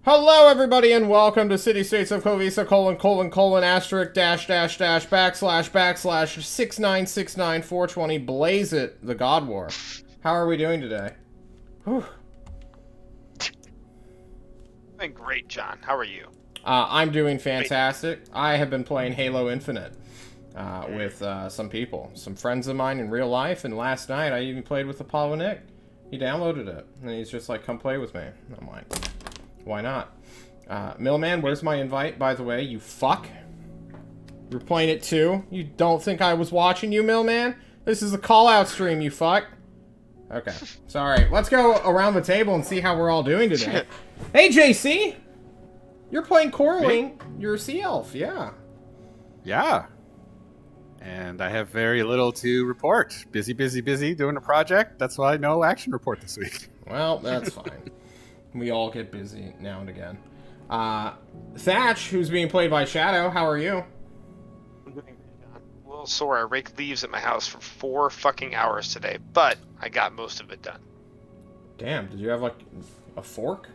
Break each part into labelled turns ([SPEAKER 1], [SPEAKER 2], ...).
[SPEAKER 1] Hello, everybody, and welcome to City States of Klovisa, asterisk, backslash 6969420, Blaze It, the God War. How are we doing today? Whew.
[SPEAKER 2] Doing great, John. How are you?
[SPEAKER 1] I'm doing fantastic. I have been playing Halo Infinite with some people, some friends of mine in real life, and last night I even played with Apollo Nick. He downloaded it, and he's just like, come play with me. I'm like, why not? Millman, where's my invite, by the way, you fuck? You're playing it too? You don't think I was watching you, Millman? This is a call-out stream, you fuck. Okay, sorry. Let's go around the table and see how we're all doing today. Hey, JC! You're playing Coraline. You're a sea elf, yeah.
[SPEAKER 3] Yeah. And I have very little to report. Busy doing a project. That's why no action report this week.
[SPEAKER 1] Well, that's fine. We all get busy now and again. Thatch, who's being played by Shadow, how are you?
[SPEAKER 2] I'm doing great, John. A little sore. I raked leaves at my house for 4 fucking hours today, but I got most of it done.
[SPEAKER 1] Damn, did you have, like, a fork?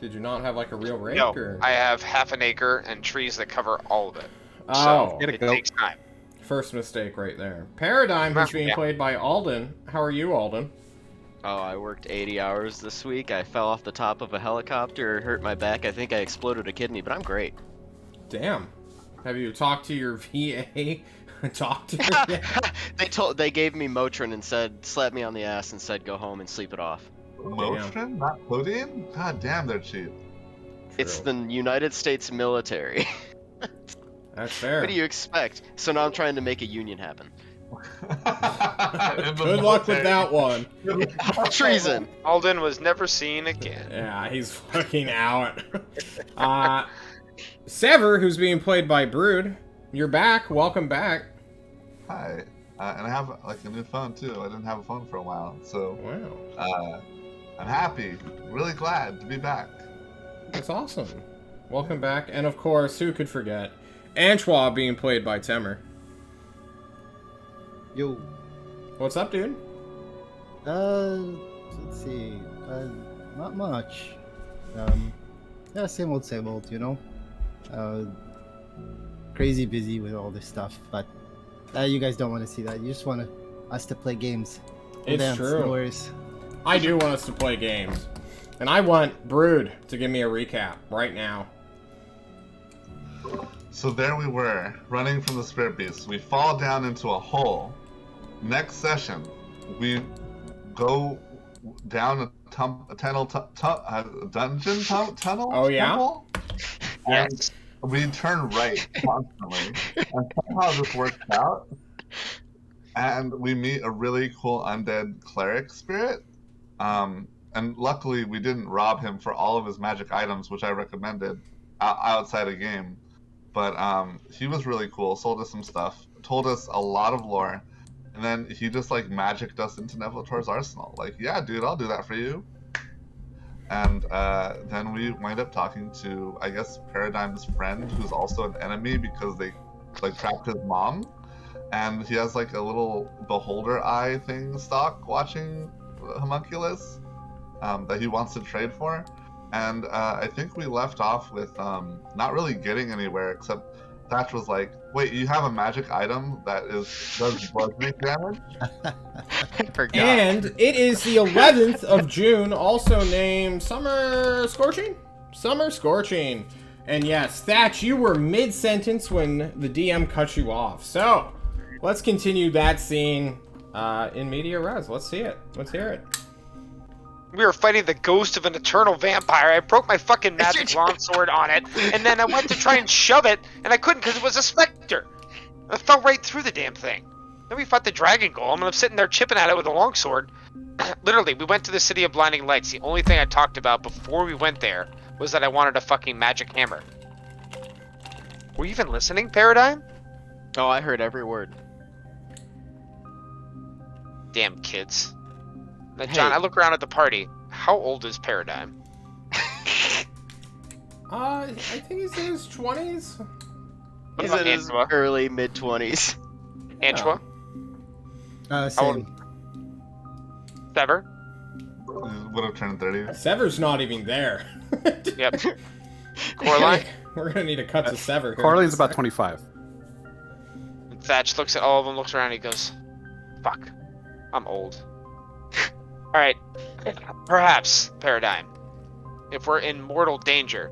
[SPEAKER 1] Did you not have, like, a real rake?
[SPEAKER 2] No,
[SPEAKER 1] or?
[SPEAKER 2] I have half an acre and trees that cover all of it.
[SPEAKER 1] Oh.
[SPEAKER 2] So it takes time.
[SPEAKER 1] First mistake right there. Paradigm, who's being played by Alden. How are you, Alden?
[SPEAKER 4] Oh, I worked 80 hours this week. I fell off the top of a helicopter, hurt my back. I think I exploded a kidney, but I'm great.
[SPEAKER 1] Damn. Have you talked to your VA? Talked to your VA?
[SPEAKER 4] They gave me Motrin and said, slapped me on the ass and said, go home and sleep it off.
[SPEAKER 5] Motrin, not codeine? God damn, they're cheap.
[SPEAKER 4] It's the United States military.
[SPEAKER 1] That's fair.
[SPEAKER 4] What do you expect? So now I'm trying to make a union happen.
[SPEAKER 1] Good luck with that one.
[SPEAKER 4] Treason.
[SPEAKER 2] Alden was never seen again.
[SPEAKER 1] Yeah, he's fucking out. Sever, who's being played by Brood, you're back. Welcome back.
[SPEAKER 5] Hi. And I have like a new phone too. I didn't have a phone for a while, so
[SPEAKER 1] Wow.
[SPEAKER 5] I'm happy. Really glad to be back.
[SPEAKER 1] That's awesome. Welcome back. And of course, who could forget? Antoine being played by Temer.
[SPEAKER 6] Yo.
[SPEAKER 1] What's up, dude?
[SPEAKER 6] Let's see. Not much. Yeah, same old, you know? Crazy busy with all this stuff, but you guys don't want to see that. You just want us to play games.
[SPEAKER 1] It's true.
[SPEAKER 6] No worries.
[SPEAKER 1] I do want us to play games. And I want Brood to give me a recap right now.
[SPEAKER 5] So there we were, running from the spirit beast. We fall down into a hole. Next session, we go down a tunnel.
[SPEAKER 1] Oh, yeah?
[SPEAKER 5] Temple,
[SPEAKER 2] Yes.
[SPEAKER 5] and we turn right constantly. And somehow this works out. And we meet a really cool undead cleric spirit. And luckily, we didn't rob him for all of his magic items, which I recommended outside a game. But he was really cool, sold us some stuff, told us a lot of lore, and then he just like magicked us into Nevelator's arsenal. Like, yeah, dude, I'll do that for you. And then we wind up talking to, I guess, Paradigm's friend, who's also an enemy because they like trapped his mom. And he has like a little beholder eye thing stock watching Homunculus that he wants to trade for. And I think we left off with not really getting anywhere, except Thatch was like, wait, you have a magic item that does bludgeoning damage?
[SPEAKER 4] I forgot.
[SPEAKER 1] And it is the 11th of June, also named Summer Scorching? Summer Scorching. And yes, Thatch, you were mid-sentence when the DM cut you off. So, let's continue that scene in media res. Let's see it. Let's hear it.
[SPEAKER 2] We were fighting the ghost of an eternal vampire. I broke my fucking magic longsword on it, and then I went to try and shove it, and I couldn't because it was a specter. I fell right through the damn thing. Then we fought the dragon golem, and I'm sitting there chipping at it with a longsword. Literally, we went to the City of Blinding Lights. The only thing I talked about before we went there was that I wanted a fucking magic hammer. Were you even listening, Paradigm?
[SPEAKER 4] Oh, I heard every word.
[SPEAKER 2] Damn kids. Now, John, I look around at the party. How old is Paradigm?
[SPEAKER 1] I think he's in his 20s.
[SPEAKER 2] What
[SPEAKER 4] He's
[SPEAKER 2] about
[SPEAKER 4] in his
[SPEAKER 2] Angela?
[SPEAKER 4] early mid-20s.
[SPEAKER 2] Angela?
[SPEAKER 6] Same.
[SPEAKER 2] Sever?
[SPEAKER 5] would have turned 30.
[SPEAKER 1] Sever's not even there.
[SPEAKER 2] Yep. Coraline?
[SPEAKER 1] We're gonna need to cut to Sever. here.
[SPEAKER 3] Coraline's about 25.
[SPEAKER 2] And Thatch looks at all of them, looks around, and he goes, "Fuck, I'm old." All right, perhaps Paradigm. If we're in mortal danger,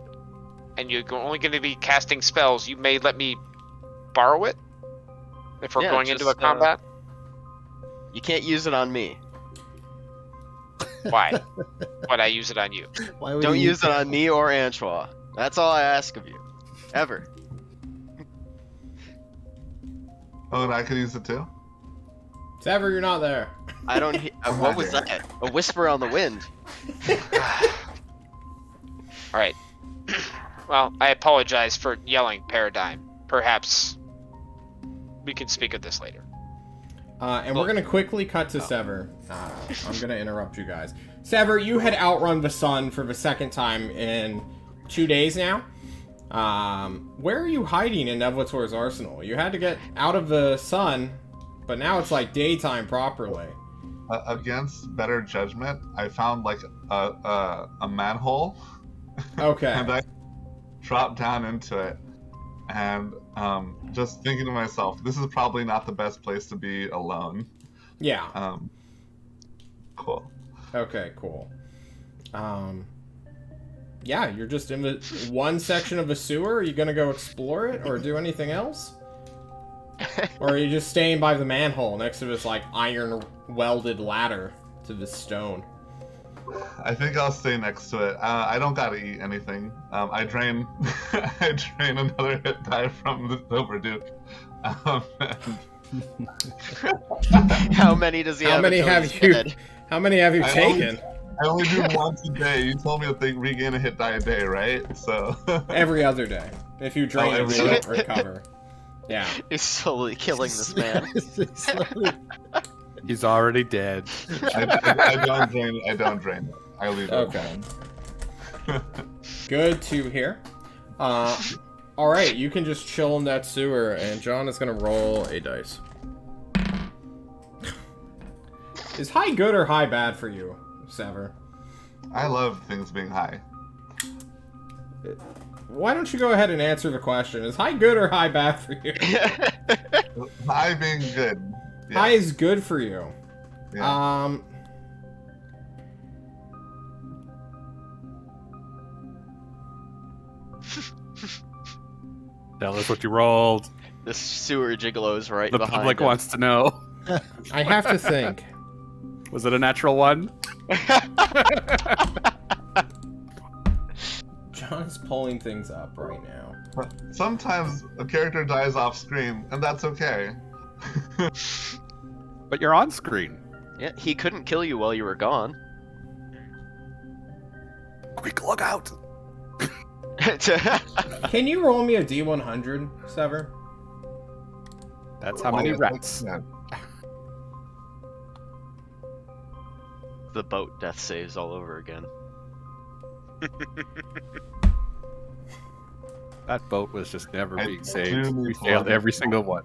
[SPEAKER 2] and you're only going to be casting spells, you may let me borrow it. If we're
[SPEAKER 4] Yeah,
[SPEAKER 2] going into a
[SPEAKER 4] just,
[SPEAKER 2] combat,
[SPEAKER 4] You can't use it on me.
[SPEAKER 2] why? Would I use it on you?
[SPEAKER 6] Why would
[SPEAKER 4] Don't
[SPEAKER 6] you
[SPEAKER 4] use it on me or Anchois. That's all I ask of you. Ever.
[SPEAKER 5] Oh, and I could use it too?
[SPEAKER 1] Sever, you're not there.
[SPEAKER 4] I don't. What was that? A whisper on the wind.
[SPEAKER 2] All right. Well, I apologize for yelling, Paradigm. Perhaps we can speak of this later.
[SPEAKER 1] And we're gonna quickly cut to Sever. I'm gonna interrupt you guys. Sever, you had outrun the sun for the second time in 2 days now. Where are you hiding in Nevlator's arsenal? You had to get out of the sun, but now it's like daytime properly.
[SPEAKER 5] Against better judgment, I found like a manhole.
[SPEAKER 1] Okay.
[SPEAKER 5] And I dropped down into it. And just thinking to myself, this is probably not the best place to be alone.
[SPEAKER 1] Yeah.
[SPEAKER 5] Cool.
[SPEAKER 1] Okay, cool. Yeah, you're just in the one section of the sewer. Are you gonna go explore it or do anything else? Or are you just staying by the manhole next to this like iron welded ladder to the stone?
[SPEAKER 5] I think I'll stay next to it. I don't gotta eat anything. I drain I drain another hit die from the overdue.
[SPEAKER 4] How many does he have?
[SPEAKER 1] How many
[SPEAKER 4] until
[SPEAKER 1] have
[SPEAKER 4] he's
[SPEAKER 1] you?
[SPEAKER 4] dead?
[SPEAKER 1] How many have you
[SPEAKER 5] I
[SPEAKER 1] taken?
[SPEAKER 5] I only do once a day. You told me that they regain a hit die a day, right? So
[SPEAKER 1] Every other day. If you drain it,
[SPEAKER 5] every
[SPEAKER 1] you
[SPEAKER 5] other
[SPEAKER 1] don't recover. Yeah.
[SPEAKER 4] He's slowly killing this man.
[SPEAKER 6] Slowly.
[SPEAKER 3] He's already dead.
[SPEAKER 5] I don't drain it. I don't drain it. I leave it.
[SPEAKER 1] Okay. Good to hear. Alright, you can just chill in that sewer, and John is gonna roll a dice. Is high good or high bad for you, Sever?
[SPEAKER 5] I love things being high.
[SPEAKER 1] Why don't you go ahead and answer the question? Is high good or high bad for you?
[SPEAKER 5] High being good. Yeah.
[SPEAKER 1] High is good for you.
[SPEAKER 5] Yeah.
[SPEAKER 3] Tell us what you rolled.
[SPEAKER 4] The sewer gigolo's right
[SPEAKER 3] The
[SPEAKER 4] behind
[SPEAKER 3] public
[SPEAKER 4] him.
[SPEAKER 3] wants to know.
[SPEAKER 1] I have to think.
[SPEAKER 3] Was it a natural one?
[SPEAKER 1] John's pulling things up right now.
[SPEAKER 5] Sometimes a character dies off screen, and that's okay.
[SPEAKER 3] But you're on screen.
[SPEAKER 4] Yeah, he couldn't kill you while you were gone.
[SPEAKER 3] Quick, look out!
[SPEAKER 1] Can you roll me a D100, Sever?
[SPEAKER 3] That's how many rats.
[SPEAKER 5] Yeah.
[SPEAKER 4] The boat death saves all over again.
[SPEAKER 3] That boat was just never
[SPEAKER 5] I
[SPEAKER 3] being
[SPEAKER 5] do
[SPEAKER 3] saved.
[SPEAKER 5] need
[SPEAKER 3] We
[SPEAKER 5] to
[SPEAKER 3] failed
[SPEAKER 5] learn.
[SPEAKER 3] every single one.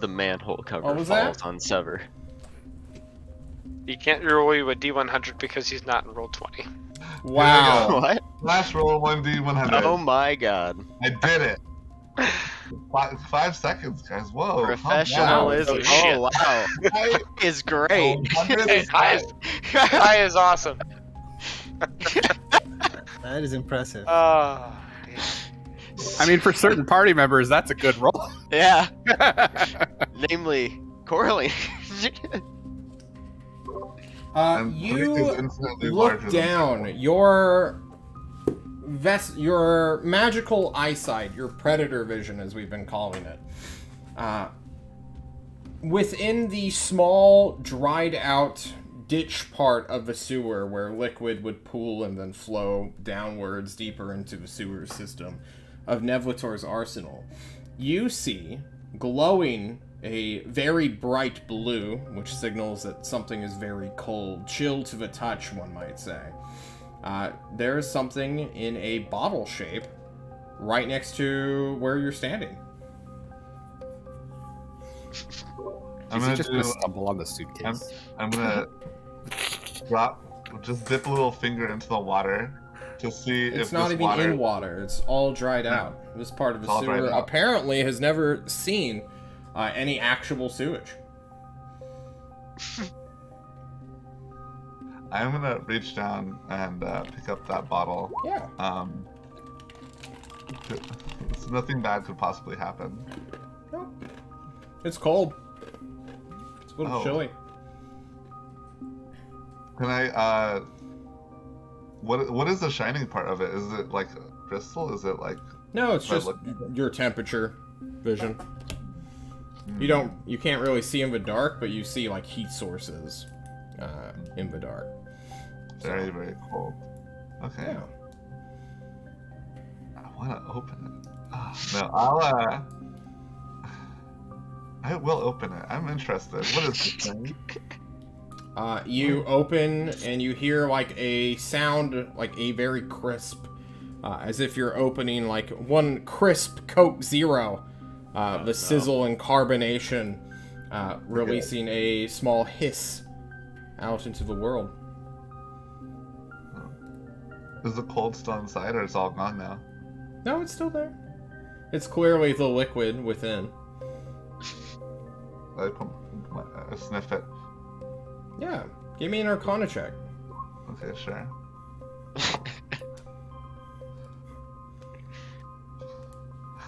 [SPEAKER 4] The manhole cover
[SPEAKER 1] What was
[SPEAKER 4] falls
[SPEAKER 1] that?
[SPEAKER 4] on Sever.
[SPEAKER 2] You can't roll you a D100 because he's not in roll 20.
[SPEAKER 1] Wow.
[SPEAKER 4] What?
[SPEAKER 5] Flash roll 1D100.
[SPEAKER 4] Oh my god.
[SPEAKER 5] I did it. 5 seconds, guys. Whoa. calm down.
[SPEAKER 4] Professionalism.
[SPEAKER 2] Oh, shit.
[SPEAKER 4] Oh, wow.
[SPEAKER 5] I-
[SPEAKER 4] Is great.
[SPEAKER 5] 100
[SPEAKER 2] Hey,
[SPEAKER 5] is
[SPEAKER 2] high,
[SPEAKER 5] high.
[SPEAKER 2] high is awesome.
[SPEAKER 6] That is impressive.
[SPEAKER 2] Oh,
[SPEAKER 3] I mean, for certain party members, that's a good roll.
[SPEAKER 4] Yeah. Namely, Coraline.
[SPEAKER 5] And three is
[SPEAKER 1] You
[SPEAKER 5] infinitely
[SPEAKER 1] look
[SPEAKER 5] larger than
[SPEAKER 1] down. Your magical eyesight, your predator vision, as we've been calling it, within the small, dried out ditch part of the sewer where liquid would pool and then flow downwards deeper into the sewer system of Nevlator's arsenal, you see glowing a very bright blue, which signals that something is very cold, chill to the touch, one might say. There is something in a bottle shape right next to where you're standing.
[SPEAKER 5] I'm
[SPEAKER 3] Is he
[SPEAKER 5] gonna
[SPEAKER 3] just
[SPEAKER 5] do.
[SPEAKER 3] gonna stumble on the suitcase?
[SPEAKER 5] I'm gonna drop just dip a little finger into the water to see if
[SPEAKER 1] It's not
[SPEAKER 5] this
[SPEAKER 1] even
[SPEAKER 5] water...
[SPEAKER 1] in water. It's all dried out. This part of
[SPEAKER 5] It's
[SPEAKER 1] the
[SPEAKER 5] all dried
[SPEAKER 1] sewer
[SPEAKER 5] out.
[SPEAKER 1] apparently has never seen any actual sewage.
[SPEAKER 5] I'm gonna reach down and pick up that bottle.
[SPEAKER 1] Yeah.
[SPEAKER 5] So nothing bad could possibly happen.
[SPEAKER 1] No. It's cold. It's a little
[SPEAKER 5] Oh.
[SPEAKER 1] chilly.
[SPEAKER 5] Can I, what is the shining part of it? Is it like crystal? Is it like...
[SPEAKER 1] No, it's
[SPEAKER 5] By
[SPEAKER 1] just
[SPEAKER 5] looking-
[SPEAKER 1] your temperature vision.
[SPEAKER 5] Hmm.
[SPEAKER 1] You can't really see in the dark, but you see like heat sources in the dark.
[SPEAKER 5] Very, very cold. Okay.
[SPEAKER 1] Yeah.
[SPEAKER 5] I want to open it. No, I will open it. I'm interested. What is this thing?
[SPEAKER 1] You open and you hear like a sound, like a very crisp, as if you're opening like one crisp Coke Zero. The sizzle and carbonation releasing a small hiss out into the world.
[SPEAKER 5] Is the cold still inside, or it's all gone now?
[SPEAKER 1] No, it's still there. It's clearly the liquid within.
[SPEAKER 5] I sniff it.
[SPEAKER 1] Yeah, give me an Arcana check.
[SPEAKER 5] Okay, sure.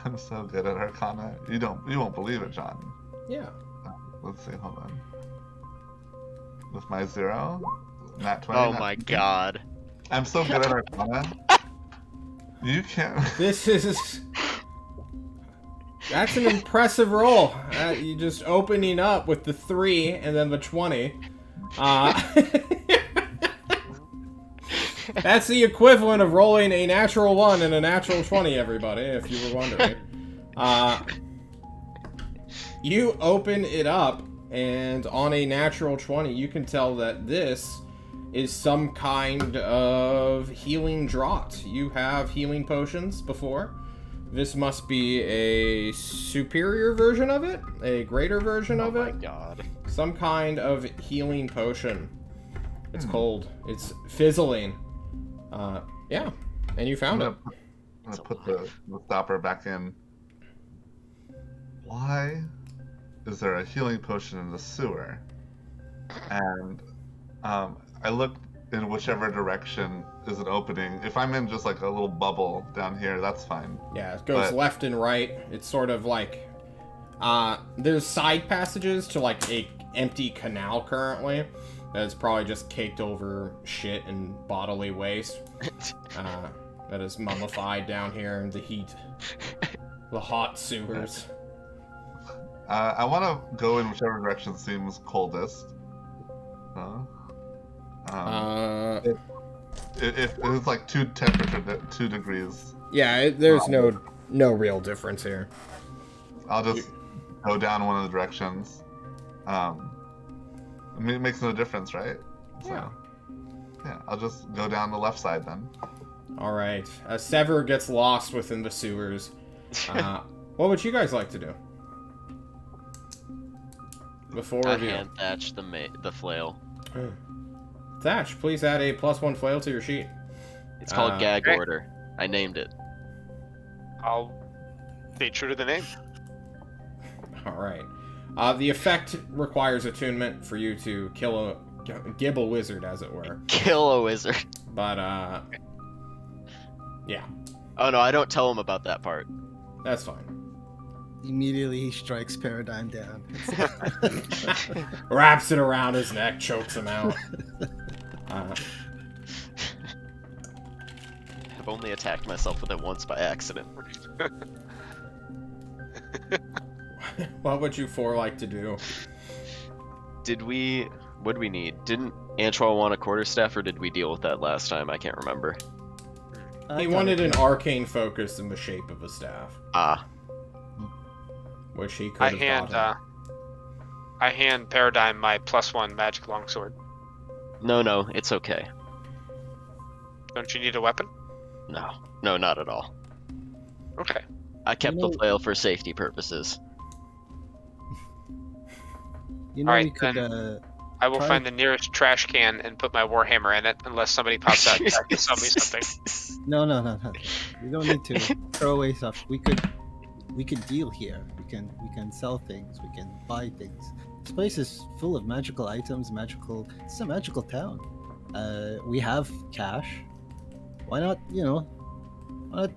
[SPEAKER 5] I'm so good at Arcana. You won't believe it, John.
[SPEAKER 1] Yeah.
[SPEAKER 5] Let's see, hold on. With my 0, nat 20.
[SPEAKER 4] Oh
[SPEAKER 5] nat
[SPEAKER 4] my
[SPEAKER 5] 20.
[SPEAKER 4] god.
[SPEAKER 5] I'm so good at Arcana. You can't.
[SPEAKER 1] This is... That's an impressive roll. You just opening up with the 3 and then the 20. That's the equivalent of rolling a natural 1 and a natural 20, everybody, if you were wondering. You open it up, and on a natural 20, you can tell that this is some kind of healing draught. You have healing potions before. This must be a superior version of it, a greater version of
[SPEAKER 4] Oh my
[SPEAKER 1] it.
[SPEAKER 4] god.
[SPEAKER 1] Some kind of healing potion. It's cold. It's fizzling. Yeah, and you found it.
[SPEAKER 5] I'm gonna put the stopper back in. Why is there a healing potion in the sewer? And I looked in whichever direction is an opening. If I'm in just like a little bubble down here, that's fine.
[SPEAKER 1] Yeah, it goes
[SPEAKER 5] But-
[SPEAKER 1] left and right. It's sort of like there's side passages to like a empty canal currently. That's probably just caked over shit and bodily waste. That is mummified down here in the heat. The hot sewers.
[SPEAKER 5] I want to go in whichever direction seems coldest. It's like two temperature, 2 degrees.
[SPEAKER 1] Yeah, there's no real difference here.
[SPEAKER 5] I'll just go down one of the directions. I mean, it makes no difference, right? So,
[SPEAKER 1] Yeah.
[SPEAKER 5] yeah, I'll just go down the left side then.
[SPEAKER 1] Alright. Sever gets lost within the sewers. What would you guys like to do? Before
[SPEAKER 4] I
[SPEAKER 1] review.
[SPEAKER 4] hand Thatch the flail.
[SPEAKER 1] Thatch, please add a +1 flail to your sheet.
[SPEAKER 4] It's called Gag
[SPEAKER 2] okay.
[SPEAKER 4] Order. I named it.
[SPEAKER 2] I'll stay true to the name.
[SPEAKER 1] Alright. The effect requires attunement for you to kill a Gibble wizard, as it were.
[SPEAKER 4] Kill a wizard.
[SPEAKER 1] But, yeah,
[SPEAKER 4] Oh no, I don't tell him about that part.
[SPEAKER 1] that's fine.
[SPEAKER 6] Immediately he strikes Paradigm down.
[SPEAKER 1] Wraps it around his neck, chokes him out.
[SPEAKER 4] I've only attacked myself with it once by accident.
[SPEAKER 1] What would you 4 like to do?
[SPEAKER 4] What do we need? Didn't Antwal want a quarterstaff, or did we deal with that last time? I can't remember.
[SPEAKER 1] He wanted an arcane focus in the shape of a staff,
[SPEAKER 4] Ah,
[SPEAKER 1] which he could
[SPEAKER 2] I
[SPEAKER 1] have
[SPEAKER 2] hand
[SPEAKER 1] gotten.
[SPEAKER 2] I hand Paradigm my +1 magic longsword.
[SPEAKER 4] no, it's okay.
[SPEAKER 2] Don't you need a weapon?
[SPEAKER 4] No, not at all.
[SPEAKER 2] Okay.
[SPEAKER 4] I kept
[SPEAKER 6] No.
[SPEAKER 4] the flail for safety purposes.
[SPEAKER 6] You know,
[SPEAKER 2] Alright,
[SPEAKER 6] we could.
[SPEAKER 2] I I will
[SPEAKER 6] Try-
[SPEAKER 2] find the nearest trash can and put my warhammer in it, unless somebody pops out and tries to sell me something.
[SPEAKER 6] No. You don't need to throw away stuff. We could deal here. We can sell things. We can buy things. This place is full of magical items. It's a magical town. We have cash. Why not? Why not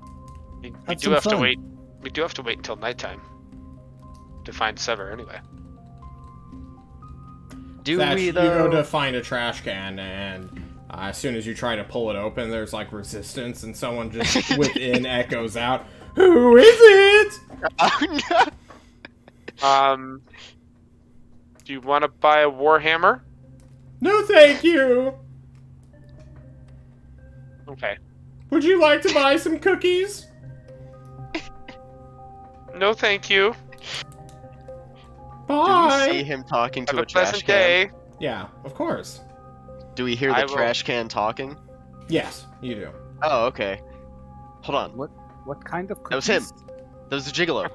[SPEAKER 2] We
[SPEAKER 6] have
[SPEAKER 2] do
[SPEAKER 6] some
[SPEAKER 2] have to
[SPEAKER 6] fun?
[SPEAKER 2] wait. We do have to wait until nighttime to find Sever, anyway.
[SPEAKER 4] Do
[SPEAKER 1] Thatch,
[SPEAKER 4] we
[SPEAKER 1] you go
[SPEAKER 4] though?
[SPEAKER 1] to find a trash can, and as soon as you try to pull it open, there's like resistance, and someone just within echoes out, "Who is it?"
[SPEAKER 4] Oh, no.
[SPEAKER 2] Do you want to buy a warhammer?
[SPEAKER 1] No, thank you.
[SPEAKER 2] Okay.
[SPEAKER 1] Would you like to buy some cookies?
[SPEAKER 2] No, thank you.
[SPEAKER 4] Do we
[SPEAKER 1] Bye.
[SPEAKER 4] see him talking
[SPEAKER 2] Have
[SPEAKER 4] to
[SPEAKER 2] a
[SPEAKER 4] a trash
[SPEAKER 2] pleasant
[SPEAKER 4] can?
[SPEAKER 2] day.
[SPEAKER 1] Yeah, of course.
[SPEAKER 4] Do we hear
[SPEAKER 2] I
[SPEAKER 4] the
[SPEAKER 2] will-
[SPEAKER 4] trash can talking?
[SPEAKER 1] Yes, you do.
[SPEAKER 4] Oh, okay. Hold on.
[SPEAKER 3] What kind of cookies?
[SPEAKER 4] That was him. That was the gigolo.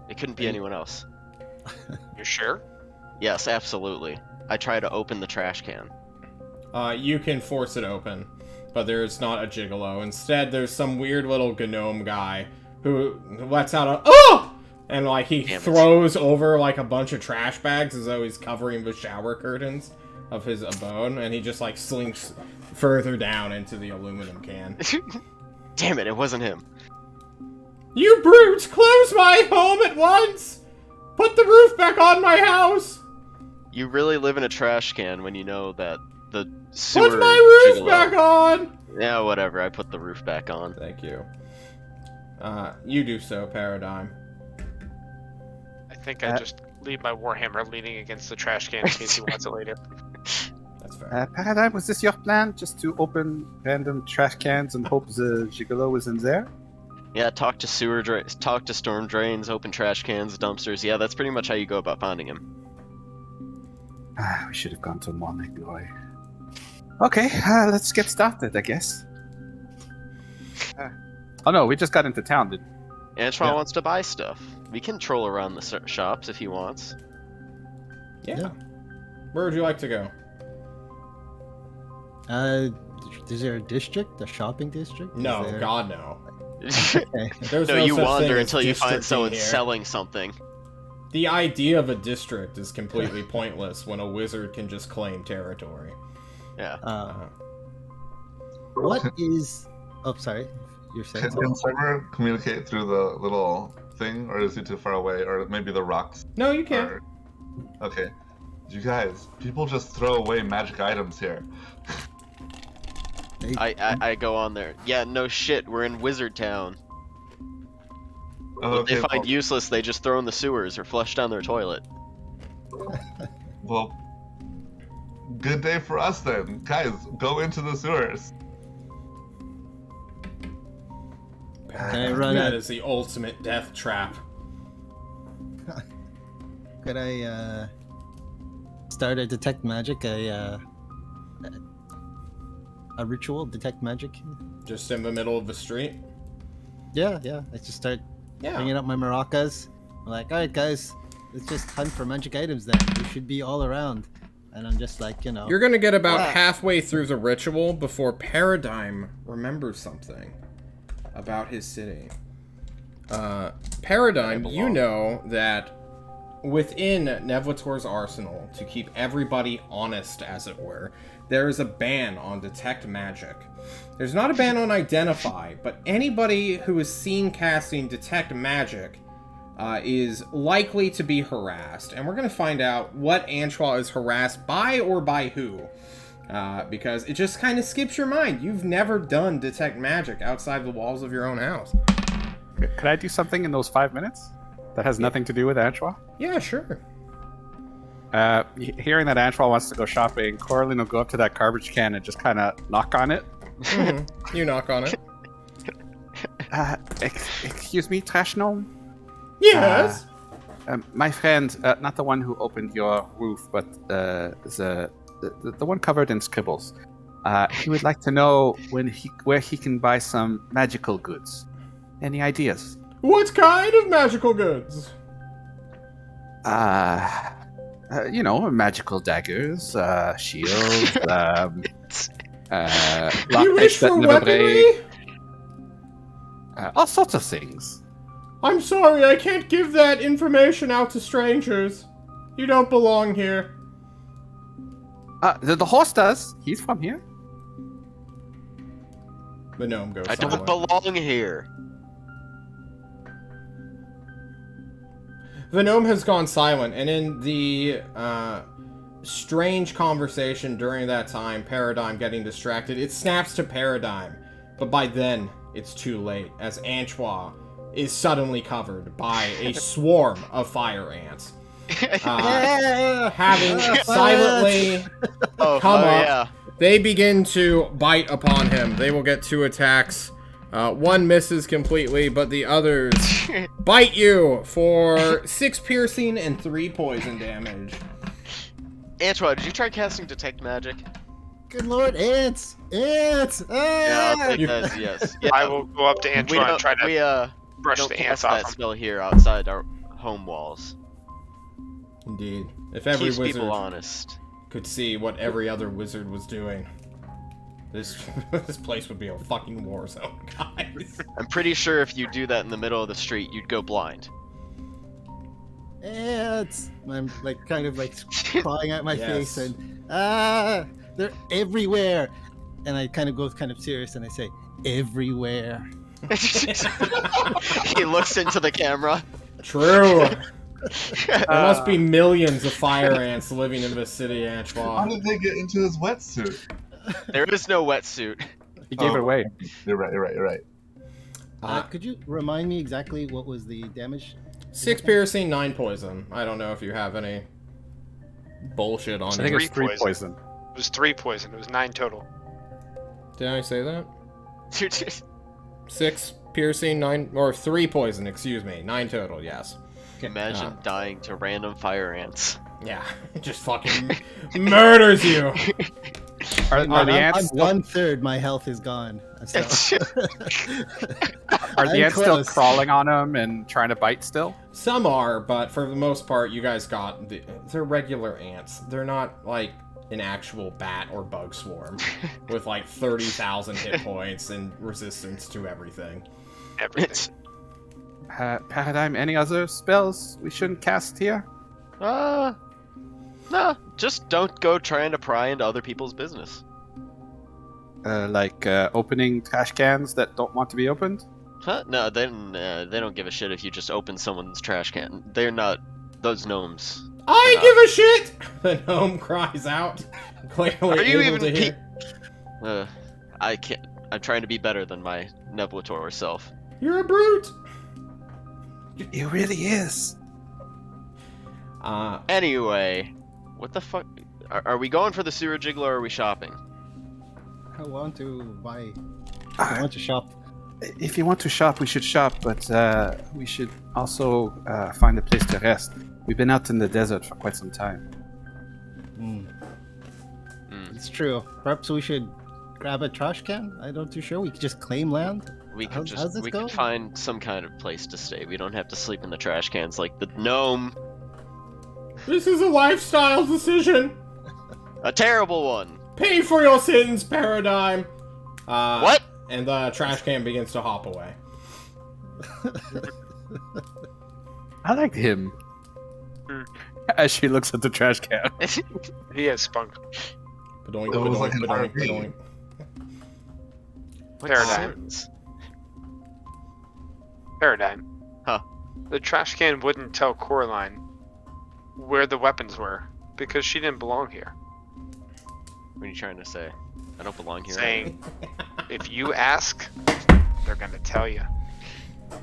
[SPEAKER 4] It couldn't be anyone else.
[SPEAKER 2] You sure?
[SPEAKER 4] Yes, absolutely. I try to open the trash can.
[SPEAKER 1] You can force it open, but there's not a gigolo. Instead, there's some weird little gnome guy who lets out a "oh!" and like he
[SPEAKER 4] Damn it.
[SPEAKER 1] throws over like a bunch of trash bags as though he's covering the shower curtains of his abode, and he just like slinks further down into the aluminum can.
[SPEAKER 4] Damn it, it wasn't him.
[SPEAKER 1] You brutes! Close my home at once! Put the roof back on my house!
[SPEAKER 4] You really live in a trash can when you know that the sewer
[SPEAKER 1] Put my roof
[SPEAKER 4] gigolo-
[SPEAKER 1] back on!
[SPEAKER 4] Yeah, whatever. I put the roof back on.
[SPEAKER 1] Thank you. You do so, Paradigm.
[SPEAKER 2] I think I just leave my warhammer leaning against the trash can in case he wants it later.
[SPEAKER 1] That's fair.
[SPEAKER 3] Paradigm, was this your plan? Just to open random trash cans and hope the gigolo is in there?
[SPEAKER 4] Yeah, talk to talk to storm drains, open trash cans, dumpsters. Yeah, that's pretty much how you go about finding him.
[SPEAKER 3] We should have gone to Montmagloire. Okay, let's get started, I guess. Oh no, we just got into town.
[SPEAKER 4] Antoine
[SPEAKER 3] Yeah.
[SPEAKER 4] wants to buy stuff. We can troll around the shops if he wants.
[SPEAKER 1] Yeah. Where would you like to go?
[SPEAKER 6] Is there a district, a shopping district? Is
[SPEAKER 1] No,
[SPEAKER 6] there-
[SPEAKER 1] God no.
[SPEAKER 6] Okay.
[SPEAKER 1] There's
[SPEAKER 4] No, you
[SPEAKER 1] such
[SPEAKER 4] wander
[SPEAKER 1] thing as
[SPEAKER 4] until you find
[SPEAKER 1] districting
[SPEAKER 4] someone
[SPEAKER 1] here.
[SPEAKER 4] selling something.
[SPEAKER 1] The idea of a district is completely pointless when a wizard can just claim territory.
[SPEAKER 4] Yeah.
[SPEAKER 6] What is? Oh, sorry. You're saying
[SPEAKER 5] Can
[SPEAKER 6] something.
[SPEAKER 5] Server communicate through the little thing, or is he too far away, or maybe the rocks?
[SPEAKER 1] No, you can't.
[SPEAKER 5] Or... Okay. You guys, people just throw away magic items here.
[SPEAKER 6] Hey,
[SPEAKER 4] I go on there. Yeah, no shit. We're in Wizard Town. What
[SPEAKER 5] Okay,
[SPEAKER 4] they find useless, they just throw in the sewers or flush down their toilet.
[SPEAKER 5] well, good day for us then. Guys, go into the sewers.
[SPEAKER 6] Can I run
[SPEAKER 1] That
[SPEAKER 6] a-
[SPEAKER 1] is the ultimate death trap.
[SPEAKER 6] Could I start a detect magic? A ritual detect magic?
[SPEAKER 1] Just in the middle of the street.
[SPEAKER 6] Yeah. I just start bringing
[SPEAKER 1] Yeah.
[SPEAKER 6] up my maracas. I'm like, all right, guys, let's just hunt for magic items. Then we should be all around. And I'm just like,
[SPEAKER 1] You're gonna get about
[SPEAKER 6] Ah.
[SPEAKER 1] halfway through the ritual before Paradigm remembers something about his city. Paradigm, you know that within Nevlator's arsenal, to keep everybody honest, as it were, there is a ban on detect magic. There's not a ban on identify, but anybody who is seen casting detect magic is likely to be harassed. And we're going to find out what Antoine is harassed by or by who. Because it just kind of skips your mind. You've never done detect magic outside the walls of your own house.
[SPEAKER 3] Could I do something in those 5 minutes that has nothing to do with Antoine?
[SPEAKER 1] Yeah, sure.
[SPEAKER 3] Hearing that Antoine wants to go shopping, Coraline will go up to that garbage can and just kind of knock on it.
[SPEAKER 1] Mhm. You knock on it.
[SPEAKER 3] Excuse me, trash gnome?
[SPEAKER 1] Yes.
[SPEAKER 3] My friend, not the one who opened your roof, but the one covered in scribbles. He would like to know where he can buy some magical goods. Any ideas?
[SPEAKER 1] What kind of magical goods?
[SPEAKER 3] Magical daggers, shields,
[SPEAKER 1] You wish
[SPEAKER 3] lockpicks that
[SPEAKER 1] for
[SPEAKER 3] never break,
[SPEAKER 1] weaponry?
[SPEAKER 3] all sorts of things.
[SPEAKER 1] I'm sorry, I can't give that information out to strangers. You don't belong here.
[SPEAKER 3] The horse does. He's from here.
[SPEAKER 1] The gnome goes
[SPEAKER 4] I don't
[SPEAKER 1] silent.
[SPEAKER 4] belong here.
[SPEAKER 1] The gnome has gone silent, and in the strange conversation during that time, Paradigm getting distracted, it snaps to Paradigm. But by then, it's too late, as Antoine is suddenly covered by a swarm of fire ants. Having silently come up,
[SPEAKER 4] yeah.
[SPEAKER 1] they begin to bite upon him. They will get 2 attacks. One misses completely, but the others bite you for 6 piercing and 3 poison damage.
[SPEAKER 4] Antoine, did you try casting Detect Magic?
[SPEAKER 6] Good lord, ants! Ants!
[SPEAKER 4] Yeah, I'll take
[SPEAKER 1] You-
[SPEAKER 4] that as yes. Yeah,
[SPEAKER 2] I will go up to
[SPEAKER 4] we
[SPEAKER 2] Antoine and
[SPEAKER 4] don't,
[SPEAKER 2] try to
[SPEAKER 4] we,
[SPEAKER 2] brush
[SPEAKER 4] don't
[SPEAKER 2] the
[SPEAKER 4] cast
[SPEAKER 2] ants
[SPEAKER 4] that
[SPEAKER 2] off him.
[SPEAKER 4] spell here outside our home walls.
[SPEAKER 1] Indeed. If every
[SPEAKER 4] Keeps
[SPEAKER 1] wizard
[SPEAKER 4] people honest.
[SPEAKER 1] could see what every other wizard was doing, this this place would be a fucking war zone, guys.
[SPEAKER 4] I'm pretty sure if you do that in the middle of the street, you'd go blind.
[SPEAKER 6] Ants! I'm like kind of like clawing at my
[SPEAKER 1] Yes.
[SPEAKER 6] face and they're everywhere. And I kind of go kind of serious and I say, everywhere.
[SPEAKER 4] He looks into the camera.
[SPEAKER 1] True. There must be millions of fire ants living in this city,
[SPEAKER 5] How
[SPEAKER 1] Antoine.
[SPEAKER 5] did they get into his wetsuit?
[SPEAKER 4] There is no wetsuit.
[SPEAKER 3] He gave it away.
[SPEAKER 5] You're right.
[SPEAKER 6] Could you remind me exactly what was the damage?
[SPEAKER 1] 6 piercing, 9 poison. I don't know if you have any bullshit on
[SPEAKER 3] I think
[SPEAKER 1] you.
[SPEAKER 3] it's 3
[SPEAKER 2] poison.
[SPEAKER 3] poison.
[SPEAKER 2] It was 3 poison. It was 9 total.
[SPEAKER 1] Did I say that? 6 piercing, 9 or 3 poison, excuse me. 9 total, yes.
[SPEAKER 4] Imagine dying to random fire ants.
[SPEAKER 1] Yeah, it just fucking murders you.
[SPEAKER 3] Are the
[SPEAKER 6] I'm
[SPEAKER 3] ants
[SPEAKER 6] 1/3 my health is gone. So.
[SPEAKER 3] are the
[SPEAKER 6] I'm
[SPEAKER 3] ants still
[SPEAKER 6] close.
[SPEAKER 3] crawling on him and trying to bite still?
[SPEAKER 1] Some are, but for the most part, you guys got they're regular ants. They're not like an actual bat or bug swarm with like 30,000 hit points and resistance to everything.
[SPEAKER 2] Everything.
[SPEAKER 3] Paradigm, any other spells we shouldn't cast here?
[SPEAKER 4] No, just don't go trying to pry into other people's business.
[SPEAKER 3] Like opening trash cans that don't want to be opened?
[SPEAKER 4] Huh? No, they don't give a shit if you just open someone's trash can. They're not those gnomes.
[SPEAKER 1] I give a shit! The gnome cries out, clearly
[SPEAKER 4] Are you
[SPEAKER 1] able
[SPEAKER 4] even
[SPEAKER 1] to hear.
[SPEAKER 4] I can't. I'm trying to be better than my Nebulator self.
[SPEAKER 1] You're a brute!
[SPEAKER 3] It really is.
[SPEAKER 4] Anyway, what the fuck? Are we going for the sewer jiggler or are we shopping?
[SPEAKER 6] I want to buy. I want to shop.
[SPEAKER 3] If you want to shop, we should shop, but we should also find a place to rest. We've been out in the desert for quite some time.
[SPEAKER 6] It's true. Perhaps we should grab a trash can. I'm not too sure. We could just claim land.
[SPEAKER 4] We could
[SPEAKER 6] How's
[SPEAKER 4] just
[SPEAKER 6] this
[SPEAKER 4] we
[SPEAKER 6] going?
[SPEAKER 4] could find some kind of place to stay. We don't have to sleep in the trash cans like the gnome.
[SPEAKER 1] This is a lifestyle decision.
[SPEAKER 4] A terrible one.
[SPEAKER 1] Pay for your sins, Paradigm.
[SPEAKER 4] What?
[SPEAKER 1] And the trash can begins to hop away.
[SPEAKER 3] I like him.
[SPEAKER 2] Hmm.
[SPEAKER 3] As she looks at the trash can.
[SPEAKER 2] He has spunk.
[SPEAKER 1] Badoink,
[SPEAKER 5] That was like
[SPEAKER 1] badoink,
[SPEAKER 5] an
[SPEAKER 1] badoink,
[SPEAKER 5] RP.
[SPEAKER 1] badoink.
[SPEAKER 2] Paradigm. Paradigm.
[SPEAKER 4] Huh.
[SPEAKER 2] The trash can wouldn't tell Coraline where the weapons were because she didn't belong here.
[SPEAKER 4] What are you trying to say? I don't belong here.
[SPEAKER 2] Saying, if you ask, they're gonna tell you.
[SPEAKER 4] Huh?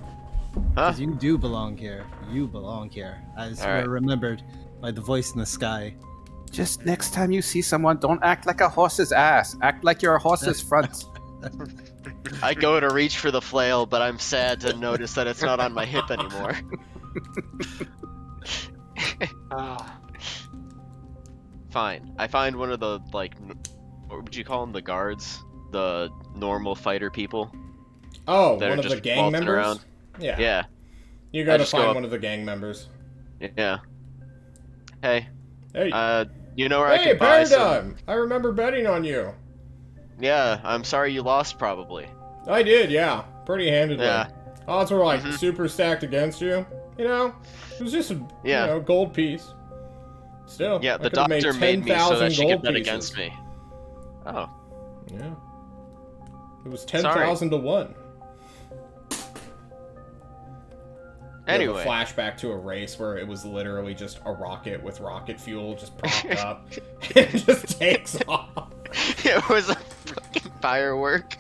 [SPEAKER 6] Because you do belong here. You belong here. As
[SPEAKER 4] All right.
[SPEAKER 6] we're remembered by the voice in the sky.
[SPEAKER 3] Just next time you see someone, don't act like a horse's ass. Act like you're a horse's front.
[SPEAKER 4] I go to reach for the flail, but I'm sad to notice that it's not on my hip anymore. Fine. I find one of the, like, what would you call them? The guards? The normal fighter people?
[SPEAKER 1] Oh,
[SPEAKER 4] They're
[SPEAKER 1] one of the
[SPEAKER 4] just
[SPEAKER 1] gang
[SPEAKER 4] waltzing
[SPEAKER 1] members?
[SPEAKER 4] around.
[SPEAKER 1] Yeah.
[SPEAKER 4] Yeah.
[SPEAKER 1] You
[SPEAKER 4] I
[SPEAKER 1] gotta
[SPEAKER 4] just go
[SPEAKER 1] find
[SPEAKER 4] up-
[SPEAKER 1] one of the gang members.
[SPEAKER 4] Yeah. Hey,
[SPEAKER 1] Hey,
[SPEAKER 4] You know where I
[SPEAKER 1] hey,
[SPEAKER 4] can buy
[SPEAKER 1] Paradigm! I remember betting on you.
[SPEAKER 4] Yeah, I'm sorry you lost, probably.
[SPEAKER 1] I did, yeah. Pretty handedly.
[SPEAKER 4] Yeah.
[SPEAKER 1] Odds were like
[SPEAKER 4] Mhm.
[SPEAKER 1] super stacked against you. You know, it was just a
[SPEAKER 4] Yeah.
[SPEAKER 1] gold piece. Still,
[SPEAKER 4] Yeah,
[SPEAKER 1] I
[SPEAKER 4] the
[SPEAKER 1] could have made
[SPEAKER 4] doctor made me so
[SPEAKER 1] 10,000
[SPEAKER 4] that she could
[SPEAKER 1] gold
[SPEAKER 4] bet
[SPEAKER 1] pieces.
[SPEAKER 4] against me. Oh.
[SPEAKER 1] Yeah. It was
[SPEAKER 4] Sorry.
[SPEAKER 1] 10,000 to 1.
[SPEAKER 4] Anyway.
[SPEAKER 1] A flashback to a race where it was literally just a rocket with rocket fuel just propped up. It just takes off.
[SPEAKER 4] It was a fucking firework.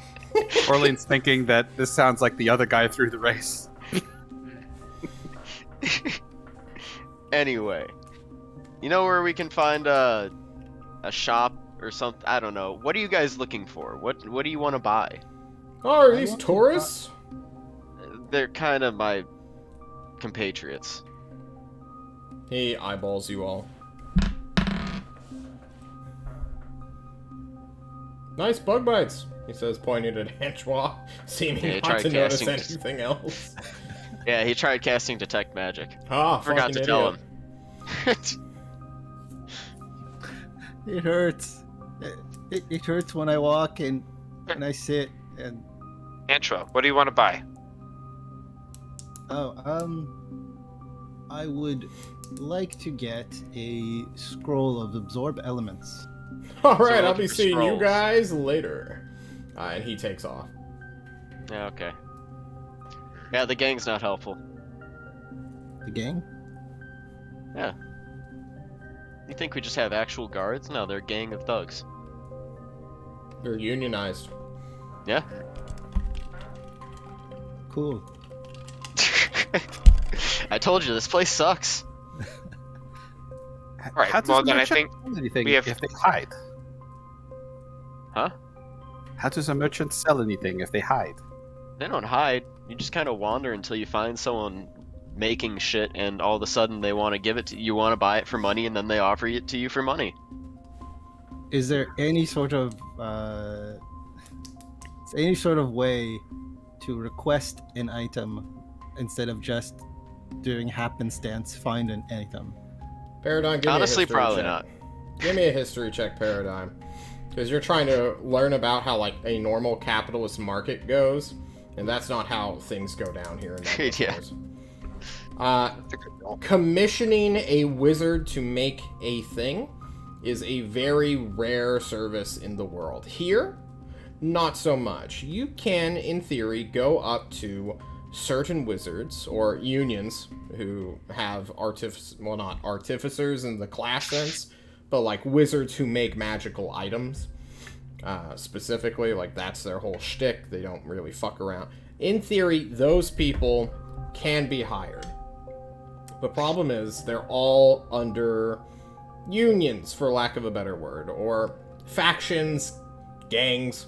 [SPEAKER 3] Orlean's thinking that this sounds like the other guy through the race.
[SPEAKER 4] Anyway. You know where we can find a shop or something? I don't know. What are you guys looking for? What do you want to buy?
[SPEAKER 1] Oh, are
[SPEAKER 6] I
[SPEAKER 1] these
[SPEAKER 6] want to
[SPEAKER 1] tourists?
[SPEAKER 4] They're kind of my compatriots.
[SPEAKER 1] He eyeballs you all. Nice bug bites, he says, pointing at Antoine, seeming
[SPEAKER 4] Yeah, he
[SPEAKER 1] not
[SPEAKER 4] tried
[SPEAKER 1] to notice
[SPEAKER 4] casting-
[SPEAKER 1] anything else.
[SPEAKER 4] Yeah, he tried casting detect magic.
[SPEAKER 1] Ah,
[SPEAKER 4] Forgot to
[SPEAKER 1] fucking
[SPEAKER 4] tell
[SPEAKER 1] idiot.
[SPEAKER 4] him.
[SPEAKER 6] It hurts. It hurts when I walk and I sit and
[SPEAKER 2] Antro, what do you want to buy?
[SPEAKER 6] I would like to get a scroll of absorb elements.
[SPEAKER 1] Alright,
[SPEAKER 4] we're
[SPEAKER 1] I'll
[SPEAKER 4] looking
[SPEAKER 1] be
[SPEAKER 4] for
[SPEAKER 1] seeing you
[SPEAKER 4] scrolls.
[SPEAKER 1] guys later. And he takes off.
[SPEAKER 4] Yeah, okay. Yeah, the gang's not helpful.
[SPEAKER 6] The gang?
[SPEAKER 4] Yeah. You think we just have actual guards? No, they're a gang of thugs.
[SPEAKER 1] They're unionized.
[SPEAKER 4] Yeah?
[SPEAKER 6] Cool.
[SPEAKER 4] I told you, this place sucks.
[SPEAKER 2] Right,
[SPEAKER 3] How does
[SPEAKER 2] well,
[SPEAKER 3] a
[SPEAKER 2] then I
[SPEAKER 3] merchant
[SPEAKER 2] think
[SPEAKER 3] sell anything
[SPEAKER 2] we have-
[SPEAKER 3] if they hide?
[SPEAKER 4] Huh?
[SPEAKER 3] How does a merchant sell anything if they hide?
[SPEAKER 4] They don't hide. You just kind of wander until you find someone making shit, and all of a sudden they want to give it to you. You want to buy it for money, and then they offer it to you for money.
[SPEAKER 6] Is there any sort of way to request an item instead of just doing happenstance find an item?
[SPEAKER 1] Paradigm, give
[SPEAKER 4] Honestly,
[SPEAKER 1] me a history
[SPEAKER 4] probably
[SPEAKER 1] check.
[SPEAKER 4] not.
[SPEAKER 1] Give me a history check, Paradigm. Because you're trying to learn about how, like, a normal capitalist market goes, and that's not how things go down here in Netherlands.
[SPEAKER 4] Yeah.
[SPEAKER 1] Commissioning a wizard to make a thing is a very rare service in the world. Here, not so much. You can, in theory, go up to certain wizards or unions who have not artificers in the class sense, but like wizards who make magical items. Specifically, like that's their whole shtick. They don't really fuck around. In theory, those people can be hired. The problem is they're all under unions, for lack of a better word, or factions, gangs.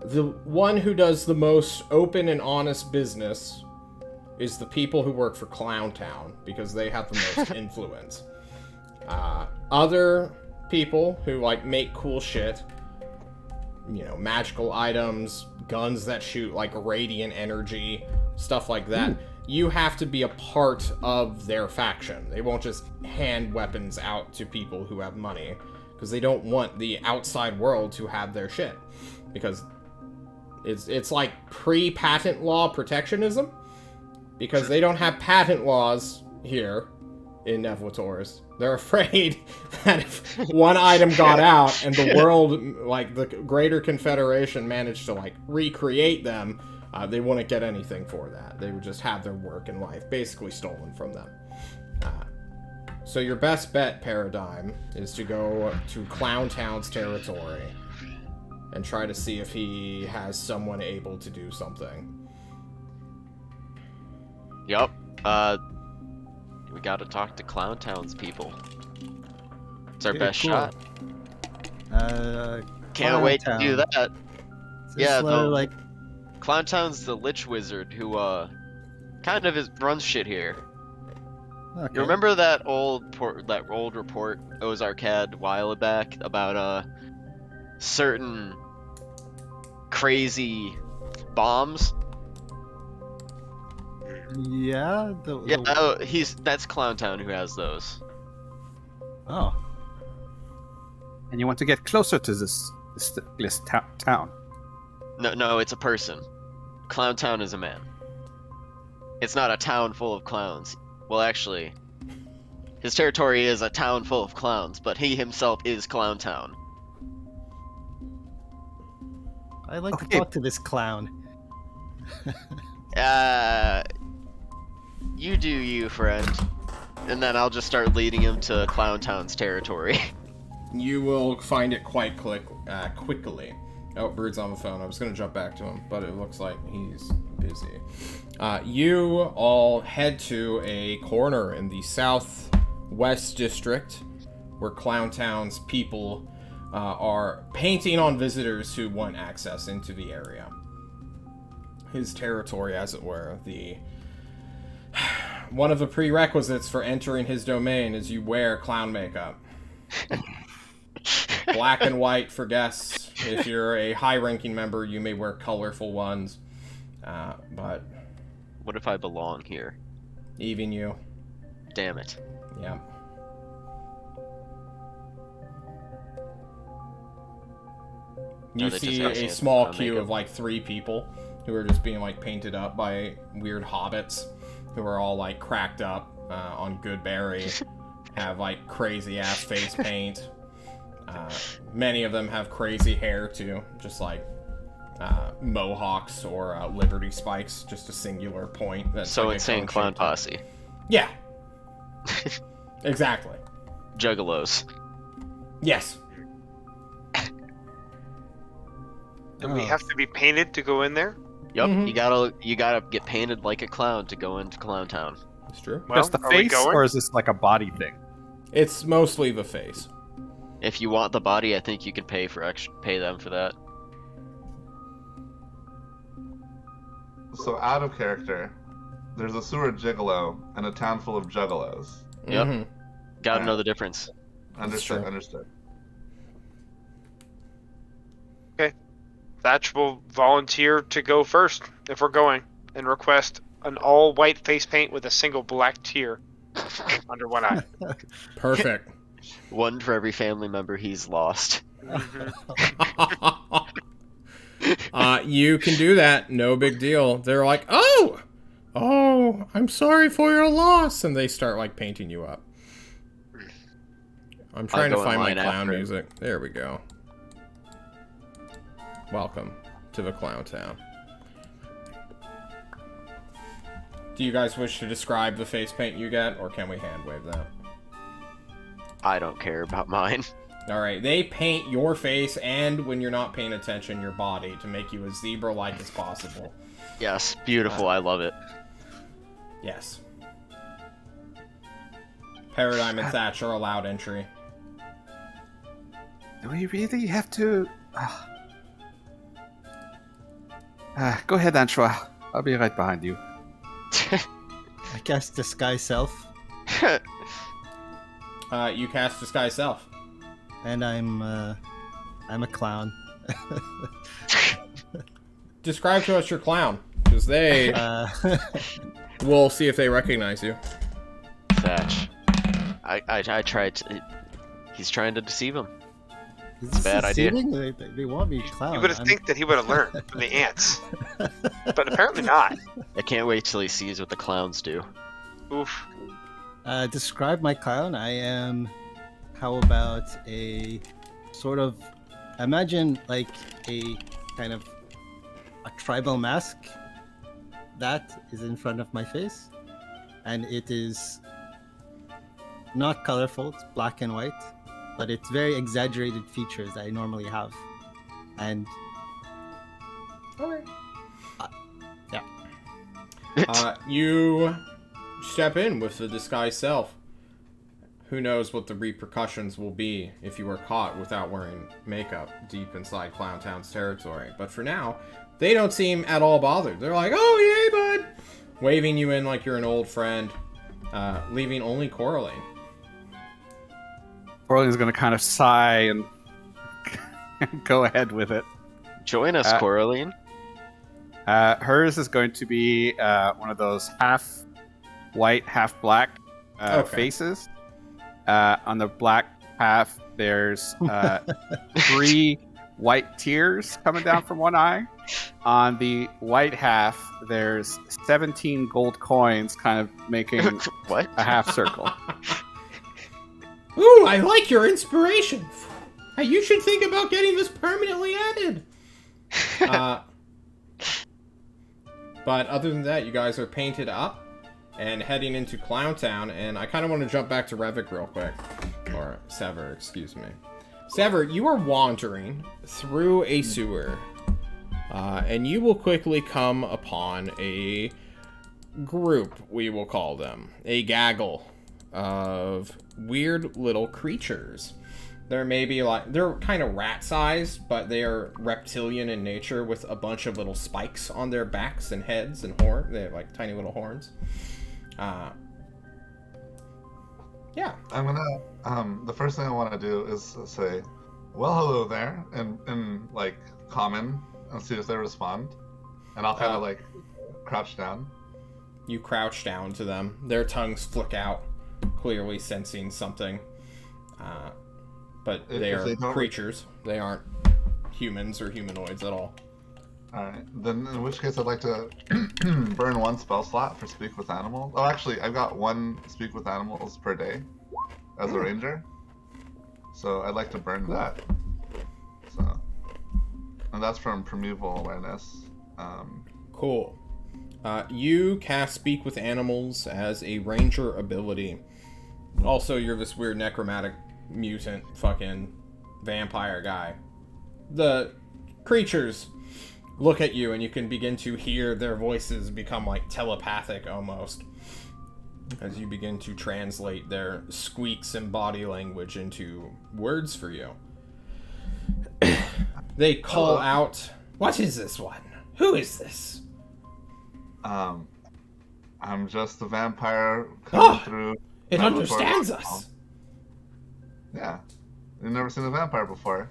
[SPEAKER 1] The one who does the most open and honest business is the people who work for Clowntown, because they have the most influence. Other people who, like, make cool shit, you know, magical items, guns that shoot, like, radiant energy, stuff like that, you have to be a part of their faction. They won't just hand weapons out to people who have money, because they don't want the outside world to have their shit. Because it's like pre-patent law protectionism, because they don't have patent laws here in Nevlators. They're afraid that if one item got out and the world, like the Greater Confederation, managed to like recreate them, they wouldn't get anything for that. They would just have their work and life basically stolen from them. So your best bet, Paradigm, is to go to Clowntown's territory and try to see if he has someone able to do something.
[SPEAKER 4] Yup. We gotta talk to Clowntown's people. It's our
[SPEAKER 6] Okay,
[SPEAKER 4] best
[SPEAKER 6] cool.
[SPEAKER 4] shot. Can't wait to do
[SPEAKER 6] Clowntown.
[SPEAKER 4] that.
[SPEAKER 6] Is this
[SPEAKER 4] Yeah, the-
[SPEAKER 6] like
[SPEAKER 4] Clowntown's the Lich Wizard who, kind of runs shit here.
[SPEAKER 6] okay.
[SPEAKER 4] You remember that old report Ozark had a while back about certain crazy bombs?
[SPEAKER 6] Yeah,
[SPEAKER 4] Yeah, that's Clowntown who has those.
[SPEAKER 6] Oh,
[SPEAKER 3] And you want to get closer to this town.
[SPEAKER 4] No, it's a person. Clown Town is a man. It's not a town full of clowns. Well, actually, his territory is a town full of clowns, but he himself is Clown Town.
[SPEAKER 6] I'd like to
[SPEAKER 3] Okay.
[SPEAKER 6] talk to this clown.
[SPEAKER 4] You do you, friend. And then I'll just start leading him to Clown Town's territory.
[SPEAKER 1] You will find it quite quickly. Oh, Bird's on the phone. I was going to jump back to him, but it looks like he's busy. You all head to a corner in the southwest district where Clown Town's people are painting on visitors who want access into the area. His territory, as it were. One of the prerequisites for entering his domain is you wear clown makeup. Black and white for guests. If you're a high-ranking member, you may wear colorful ones. But
[SPEAKER 4] What if I belong here?
[SPEAKER 1] even you,
[SPEAKER 4] Damn it.
[SPEAKER 1] yeah. You
[SPEAKER 4] Are they
[SPEAKER 1] see
[SPEAKER 4] just asking
[SPEAKER 1] a
[SPEAKER 4] us
[SPEAKER 1] small
[SPEAKER 4] about
[SPEAKER 1] queue
[SPEAKER 4] makeup?
[SPEAKER 1] of like 3 people who are just being like painted up by weird hobbits who are all like cracked up on good berry, have like crazy ass face paint. Many of them have crazy hair too, just like mohawks or liberty spikes, just a singular point. That's
[SPEAKER 4] So
[SPEAKER 1] like a
[SPEAKER 4] insane
[SPEAKER 1] cone
[SPEAKER 4] clown
[SPEAKER 1] shaped.
[SPEAKER 4] posse.
[SPEAKER 1] Yeah. Exactly.
[SPEAKER 4] Juggalos.
[SPEAKER 1] Yes.
[SPEAKER 2] And we
[SPEAKER 6] Oh.
[SPEAKER 2] have to be painted to go in there?
[SPEAKER 4] Yup,
[SPEAKER 1] Mhm.
[SPEAKER 4] you gotta get painted like a clown to go into Clown Town.
[SPEAKER 1] It's true.
[SPEAKER 2] Well,
[SPEAKER 3] Just the
[SPEAKER 2] are we
[SPEAKER 3] face,
[SPEAKER 2] going?
[SPEAKER 3] or is this like a body thing?
[SPEAKER 1] It's mostly the face.
[SPEAKER 4] If you want the body, I think you can pay them for that.
[SPEAKER 5] So out of character, there's a sewer gigolo and a town full of juggalos.
[SPEAKER 4] Yep.
[SPEAKER 1] Mhm.
[SPEAKER 4] Gotta know the difference.
[SPEAKER 5] Understood.
[SPEAKER 1] true.
[SPEAKER 5] Understood.
[SPEAKER 2] Thatch will volunteer to go first if we're going and request an all white face paint with a single black tear under one eye.
[SPEAKER 1] Perfect.
[SPEAKER 4] One for every family member he's lost.
[SPEAKER 1] You can do that. No big deal. They're like, oh, I'm sorry for your loss. And they start like painting you up. I'm trying to
[SPEAKER 4] go in
[SPEAKER 1] find my
[SPEAKER 4] line
[SPEAKER 1] clown
[SPEAKER 4] after.
[SPEAKER 1] music. There we go. Welcome to the Clown Town. Do you guys wish to describe the face paint you get, or can we hand wave that?
[SPEAKER 4] I don't care about mine.
[SPEAKER 1] Alright, they paint your face and, when you're not paying attention, your body to make you as zebra-like as possible.
[SPEAKER 4] Yes, beautiful. I love it.
[SPEAKER 1] Yes. Paradigm and Thatch are allowed entry.
[SPEAKER 3] Do we really have to? Go ahead, Anshua. I'll be right behind you.
[SPEAKER 6] I cast disguise self,
[SPEAKER 1] You cast Disguise Self.
[SPEAKER 6] and I'm a clown.
[SPEAKER 1] Describe to us your clown, because they will see if they recognize you.
[SPEAKER 4] Thatch. I tried to. He's trying to deceive him.
[SPEAKER 6] Is
[SPEAKER 4] It's a bad idea.
[SPEAKER 6] deceiving? They want me clown.
[SPEAKER 2] You would have
[SPEAKER 6] I'm-
[SPEAKER 2] think that he would have learned from the ants, but apparently not.
[SPEAKER 4] I can't wait till he sees what the clowns do.
[SPEAKER 2] Oof.
[SPEAKER 6] Describe my clown. I am. How about a sort of? Imagine like a kind of a tribal mask that is in front of my face, and it is not colorful. It's black and white, but it's very exaggerated features that I normally have, and
[SPEAKER 1] You step in with the Disguise Self. Who knows what the repercussions will be if you are caught without wearing makeup deep inside Clown Town's territory. But for now, they don't seem at all bothered. They're like, oh, yay, bud! Waving you in like you're an old friend, leaving only Coraline.
[SPEAKER 3] Orlean's gonna kind of sigh and go ahead with it.
[SPEAKER 4] Join us, Coraline.
[SPEAKER 3] Hers is going to be one of those half white, half black
[SPEAKER 1] Okay.
[SPEAKER 3] faces. On the black half, there's 3 white tears coming down from one eye. On the white half, there's 17 gold coins kind of making
[SPEAKER 4] What?
[SPEAKER 3] a half circle.
[SPEAKER 1] Ooh, I like your inspiration. Hey, you should think about getting this permanently added. But other than that, you guys are painted up and heading into Clowntown, and I kind of want to jump back to Revik real quick. Or Sever, excuse me. Sever, you are wandering through a sewer, and you will quickly come upon a group, we will call them. A gaggle of weird little creatures. They're maybe like, they're kind of rat-sized, but they are reptilian in nature with a bunch of little spikes on their backs and heads and horn. They have like tiny little horns. Yeah.
[SPEAKER 5] I'm gonna, the first thing I want to do is say, well, hello there, in like, common, and see if they respond. And I'll kind of, like, crouch down.
[SPEAKER 1] You crouch down to them. Their tongues flick out, clearly sensing something. But they are creatures. They aren't humans or humanoids at all.
[SPEAKER 5] Alright, then in which case I'd like to burn 1 spell slot for Speak with Animals. Oh, actually, I've got 1 Speak with Animals per day as a ranger. So I'd like to burn that. So, and that's from Primeval Awareness.
[SPEAKER 1] Cool. You cast Speak with Animals as a ranger ability. Also, you're this weird necromantic mutant fucking vampire guy. The creatures look at you and you can begin to hear their voices become like telepathic almost as you begin to translate their squeaks and body language into words for you. They call out, "What is this one? Who is this?"
[SPEAKER 5] I'm just a vampire coming through.
[SPEAKER 1] It understands us.
[SPEAKER 5] Yeah. You've never seen a vampire before.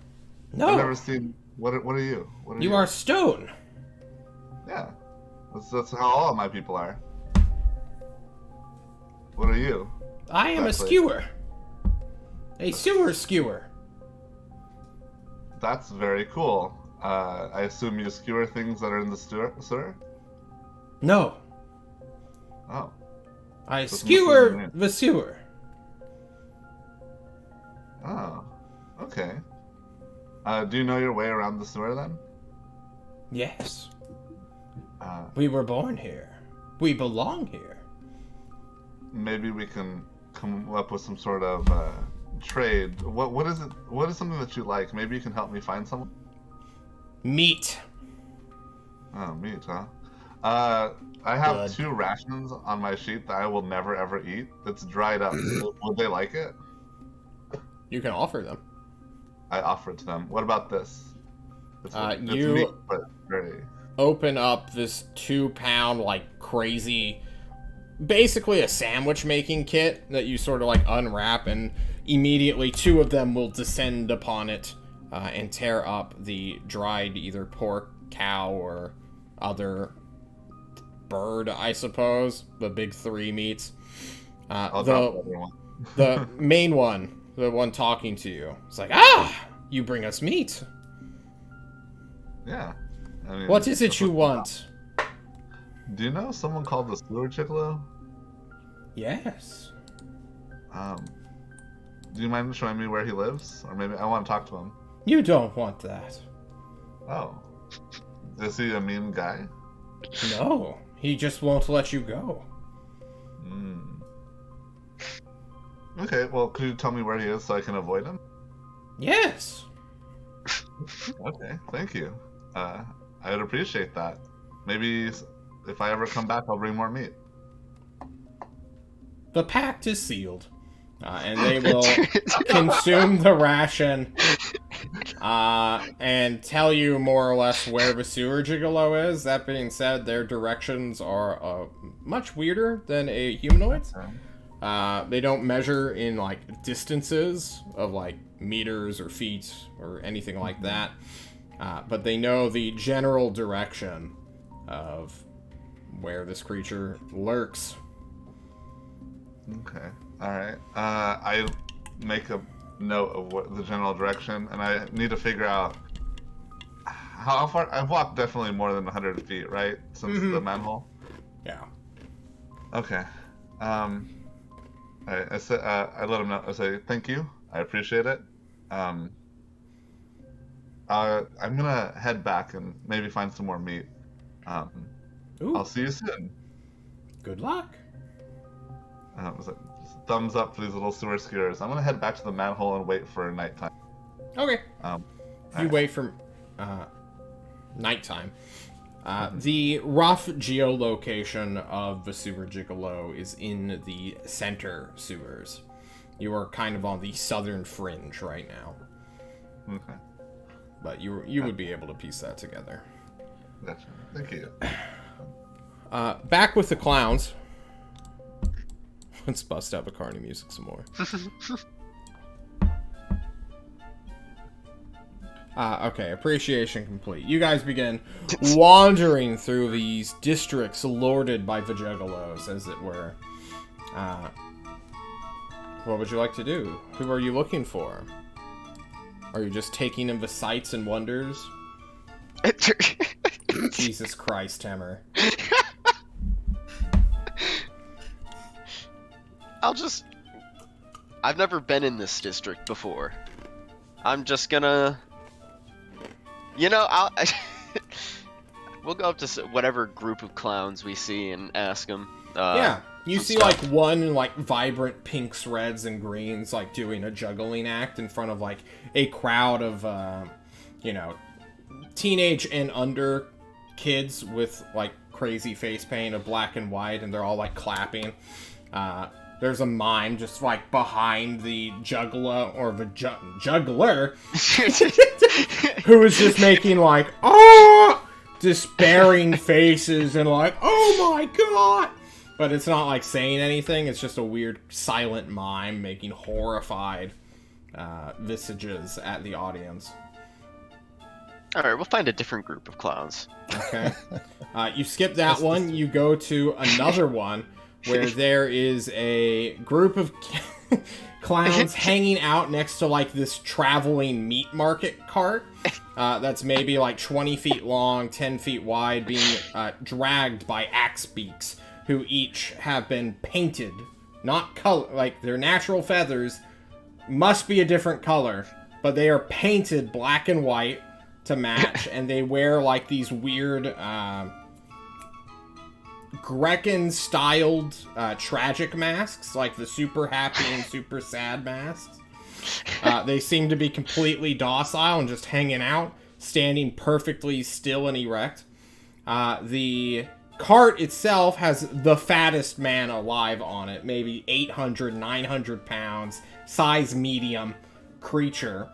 [SPEAKER 1] No.
[SPEAKER 5] I've never seen. What are you? What are you?
[SPEAKER 1] You are stone.
[SPEAKER 5] Yeah. That's how all of my people are. What are you?
[SPEAKER 1] I am
[SPEAKER 5] Exactly.
[SPEAKER 1] a skewer. A sewer skewer.
[SPEAKER 5] That's very cool. I assume you skewer things that are in the sewer?
[SPEAKER 1] No.
[SPEAKER 5] Oh.
[SPEAKER 1] I
[SPEAKER 5] Doesn't
[SPEAKER 1] skewer
[SPEAKER 5] look
[SPEAKER 1] the sewer.
[SPEAKER 5] Oh. Okay. Do you know your way around the sewer then?
[SPEAKER 1] Yes.
[SPEAKER 5] Uh,
[SPEAKER 1] We were born here. We belong here.
[SPEAKER 5] maybe we can come up with some sort of trade. What is it? What is something that you like? Maybe you can help me find someone.
[SPEAKER 1] Meat.
[SPEAKER 5] Oh, meat, huh? I have
[SPEAKER 1] Good.
[SPEAKER 5] 2 rations on my sheet that I will never ever eat. It's dried up. Would they like it?
[SPEAKER 1] You can offer them.
[SPEAKER 5] I offer it to them. What about this? It's
[SPEAKER 1] you-
[SPEAKER 5] meat, but very.
[SPEAKER 1] Open up this 2-pound, like, crazy, basically a sandwich making kit that you sort of like unwrap, and immediately 2 of them will descend upon it and tear up the dried either pork, cow, or other bird, I suppose. The big 3 meats.
[SPEAKER 5] I'll drop the other one.
[SPEAKER 1] The main one, the one talking to you, it's like, "Ah, you bring us meat.
[SPEAKER 5] Yeah. I mean,
[SPEAKER 1] What is it
[SPEAKER 5] that's
[SPEAKER 1] you
[SPEAKER 5] what-
[SPEAKER 1] want?"
[SPEAKER 5] Do you know someone called the Sewer Gigolo?
[SPEAKER 1] Yes.
[SPEAKER 5] Do you mind showing me where he lives? Or maybe I want to talk to him.
[SPEAKER 1] You don't want that.
[SPEAKER 5] Oh. Is he a mean guy?
[SPEAKER 1] No, he just won't let you go.
[SPEAKER 5] Okay, well, could you tell me where he is so I can avoid him?
[SPEAKER 1] Yes.
[SPEAKER 5] Okay, thank you. I'd appreciate that. Maybe if I ever come back, I'll bring more meat.
[SPEAKER 1] The pact is sealed. And they will consume the ration and tell you more or less where the sewer gigolo is. That being said, their directions are much weirder than a humanoid's. They don't measure in like distances of like meters or feet or anything like that. But they know the general direction of where this creature lurks.
[SPEAKER 5] Okay. All right. I make a note of what the general direction, and I need to figure out how far. I've walked definitely more than 100 feet, right, since the manhole.
[SPEAKER 1] Yeah.
[SPEAKER 5] Okay. I said I let him know. I say thank you. I appreciate it. I'm gonna head back and maybe find some more meat.
[SPEAKER 1] Ooh,
[SPEAKER 5] I'll see you soon.
[SPEAKER 1] good luck.
[SPEAKER 5] Was it thumbs up for these little sewer skewers? I'm gonna head back to the manhole and wait for nighttime.
[SPEAKER 1] Okay. You
[SPEAKER 5] Alright.
[SPEAKER 1] wait for nighttime. The rough geolocation of the sewer gigolo is in the center sewers. You are kind of on the southern fringe right now,
[SPEAKER 5] Okay.
[SPEAKER 1] but you would be able to piece that together.
[SPEAKER 5] Gotcha. Thank you.
[SPEAKER 1] Back with the clowns. Let's bust out the Carney music some more. Okay, appreciation complete. You guys begin wandering through these districts lorded by the juggalos, as it were. What would you like to do? Who are you looking for? Are you just taking in the sights and wonders? Jesus Christ, Temmer.
[SPEAKER 4] I've never been in this district before. I'm just gonna... we'll go up to whatever group of clowns we see and ask them.
[SPEAKER 1] Yeah, you
[SPEAKER 4] some
[SPEAKER 1] see
[SPEAKER 4] stuff.
[SPEAKER 1] like one like vibrant pinks, reds, and greens like doing a juggling act in front of like a crowd of teenage and under kids with like crazy face paint of black and white, and they're all like clapping. There's a mime just like behind the juggler or the juggler who is just making like despairing faces and like, oh my god. But it's not like saying anything, it's just a weird silent mime making horrified visages at the audience.
[SPEAKER 4] Alright, we'll find a different group of clowns.
[SPEAKER 1] Okay. You skip that one, you go to another one where there is a group of clowns hanging out next to like this traveling meat market cart that's maybe like 20 feet long, 10 feet wide, being dragged by axe beaks, who each have been painted, not color, like their natural feathers must be a different color, but they are painted black and white to match, and they wear like these weird Grecan-styled tragic masks, like the super happy and super sad masks. They seem to be completely docile and just hanging out, standing perfectly still and erect. The cart itself has the fattest man alive on it, maybe 800, 900 pounds, size medium creature,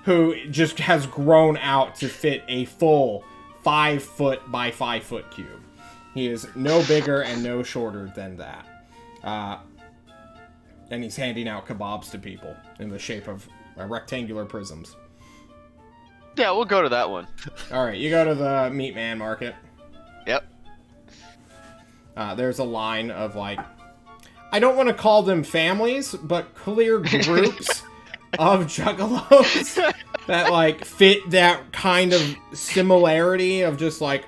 [SPEAKER 1] who just has grown out to fit a full 5 foot by 5 foot cube. He is no bigger and no shorter than that. And he's handing out kebabs to people in the shape of rectangular prisms.
[SPEAKER 4] Yeah, we'll go to that one.
[SPEAKER 1] Alright, you go to the Meat Man Market.
[SPEAKER 4] Yep.
[SPEAKER 1] There's a line of, like, I don't want to call them families, but clear groups of juggalos that, like, fit that kind of similarity of just, like,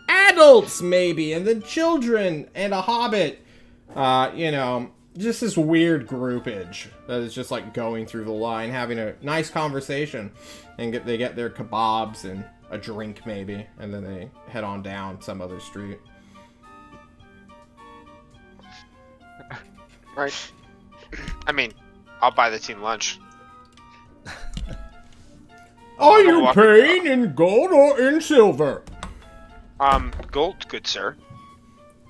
[SPEAKER 1] adults, maybe, and then children, and a hobbit. Just this weird groupage that is just, like, going through the line, having a nice conversation, and they get their kebabs and a drink, maybe, and then they head on down some other street.
[SPEAKER 2] Right. I mean, I'll buy the team lunch.
[SPEAKER 1] Are you paying in gold or in silver?
[SPEAKER 2] Gold, good sir.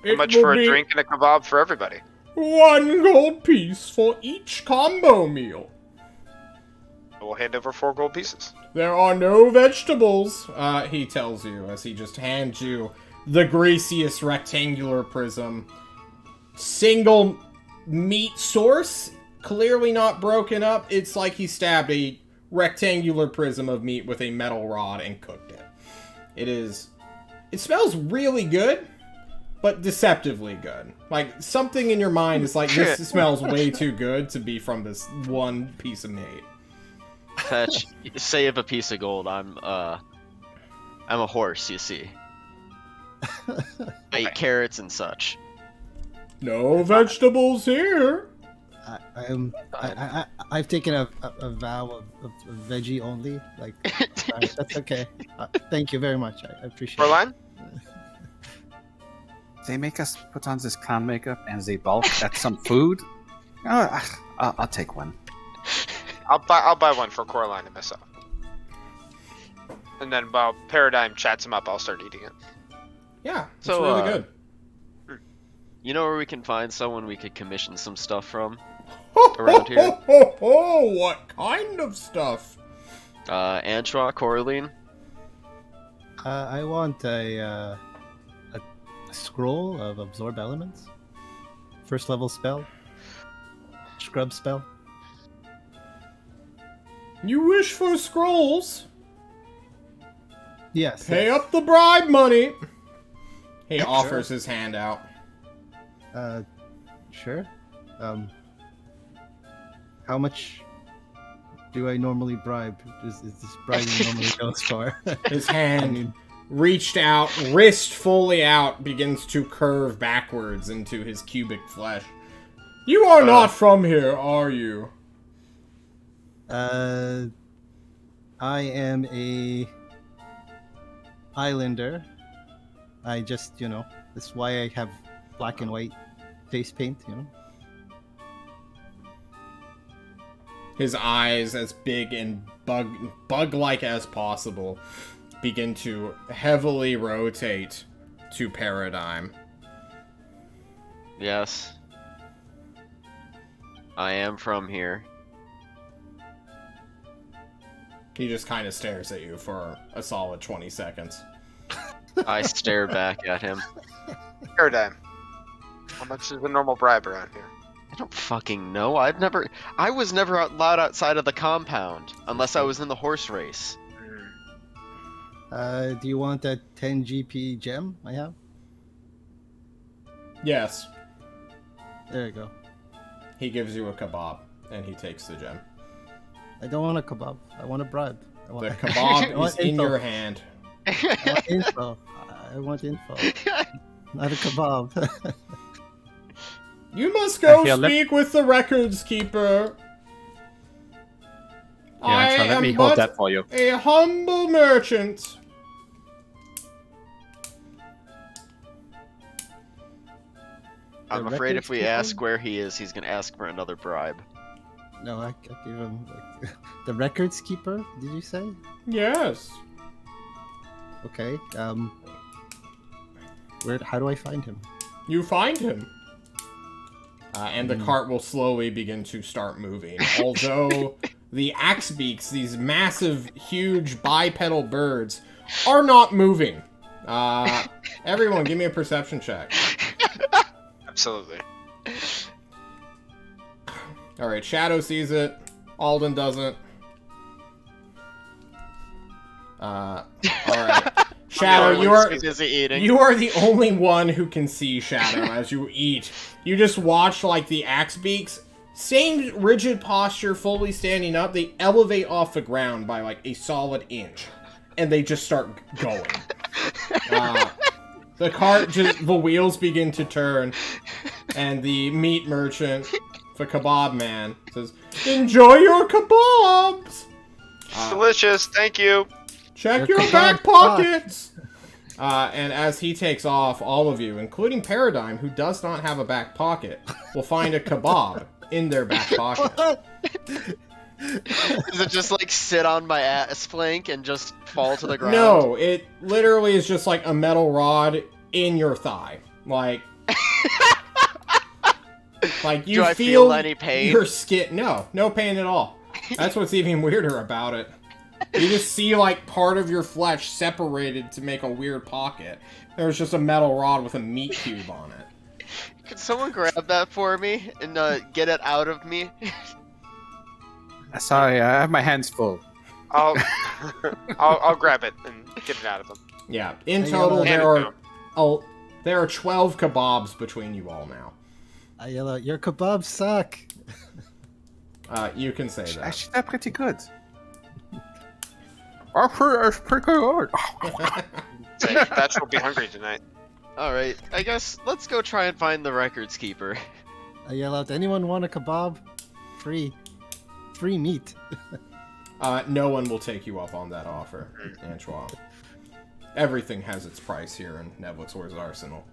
[SPEAKER 2] How
[SPEAKER 1] It
[SPEAKER 2] much
[SPEAKER 1] will
[SPEAKER 2] for a
[SPEAKER 1] be
[SPEAKER 2] drink and a kebab for everybody?
[SPEAKER 1] 1 gold piece for each combo meal.
[SPEAKER 2] We'll hand over 4 gold pieces.
[SPEAKER 1] There are no vegetables, he tells you, as he just hands you the greasiest rectangular prism. Single meat source, clearly not broken up. It's like he stabbed a rectangular prism of meat with a metal rod and cooked it. It smells really good, but deceptively good. Like, something in your mind is like, this smells way too good to be from this one piece of meat.
[SPEAKER 4] Fetch, save a piece of gold. I'm a horse, you see. I eat carrots and such.
[SPEAKER 1] No vegetables here.
[SPEAKER 6] I've taken a vow of veggie only. Like, that's okay. Thank you very much. I appreciate
[SPEAKER 2] Berlin?
[SPEAKER 3] They make us put on this clown makeup and they balk at some food. I'll take one.
[SPEAKER 2] I'll buy one for Coraline and myself. And then while Paradigm chats him up, I'll start eating it.
[SPEAKER 1] Yeah, it's
[SPEAKER 4] So,
[SPEAKER 1] really good.
[SPEAKER 4] You know where we can find someone we could commission some stuff from?
[SPEAKER 1] Ho,
[SPEAKER 4] around here?
[SPEAKER 1] What kind of stuff?
[SPEAKER 4] Antra, Coraline?
[SPEAKER 6] I want a scroll of absorb elements. First level spell. Scrub spell.
[SPEAKER 1] You wish for scrolls?
[SPEAKER 6] Yes.
[SPEAKER 1] Pay up the bribe money. He offers his hand out.
[SPEAKER 6] Sure. How much do I normally bribe? Is this bribing normally goes for?
[SPEAKER 1] His hand reached out, wrist fully out, begins to curve backwards into his cubic flesh. You are not from here, are you?
[SPEAKER 6] I am a islander. I just, that's why I have black and white face paint,
[SPEAKER 1] His eyes, as big and bug-like as possible, begin to heavily rotate to Paradigm.
[SPEAKER 4] Yes. I am from here.
[SPEAKER 1] He just kind of stares at you for a solid 20 seconds.
[SPEAKER 4] I stare back at him.
[SPEAKER 2] Paradigm. How much is the normal bribe around here?
[SPEAKER 4] I don't fucking know. I was never allowed outside of the compound unless I was in the horse race.
[SPEAKER 6] Do you want that 10 GP gem I have?
[SPEAKER 1] Yes.
[SPEAKER 6] There you go.
[SPEAKER 1] He gives you a kebab, and he takes the gem.
[SPEAKER 6] I don't want a kebab. I want a bribe.
[SPEAKER 1] The kebab is in your hand.
[SPEAKER 6] I want info. I want info. Not a kebab.
[SPEAKER 1] You must go
[SPEAKER 3] Here,
[SPEAKER 1] speak with the records keeper.
[SPEAKER 3] Yeah, let me hold that for you.
[SPEAKER 1] A humble merchant.
[SPEAKER 4] I'm afraid if we ask where he is, he's gonna ask for another bribe.
[SPEAKER 6] No, I give him the records keeper. Did you say?
[SPEAKER 1] Yes.
[SPEAKER 6] Okay. How do I find him?
[SPEAKER 1] You find him. And the cart will slowly begin to start moving. Although the axe beaks, these massive, huge bipedal birds, are not moving. Everyone, give me a perception check.
[SPEAKER 2] Absolutely.
[SPEAKER 1] Alright, Shadow sees it. Alden doesn't. Alright. Shadow, you are
[SPEAKER 4] busy eating.
[SPEAKER 1] you are the only one who can see Shadow as you eat. You just watch like the axe beaks, same rigid posture, fully standing up. They elevate off the ground by like a solid inch, and they just start going. The cart the wheels begin to turn, and the meat merchant, the kebab man, says, "Enjoy your kebabs.
[SPEAKER 2] Delicious, thank you.
[SPEAKER 1] Check your back pockets." And as he takes off, all of you, including Paradigm, who does not have a back pocket, will find a kebab in their back pocket.
[SPEAKER 4] Does it just like sit on my ass flank and just fall to the ground?
[SPEAKER 1] No, it literally is just like a metal rod in your thigh. Like you
[SPEAKER 4] Do I feel any pain?
[SPEAKER 1] Your skin. No pain at all. That's what's even weirder about it. You just see like part of your flesh separated to make a weird pocket. There's just a metal rod with a meat cube on it.
[SPEAKER 4] Can someone grab that for me and get it out of me?
[SPEAKER 3] Sorry, I have my hands full.
[SPEAKER 2] I'll grab it and get it out of him.
[SPEAKER 1] Yeah. In
[SPEAKER 6] Hey,
[SPEAKER 1] total,
[SPEAKER 6] hand
[SPEAKER 1] there
[SPEAKER 2] it
[SPEAKER 1] are There are 12 kebabs between you all now.
[SPEAKER 6] I yell out, "Your kebabs suck!"
[SPEAKER 1] You can say that.
[SPEAKER 3] Actually, they're pretty good. It's pretty good.
[SPEAKER 2] Thatch will be hungry tonight.
[SPEAKER 4] All right, I guess let's go try and find the records keeper.
[SPEAKER 6] I yell out, "Anyone want a kebab? Free meat."
[SPEAKER 1] No one will take you up on that offer, Antoine. Everything has its price here in Nevlitzor's arsenal.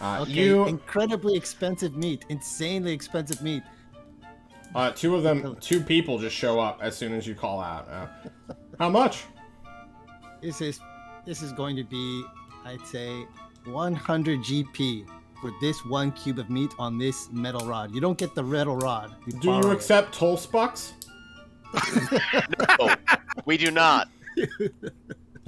[SPEAKER 6] Okay, incredibly expensive meat, insanely expensive meat.
[SPEAKER 1] Two people just show up as soon as you call out. How much?
[SPEAKER 6] This is going to be, I'd say, 100 GP for this 1 cube of meat on this metal rod. You don't get the metal rod.
[SPEAKER 1] Do you accept toll spucks?
[SPEAKER 4] No, we do not.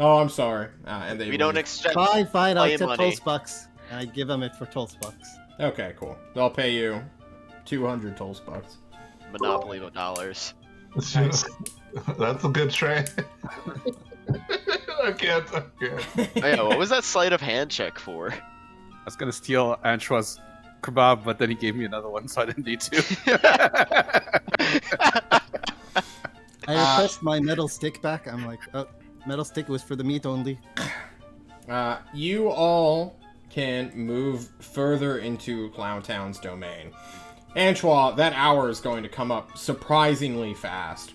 [SPEAKER 1] Oh, I'm sorry. And
[SPEAKER 4] We don't accept.
[SPEAKER 6] Fine, I'll accept
[SPEAKER 4] money.
[SPEAKER 6] toll spucks. And I give them it for toll spucks.
[SPEAKER 1] Okay, cool. They'll pay you 200 toll spucks.
[SPEAKER 4] Monopoly of dollars.
[SPEAKER 5] That's a good trade. I can't.
[SPEAKER 4] Oh, yeah, what was that sleight of hand check for?
[SPEAKER 3] I was gonna steal Antoine's kebab, but then he gave me another one, so I didn't need to.
[SPEAKER 6] I request my metal stick back. I'm like, oh, metal stick was for the meat only.
[SPEAKER 1] You all can move further into Clowntown's domain. Antoine, that hour is going to come up surprisingly fast.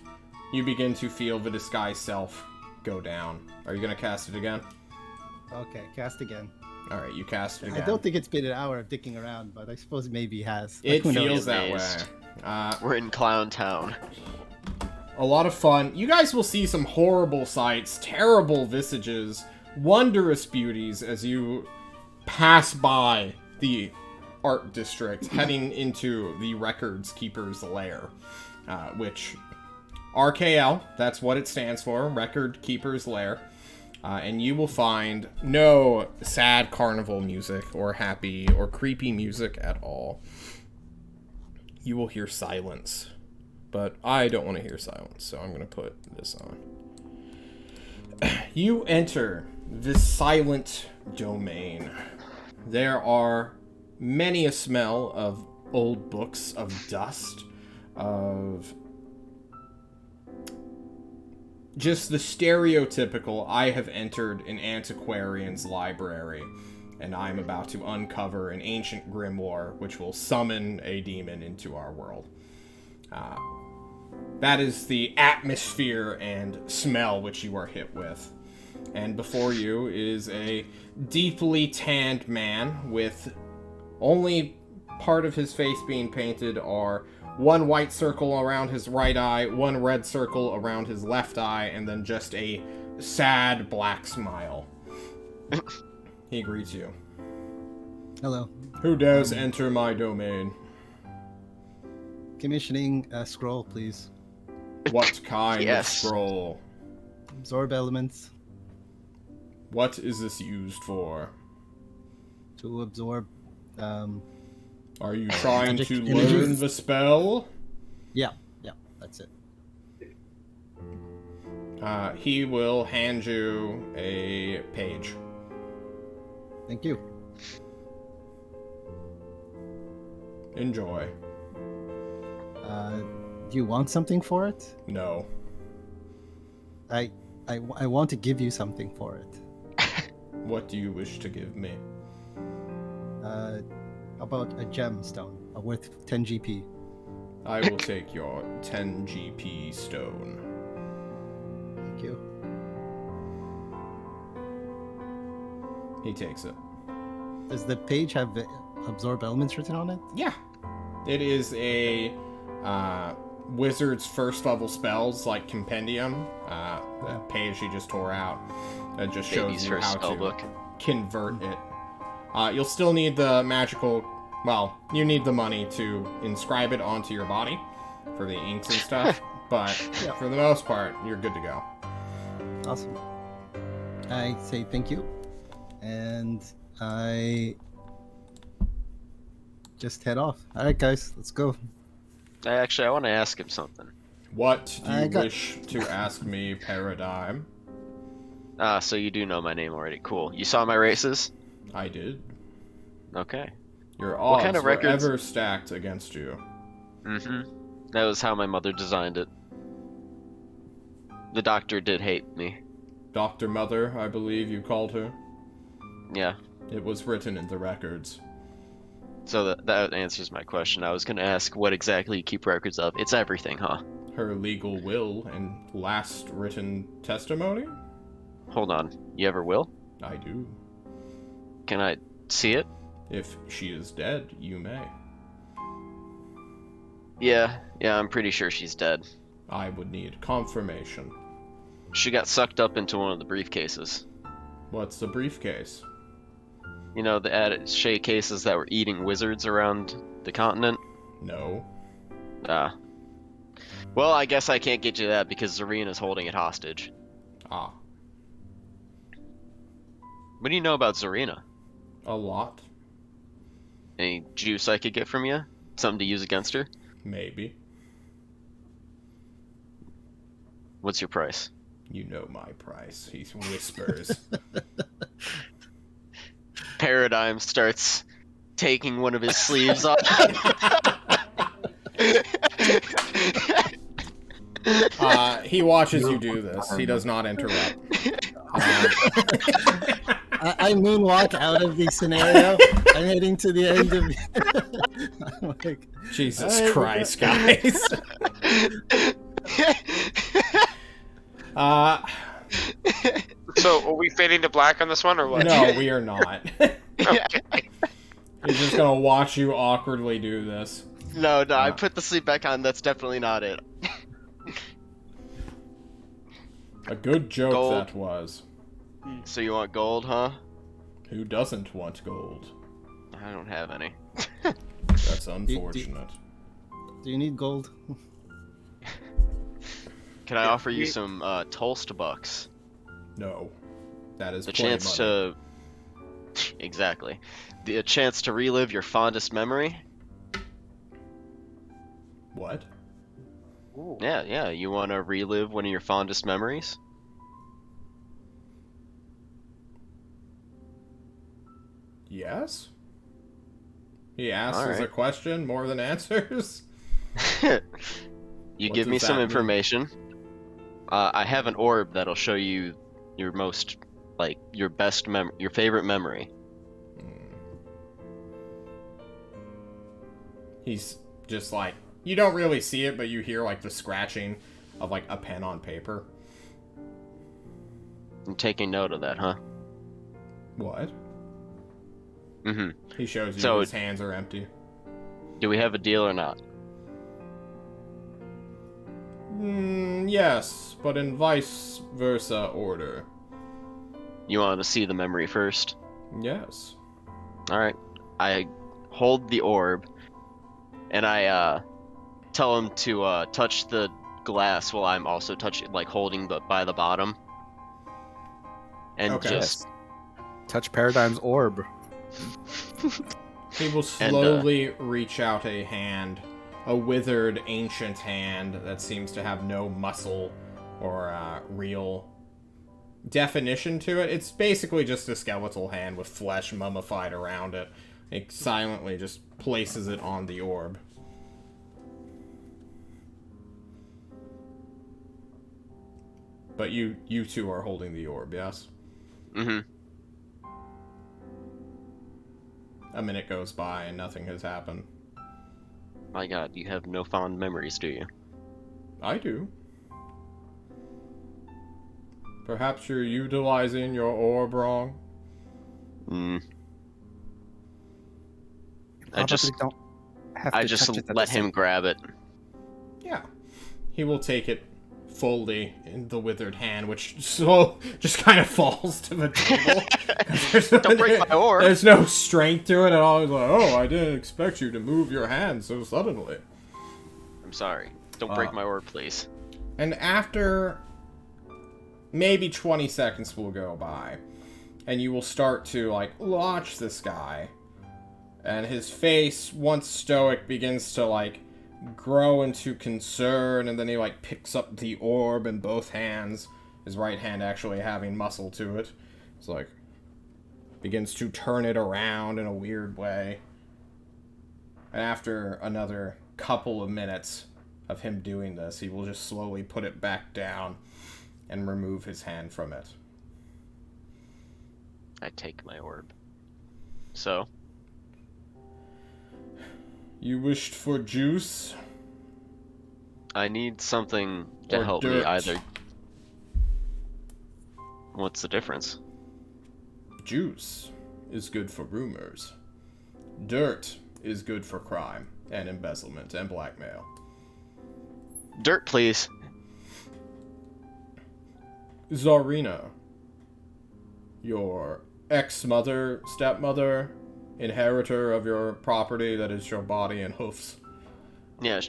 [SPEAKER 1] You begin to feel the disguised self go down. Are you going to cast it again?
[SPEAKER 6] Okay, cast again.
[SPEAKER 1] Alright, you cast it again.
[SPEAKER 6] I don't think it's been an hour of dicking around, but I suppose maybe it has.
[SPEAKER 1] It
[SPEAKER 6] Who knows?
[SPEAKER 1] feels that way.
[SPEAKER 4] Amazed. We're in Clown Town.
[SPEAKER 1] A lot of fun. You guys will see some horrible sights, terrible visages, wondrous beauties as you pass by the art district, heading into the records keeper's lair, which RKL, that's what it stands for, Record Keeper's Lair. And you will find no sad carnival music or happy or creepy music at all. You will hear silence. But I don't want to hear silence, so I'm going to put this on. You enter the silent domain. There are many a smell of old books, of dust, of just the stereotypical, I have entered an antiquarian's library, and I'm about to uncover an ancient grimoire which will summon a demon into our world. That is the atmosphere and smell which you are hit with. And before you is a deeply tanned man with only part of his face being painted are one white circle around his right eye, one red circle around his left eye, and then just a sad black smile. He greets you.
[SPEAKER 6] Hello.
[SPEAKER 1] Who dares enter my domain?
[SPEAKER 6] Commissioning a scroll, please.
[SPEAKER 1] What kind
[SPEAKER 4] Yes.
[SPEAKER 1] of scroll?
[SPEAKER 6] Absorb elements
[SPEAKER 1] What is this used for?
[SPEAKER 6] to absorb.
[SPEAKER 1] Are you trying
[SPEAKER 6] Magic
[SPEAKER 1] to
[SPEAKER 6] images?
[SPEAKER 1] learn the spell?
[SPEAKER 6] Yeah, that's it.
[SPEAKER 1] He will hand you a page.
[SPEAKER 6] Thank you.
[SPEAKER 1] Enjoy.
[SPEAKER 6] Do you want something for it?
[SPEAKER 1] No.
[SPEAKER 6] I want to give you something for it.
[SPEAKER 1] What do you wish to give me?
[SPEAKER 6] About a gemstone worth 10 GP.
[SPEAKER 1] I will take your 10 GP stone.
[SPEAKER 6] Thank you.
[SPEAKER 1] He takes it.
[SPEAKER 6] Does the page have absorb elements written on it?
[SPEAKER 1] Yeah. It is a wizard's first level spells, like compendium. The page he just tore out. It just shows
[SPEAKER 4] Baby's
[SPEAKER 1] you
[SPEAKER 4] first
[SPEAKER 1] how to
[SPEAKER 4] spellbook.
[SPEAKER 1] convert it. You'll still need the magical... Well, you need the money to inscribe it onto your body for the inks and stuff. But for the most part, you're good to go.
[SPEAKER 6] Awesome. I say thank you, and I just head off. All right, guys, let's go.
[SPEAKER 4] I want to ask him something.
[SPEAKER 1] What do
[SPEAKER 6] I
[SPEAKER 1] you
[SPEAKER 6] got-
[SPEAKER 1] wish to ask me, Paradigm?
[SPEAKER 4] So you do know my name already. Cool. You saw my races?
[SPEAKER 1] I did.
[SPEAKER 4] Okay.
[SPEAKER 1] Your odds
[SPEAKER 4] kind of
[SPEAKER 1] were
[SPEAKER 4] records-
[SPEAKER 1] ever stacked against you.
[SPEAKER 4] Mm-hmm. That was how my mother designed it. The doctor did hate me.
[SPEAKER 1] Dr. Mother, I believe you called her.
[SPEAKER 4] Yeah.
[SPEAKER 1] It was written in the records.
[SPEAKER 4] So that answers my question. I was going to ask what exactly you keep records of. It's everything, huh?
[SPEAKER 1] Her legal will and last written testimony?
[SPEAKER 4] Hold on. You ever will?
[SPEAKER 1] I do.
[SPEAKER 4] Can I see it?
[SPEAKER 1] If she is dead, you may.
[SPEAKER 4] Yeah, I'm pretty sure she's dead.
[SPEAKER 1] I would need confirmation.
[SPEAKER 4] She got sucked up into one of the briefcases.
[SPEAKER 1] What's the briefcase?
[SPEAKER 4] You know, the attaché cases that were eating wizards around the continent?
[SPEAKER 1] No.
[SPEAKER 4] Ah. Well, I guess I can't get you that because Zarina's holding it hostage.
[SPEAKER 1] Ah.
[SPEAKER 4] What do you know about Zarina?
[SPEAKER 1] A lot?
[SPEAKER 4] Any juice I could get from you? Something to use against her?
[SPEAKER 1] Maybe.
[SPEAKER 4] What's your price?
[SPEAKER 1] You know my price, he whispers.
[SPEAKER 4] Paradigm starts taking one of his sleeves off.
[SPEAKER 1] He watches you do this. He does not interrupt.
[SPEAKER 6] I moonwalk out of the scenario. I'm heading to the end of. I'm like,
[SPEAKER 1] Jesus
[SPEAKER 6] "Alright,
[SPEAKER 1] Christ, guys.
[SPEAKER 2] So, are we fading to black on this one, or what?
[SPEAKER 1] No, we are not.
[SPEAKER 2] Okay.
[SPEAKER 1] He's just gonna watch you awkwardly do this.
[SPEAKER 4] No, I put the sleeve back on. That's definitely not it.
[SPEAKER 1] A good joke
[SPEAKER 4] Gold.
[SPEAKER 1] that was.
[SPEAKER 4] So you want gold, huh?
[SPEAKER 1] Who doesn't want gold?
[SPEAKER 4] I don't have any.
[SPEAKER 1] That's unfortunate.
[SPEAKER 6] do you need gold?
[SPEAKER 4] Can I offer you some Tolst bucks?
[SPEAKER 1] No. That is
[SPEAKER 4] The
[SPEAKER 1] plenty
[SPEAKER 4] chance
[SPEAKER 1] money.
[SPEAKER 4] to... Exactly. The chance to relive your fondest memory?
[SPEAKER 1] What?
[SPEAKER 4] Yeah. You want to relive one of your fondest memories?
[SPEAKER 1] Yes? He asks as a
[SPEAKER 4] Alright.
[SPEAKER 1] question more than answers?
[SPEAKER 4] You
[SPEAKER 1] What
[SPEAKER 4] give me
[SPEAKER 1] does
[SPEAKER 4] some
[SPEAKER 1] that mean?
[SPEAKER 4] information. I have an orb that'll show you your most, like, your best your favorite memory.
[SPEAKER 1] He's just like, you don't really see it, but you hear like the scratching of like a pen on paper.
[SPEAKER 4] I'm taking note of that, huh?
[SPEAKER 1] What?
[SPEAKER 4] Mm-hmm.
[SPEAKER 1] He shows you
[SPEAKER 4] So-
[SPEAKER 1] his hands are empty.
[SPEAKER 4] Do we have a deal or not?
[SPEAKER 1] Yes, but in vice versa order.
[SPEAKER 4] You want to see the memory first?
[SPEAKER 1] Yes.
[SPEAKER 4] Alright. I hold the orb, and I tell him to touch the glass while I'm also holding by the bottom. And
[SPEAKER 1] Okay.
[SPEAKER 4] just...
[SPEAKER 3] Touch Paradigm's orb.
[SPEAKER 1] He will slowly reach out a hand, a withered, ancient hand that seems to have no muscle or real definition to it. It's basically just a skeletal hand with flesh mummified around it. It silently just places it on the orb. But you two are holding the orb, yes?
[SPEAKER 4] Mm-hmm.
[SPEAKER 1] A minute goes by and nothing has happened.
[SPEAKER 4] My god, you have no fond memories, do you?
[SPEAKER 1] I do. Perhaps you're utilizing your orb wrong?
[SPEAKER 4] Mm.
[SPEAKER 3] Probably don't have
[SPEAKER 4] I
[SPEAKER 3] to
[SPEAKER 4] just
[SPEAKER 3] touch it at
[SPEAKER 4] let
[SPEAKER 3] the same-
[SPEAKER 4] him grab it.
[SPEAKER 1] Yeah. He will take it fully in the withered hand, which just kind of falls to the table.
[SPEAKER 4] Don't break my orb.
[SPEAKER 1] There's no strength to it at all. He's like, oh, I didn't expect you to move your hand so suddenly.
[SPEAKER 4] I'm sorry. Don't break my orb, please.
[SPEAKER 1] And after maybe 20 seconds will go by, and you will start to, like, watch this guy. And his face, once stoic, begins to, like, grow into concern, and then he, like, picks up the orb in both hands, his right hand actually having muscle to it. It's like, begins to turn it around in a weird way. And after another couple of minutes of him doing this, he will just slowly put it back down and remove his hand from it.
[SPEAKER 4] I take my orb. So?
[SPEAKER 1] You wished for juice?
[SPEAKER 4] I need something to
[SPEAKER 1] Or
[SPEAKER 4] help me
[SPEAKER 1] dirt?
[SPEAKER 4] either. What's the difference?
[SPEAKER 1] Juice is good for rumors. Dirt is good for crime and embezzlement and blackmail.
[SPEAKER 4] Dirt, please.
[SPEAKER 1] Zarina, your ex-mother, stepmother, inheritor of your property that is your body and hoofs.
[SPEAKER 4] Yeah,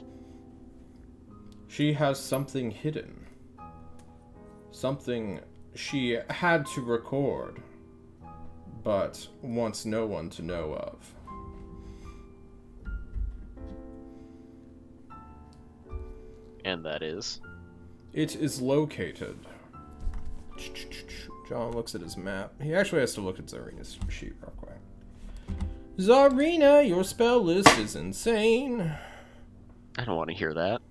[SPEAKER 1] She has something hidden. Something she had to record, but wants no one to know of.
[SPEAKER 4] and that is.
[SPEAKER 1] It is located. John looks at his map. He actually has to look at Zarina's sheet real quick. Zarina, your spell list is insane.
[SPEAKER 4] I don't want to hear that.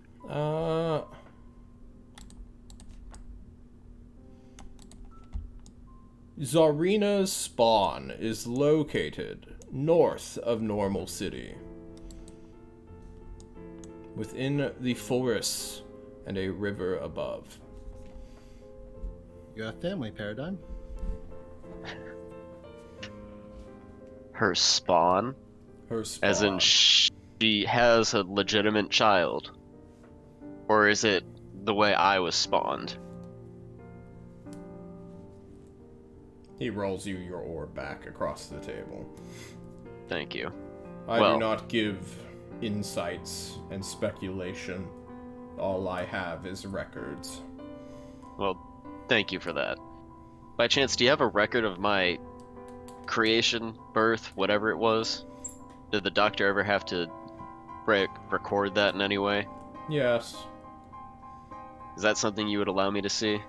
[SPEAKER 1] Zarina's spawn is located north of Normal City, within the forests and a river above.
[SPEAKER 6] You have family paradigm.
[SPEAKER 4] Her spawn?
[SPEAKER 1] Her spawn.
[SPEAKER 4] As in she has a legitimate child? Or is it the way I was spawned?
[SPEAKER 1] He rolls you your orb back across the table.
[SPEAKER 4] Thank you.
[SPEAKER 1] I
[SPEAKER 4] Well-
[SPEAKER 1] do not give insights and speculation. All I have is records.
[SPEAKER 4] Well, thank you for that. By chance, do you have a record of my creation, birth, whatever it was? Did the doctor ever have to record that in any way?
[SPEAKER 1] Yes.
[SPEAKER 4] Is that something you would allow me to see?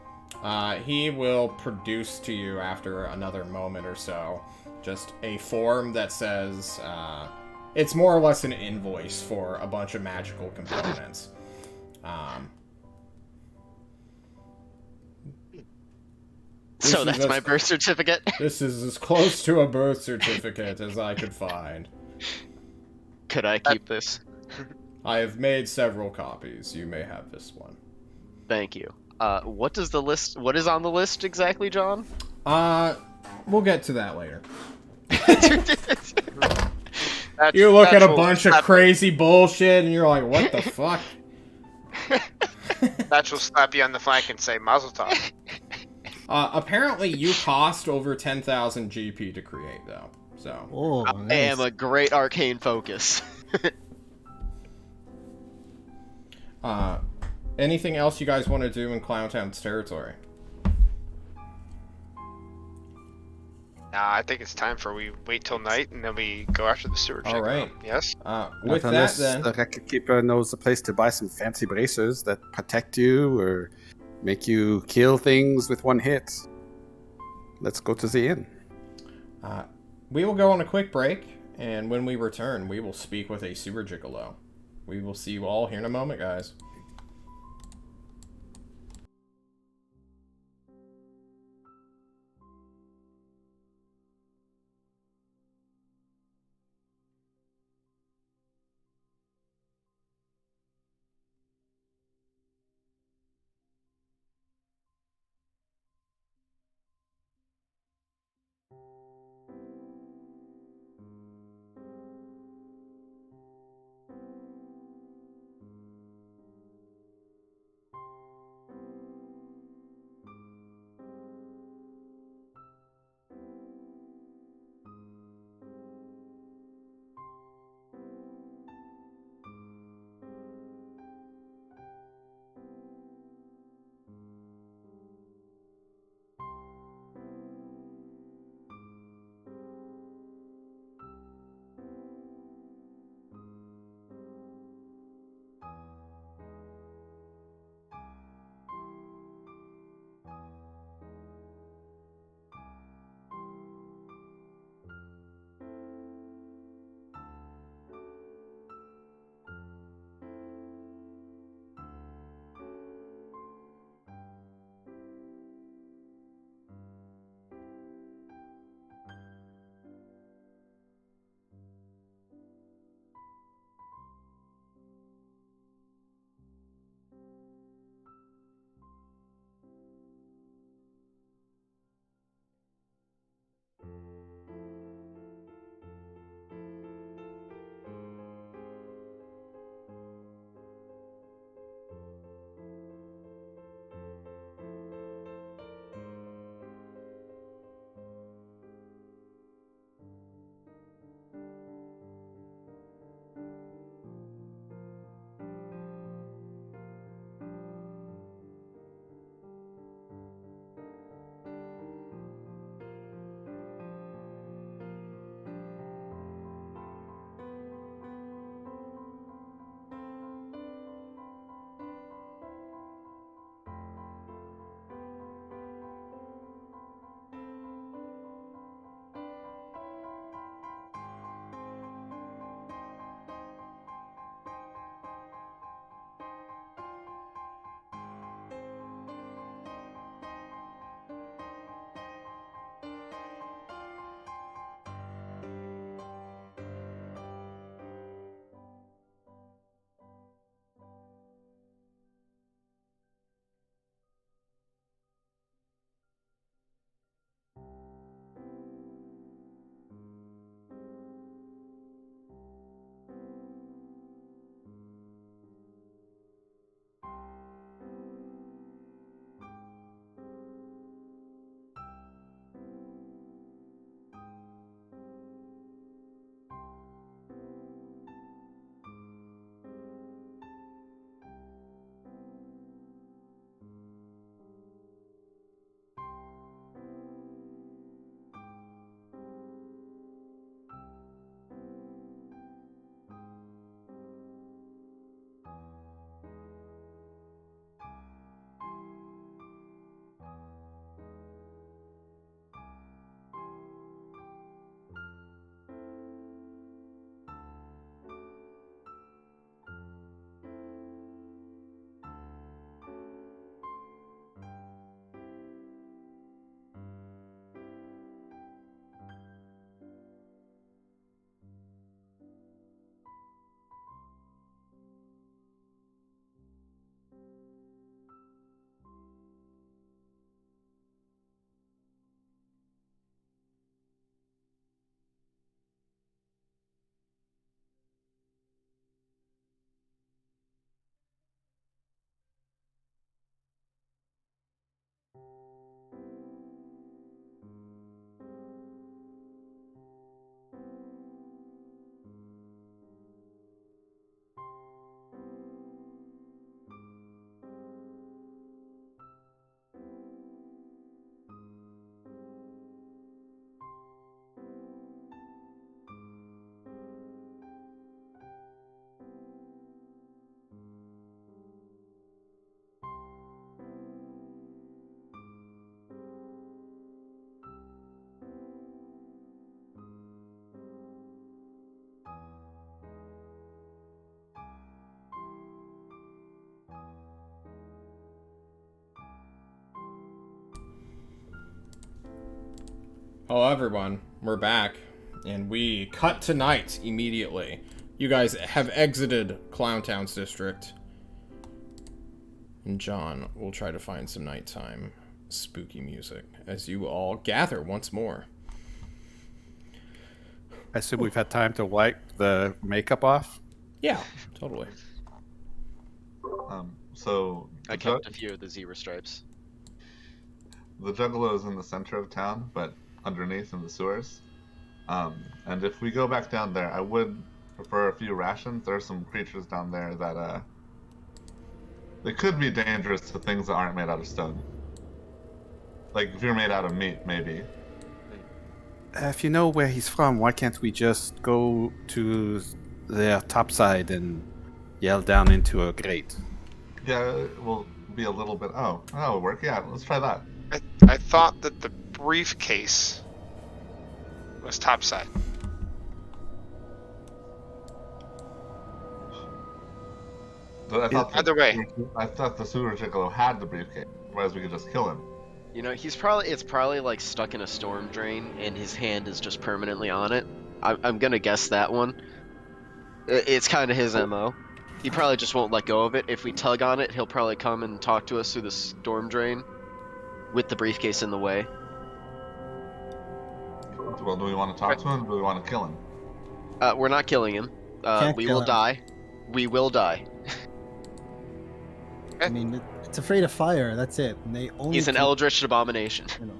[SPEAKER 1] He will produce to you after another moment or so just a form that says, it's more or less an invoice for a bunch of magical components.
[SPEAKER 4] So
[SPEAKER 1] is
[SPEAKER 4] that's
[SPEAKER 1] as-
[SPEAKER 4] my birth certificate?
[SPEAKER 1] This is as close to a birth certificate as I could find.
[SPEAKER 4] Could I keep this?
[SPEAKER 1] I have made several copies. You may have this one.
[SPEAKER 4] Thank you. What is on the list exactly, John?
[SPEAKER 1] We'll get to that later.
[SPEAKER 2] That's-
[SPEAKER 1] You look at a
[SPEAKER 2] that's
[SPEAKER 1] bunch of
[SPEAKER 2] slap-
[SPEAKER 1] crazy bullshit and you're like, what the fuck?
[SPEAKER 2] That will slap you on the flank and say Mazel Tov.
[SPEAKER 1] Apparently you cost over 10,000 GP to create, though. So,
[SPEAKER 6] Oh,
[SPEAKER 4] I
[SPEAKER 6] nice.
[SPEAKER 4] am a great arcane focus.
[SPEAKER 1] anything else you guys want to do in Clowntown's territory?
[SPEAKER 2] Nah, I think it's time for we wait till night and then we go after the sewer.
[SPEAKER 1] All right.
[SPEAKER 2] Yes.
[SPEAKER 1] With
[SPEAKER 3] Not
[SPEAKER 1] that,
[SPEAKER 3] unless
[SPEAKER 1] then,
[SPEAKER 3] the record keeper knows a place to buy some fancy bracers that protect you or make you kill things with one hit. Let's go to the inn.
[SPEAKER 1] we will go on a quick break, and when we return, we will speak with a sewer gigolo. We will see you all here in a moment, guys. Hello, everyone. We're back, and we cut to night immediately. You guys have exited Clowntown's district. And John will try to find some nighttime spooky music as you all gather once more.
[SPEAKER 3] I assume we've had time to wipe the makeup off.
[SPEAKER 1] Yeah, totally.
[SPEAKER 5] So
[SPEAKER 4] I kept a few of the zebra stripes.
[SPEAKER 5] the Juggalo is in the center of town, but underneath in the sewers. And if we go back down there, I would prefer a few rations. There are some creatures down there that they could be dangerous to things that aren't made out of stone. Like if you're made out of meat, maybe.
[SPEAKER 3] If you know where he's from, why can't we just go to their top side and yell down into a grate?
[SPEAKER 5] Yeah, it will be a little bit. Oh, that'll work. Yeah, let's try that.
[SPEAKER 2] I thought that the briefcase was topside.
[SPEAKER 5] But
[SPEAKER 2] Either way.
[SPEAKER 5] I thought the sewer Juggalo had the briefcase. Otherwise, we could just kill him.
[SPEAKER 4] You know, it's probably like stuck in a storm drain, and his hand is just permanently on it. I'm gonna guess that one. It's kind of his MO. He probably just won't let go of it. If we tug on it, he'll probably come and talk to us through the storm drain, with the briefcase in the way.
[SPEAKER 5] Well, do we want to talk to him or do we want to kill him?
[SPEAKER 4] We're not killing him.
[SPEAKER 6] Can't
[SPEAKER 4] We
[SPEAKER 6] kill
[SPEAKER 4] will
[SPEAKER 6] him.
[SPEAKER 4] die. We will die.
[SPEAKER 6] I mean, it's afraid of fire. That's it. And they only
[SPEAKER 4] He's an
[SPEAKER 6] can,
[SPEAKER 4] eldritch abomination.
[SPEAKER 6] you know,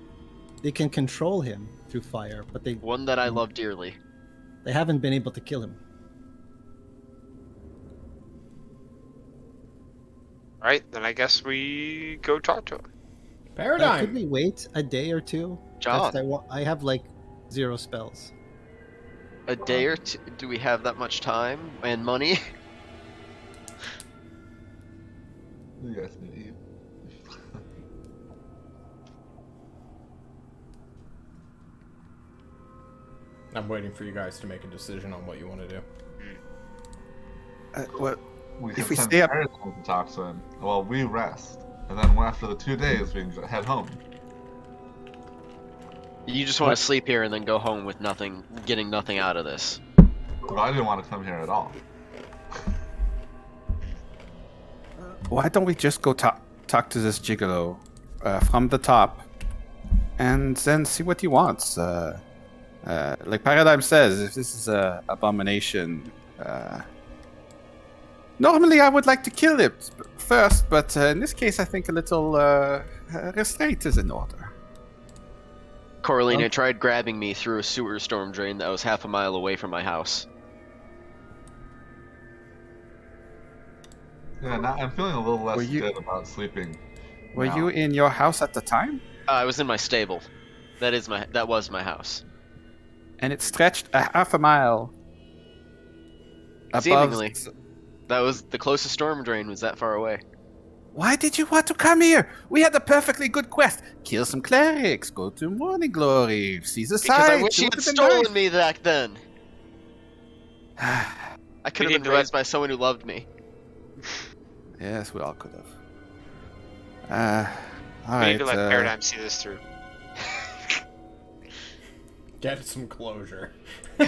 [SPEAKER 6] they can control him through fire, but
[SPEAKER 4] One that I love dearly.
[SPEAKER 6] they haven't been able to kill him.
[SPEAKER 2] Alright, then I guess we go talk to him.
[SPEAKER 6] Could
[SPEAKER 1] Paradigm!
[SPEAKER 6] we wait a day or two?
[SPEAKER 4] John.
[SPEAKER 6] That's- I have like 0 spells.
[SPEAKER 4] A day or two? Do we have that much time and money?
[SPEAKER 5] You guys need to eat.
[SPEAKER 1] I'm waiting for you guys to make a decision on what you want to do.
[SPEAKER 3] What?
[SPEAKER 5] We
[SPEAKER 3] If
[SPEAKER 5] can
[SPEAKER 3] we
[SPEAKER 5] send
[SPEAKER 3] stay up-
[SPEAKER 5] Paradigm to talk to him. Well, we rest, and then after the 2 days, we can head home.
[SPEAKER 4] You just want to sleep here and then go home with nothing, getting nothing out of this.
[SPEAKER 5] Well, I didn't want to come here at all.
[SPEAKER 3] Why don't we just go talk to this gigolo from the top, and then see what he wants? Like Paradigm says, if this is a abomination, normally I would like to kill it first, but in this case, I think a little restraint is in order.
[SPEAKER 4] Coraline had tried grabbing me through a sewer storm drain that was half a mile away from my house.
[SPEAKER 5] Yeah, now I'm feeling a little
[SPEAKER 3] Were
[SPEAKER 5] less
[SPEAKER 3] you-
[SPEAKER 5] good about sleeping.
[SPEAKER 3] Were
[SPEAKER 5] now.
[SPEAKER 3] you in your house at the time?
[SPEAKER 4] I was in my stable. That was my house.
[SPEAKER 3] And it stretched a half a mile above.
[SPEAKER 4] Seemingly. That was the closest storm drain was that far away.
[SPEAKER 3] Why did you want to come here? We had a perfectly good quest. Kill some clerics, go to Morning Glory, see the
[SPEAKER 4] Because
[SPEAKER 3] sights.
[SPEAKER 4] I wish
[SPEAKER 3] it
[SPEAKER 4] you had
[SPEAKER 3] would've been
[SPEAKER 4] stolen
[SPEAKER 3] nice.
[SPEAKER 4] me back then. I could
[SPEAKER 2] We
[SPEAKER 4] have
[SPEAKER 2] need
[SPEAKER 4] been
[SPEAKER 2] to
[SPEAKER 4] raised by someone who loved me.
[SPEAKER 3] Yes, we all could have. All
[SPEAKER 2] We
[SPEAKER 3] right.
[SPEAKER 2] need to let Paradigm see this through.
[SPEAKER 1] Get some closure.
[SPEAKER 6] All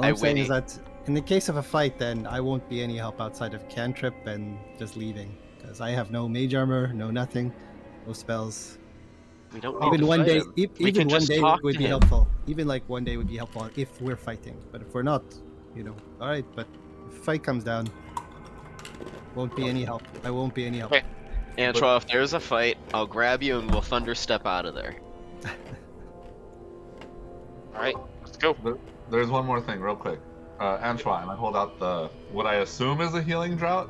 [SPEAKER 4] I
[SPEAKER 6] I'm saying is
[SPEAKER 4] whinny.
[SPEAKER 6] that in the case of a fight, then I won't be any help outside of cantrip and just leaving, because I have no mage armor, no nothing, no spells.
[SPEAKER 4] We don't
[SPEAKER 5] Oh,
[SPEAKER 4] need
[SPEAKER 6] Even
[SPEAKER 4] to
[SPEAKER 6] one
[SPEAKER 4] fight
[SPEAKER 6] day,
[SPEAKER 4] him. We
[SPEAKER 6] even
[SPEAKER 4] can
[SPEAKER 6] one
[SPEAKER 4] just
[SPEAKER 6] day
[SPEAKER 4] talk
[SPEAKER 6] would
[SPEAKER 4] to
[SPEAKER 6] be
[SPEAKER 4] him.
[SPEAKER 6] helpful. Even like one day would be helpful if we're fighting. But if we're not, all right. But if fight comes down, won't be any help. I won't be any help.
[SPEAKER 2] Okay.
[SPEAKER 4] Antwa, if there's a fight, I'll grab you and we'll thunder step out of there.
[SPEAKER 2] Alright, let's go.
[SPEAKER 5] There's one more thing, real quick. Antoine, I hold out the what I assume is a healing drought.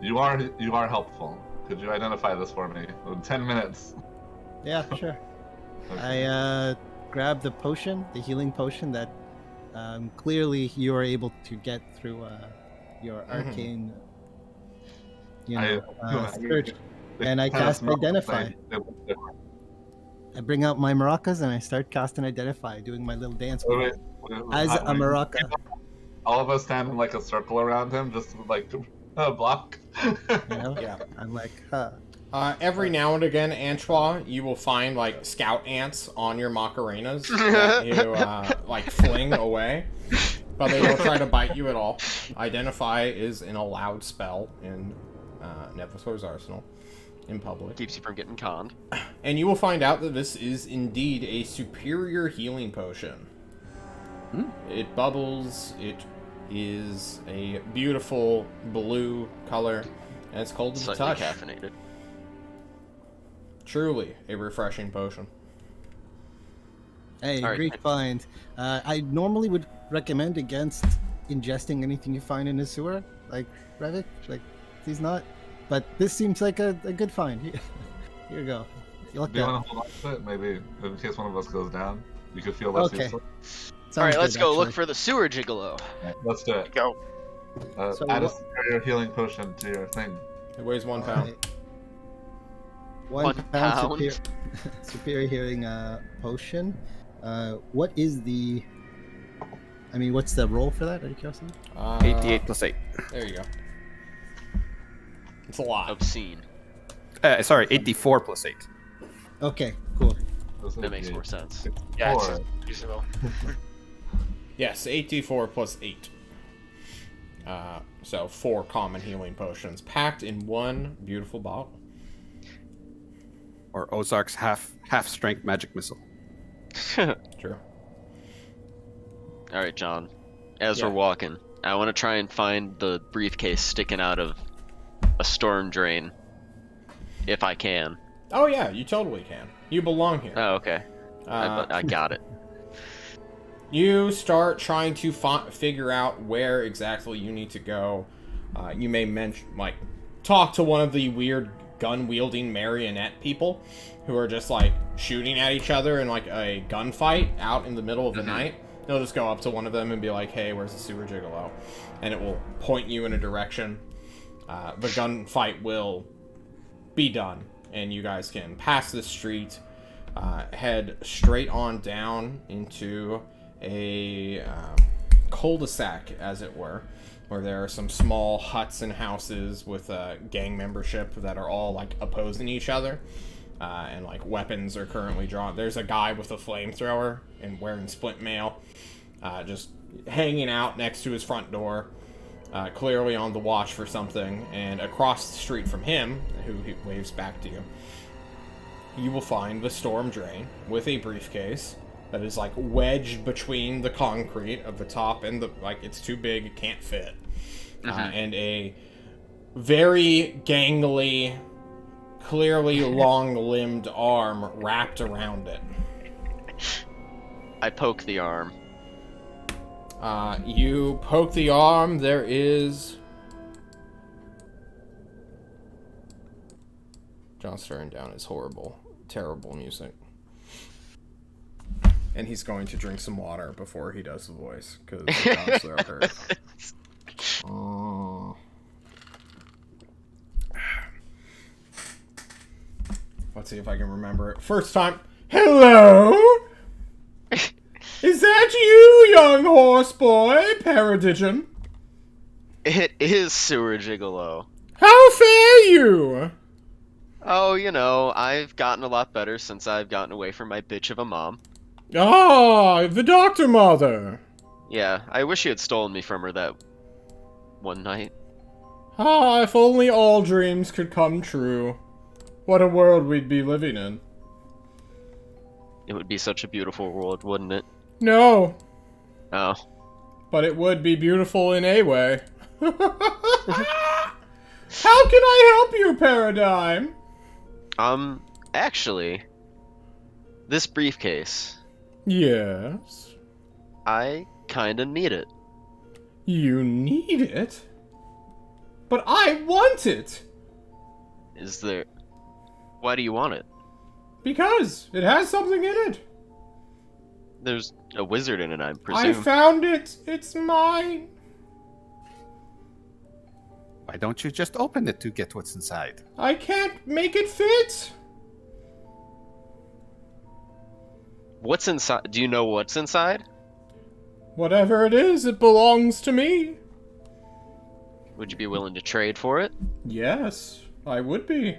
[SPEAKER 5] You are helpful. Could you identify this for me in 10 minutes?
[SPEAKER 6] Yeah, sure.
[SPEAKER 5] Okay.
[SPEAKER 6] I grab the potion, the healing potion that clearly you are able to get through your arcane, search. And I
[SPEAKER 5] Kind of
[SPEAKER 6] cast
[SPEAKER 5] smells
[SPEAKER 6] Identify.
[SPEAKER 5] like it was different.
[SPEAKER 6] I bring out my maracas and I start casting Identify, doing my little dance
[SPEAKER 5] Wait,
[SPEAKER 6] as a maraca.
[SPEAKER 5] All of us stand in like a circle around him, just like a block.
[SPEAKER 6] You know?
[SPEAKER 1] Yeah.
[SPEAKER 6] I'm like, huh.
[SPEAKER 1] Every now and again, Antoine, you will find like scout ants on your Macarenas that you like fling away, but they don't try to bite you at all. Identify is an allowed spell in Neverthor's arsenal in public.
[SPEAKER 4] Keeps you from getting conned.
[SPEAKER 1] And you will find out that this is indeed a superior healing potion. It bubbles. It is a beautiful blue color, and it's cold to the
[SPEAKER 4] Slightly
[SPEAKER 1] touch.
[SPEAKER 4] caffeinated.
[SPEAKER 1] Truly a refreshing potion.
[SPEAKER 6] Hey,
[SPEAKER 4] All right.
[SPEAKER 6] great find. I normally would recommend against ingesting anything you find in the sewer, like Revit. Like, he's not. But this seems like a good find. Here you go. You look
[SPEAKER 5] Do you
[SPEAKER 6] at.
[SPEAKER 5] want to hold on to it? Maybe in case one of us goes down, you could feel less
[SPEAKER 6] Okay.
[SPEAKER 5] useless.
[SPEAKER 4] All right, let's go look for the sewer gigolo.
[SPEAKER 5] Right, let's do it.
[SPEAKER 2] Go.
[SPEAKER 6] So
[SPEAKER 5] Add a
[SPEAKER 6] what-
[SPEAKER 5] superior healing potion to your thing.
[SPEAKER 1] It weighs 1 pound.
[SPEAKER 6] One
[SPEAKER 4] 1
[SPEAKER 6] pound,
[SPEAKER 4] pound.
[SPEAKER 6] superior healing potion. What is the? I mean, what's the roll for that? Out of curiosity.
[SPEAKER 3] 88 plus 8.
[SPEAKER 1] There you go. It's a lot.
[SPEAKER 4] Obscene.
[SPEAKER 3] Sorry, 84 plus 8.
[SPEAKER 6] Okay, cool.
[SPEAKER 4] That makes more sense.
[SPEAKER 2] Yeah, it's
[SPEAKER 5] Four.
[SPEAKER 2] usable.
[SPEAKER 1] Yes, 8d4 plus 8. So 4 common healing potions packed in one beautiful bottle.
[SPEAKER 3] Or Ozark's half strength magic missile.
[SPEAKER 1] True.
[SPEAKER 4] All right, John. As
[SPEAKER 1] Yeah.
[SPEAKER 4] we're walking, I want to try and find the briefcase sticking out of a storm drain, if I can.
[SPEAKER 1] Oh yeah, you totally can. You belong here.
[SPEAKER 4] Oh, okay. I got it.
[SPEAKER 1] You start trying to figure out where exactly you need to go. You may talk to one of the weird gun-wielding marionette people who are just like shooting at each other in like a gunfight out in the middle of the night. They'll just go up to one of them and be like, "Hey, where's the sewer gigolo?" And it will point you in a direction. The gunfight will be done, and you guys can pass the street, head straight on down into a cul-de-sac, as it were, where there are some small huts and houses with gang membership that are all like opposing each other, and like weapons are currently drawn. There's a guy with a flamethrower and wearing splint mail, just hanging out next to his front door, clearly on the watch for something. And across the street from him, who he waves back to you, you will find the storm drain with a briefcase that is like wedged between the concrete of the top and the it's too big, it can't fit, and a very gangly, clearly long-limbed arm wrapped around it.
[SPEAKER 4] I poke the arm.
[SPEAKER 1] You poke the arm. There is. John's staring down his horrible, terrible music. And he's going to drink some water before he does the voice, because John's throat hurts. Oh. Let's see if I can remember it. First time. Hello? Is that you, young horse boy, Paradigm?
[SPEAKER 4] It is sewer gigolo.
[SPEAKER 1] How fare you?
[SPEAKER 4] Oh, you know, I've gotten a lot better since I've gotten away from my bitch of a mom.
[SPEAKER 1] Ah, the doctor mother.
[SPEAKER 4] Yeah, I wish you had stolen me from her that one night.
[SPEAKER 1] Ah, if only all dreams could come true. What a world we'd be living in.
[SPEAKER 4] It would be such a beautiful world, wouldn't it?
[SPEAKER 1] No,
[SPEAKER 4] Oh.
[SPEAKER 1] but it would be beautiful in a way. How can I help you, Paradigm?
[SPEAKER 4] Actually, this briefcase,
[SPEAKER 1] Yes.
[SPEAKER 4] I kinda need it.
[SPEAKER 1] You need it? But I want it!
[SPEAKER 4] Is there... Why do you want it?
[SPEAKER 1] Because it has something in it.
[SPEAKER 4] There's a wizard in it, I
[SPEAKER 1] I
[SPEAKER 4] presume.
[SPEAKER 1] found it. It's mine.
[SPEAKER 3] Why don't you just open it to get what's inside?
[SPEAKER 1] I can't make it fit.
[SPEAKER 4] What's inside? Do you know what's inside?
[SPEAKER 1] Whatever it is, it belongs to me.
[SPEAKER 4] Would you be willing to trade for it?
[SPEAKER 1] Yes, I would be.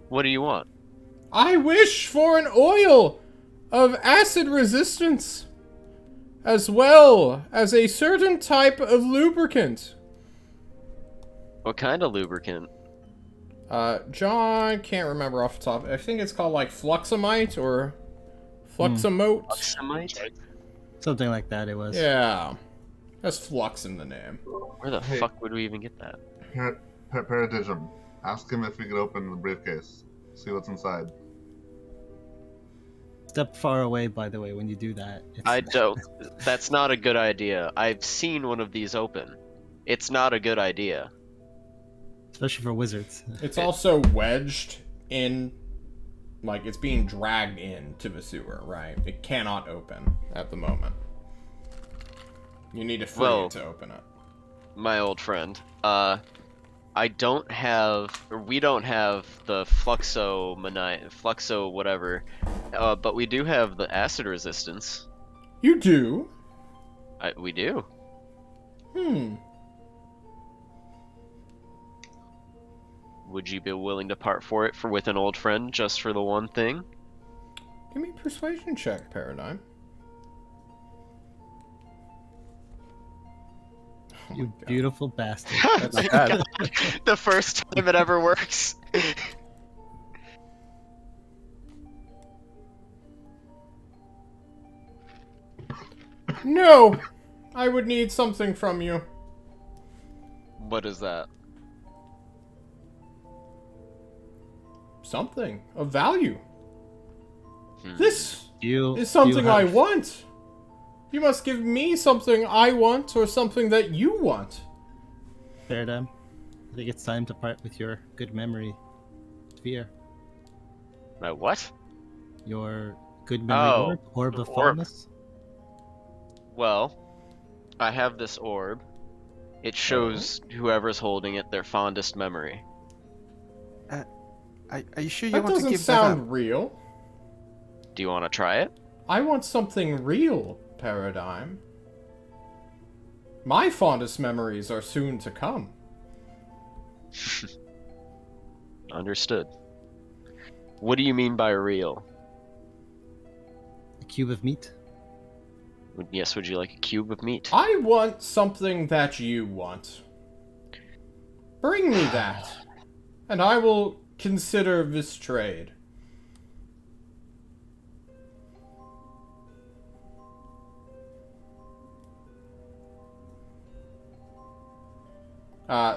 [SPEAKER 4] What do you want?
[SPEAKER 1] I wish for an oil of acid resistance, as well as a certain type of lubricant.
[SPEAKER 4] What kind of lubricant?
[SPEAKER 1] John can't remember off the top. I think it's called like Fluxamite or Fluxamote.
[SPEAKER 4] Oxamite?
[SPEAKER 6] Something like that. It was.
[SPEAKER 1] Yeah, has flux in the name.
[SPEAKER 4] Where the
[SPEAKER 5] Hey.
[SPEAKER 4] fuck would we even get that?
[SPEAKER 5] Paradigm. Ask him if we could open the briefcase. See what's inside.
[SPEAKER 6] Step far away, by the way, when you do that.
[SPEAKER 4] I don't. That's not a good idea. I've seen one of these open. It's not a good idea.
[SPEAKER 6] Especially for wizards.
[SPEAKER 1] It's also wedged in, like it's being dragged into the sewer, right? It cannot open at the moment. You need to free it to open it.
[SPEAKER 4] My old friend, I don't have, or we don't have the Fluxo whatever, but we do have the acid resistance.
[SPEAKER 1] You do?
[SPEAKER 4] We do. Would you be willing to part for it with an old friend just for the one thing?
[SPEAKER 1] Give me a persuasion check, Paradigm. Oh my
[SPEAKER 6] You
[SPEAKER 1] God.
[SPEAKER 6] beautiful bastard.
[SPEAKER 1] That's
[SPEAKER 3] Not bad.
[SPEAKER 4] The first time it ever works.
[SPEAKER 1] No! I would need something from you.
[SPEAKER 4] What is that?
[SPEAKER 1] Something of value.
[SPEAKER 4] Hmm.
[SPEAKER 1] This
[SPEAKER 6] You
[SPEAKER 1] is something
[SPEAKER 6] you
[SPEAKER 1] I
[SPEAKER 6] have-
[SPEAKER 1] want. You must give me something I want or something that you want.
[SPEAKER 6] Paradigm. I think it's time to part with your good memory sphere.
[SPEAKER 4] My what?
[SPEAKER 6] Your good memory
[SPEAKER 4] Oh,
[SPEAKER 6] orb
[SPEAKER 4] the
[SPEAKER 6] of
[SPEAKER 4] orb.
[SPEAKER 6] fondness.
[SPEAKER 4] Well, I have this orb. It shows whoever's holding it their fondest memory.
[SPEAKER 3] Are you sure you
[SPEAKER 1] That
[SPEAKER 3] want to
[SPEAKER 1] doesn't
[SPEAKER 3] give that up?
[SPEAKER 1] sound real.
[SPEAKER 4] Do you want to try it?
[SPEAKER 1] I want something real, Paradigm. My fondest memories are soon to come.
[SPEAKER 4] Understood. What do you mean by real?
[SPEAKER 6] A cube of meat.
[SPEAKER 4] Yes, would you like a cube of meat?
[SPEAKER 1] I want something that you want. Bring me that, and I will consider this trade.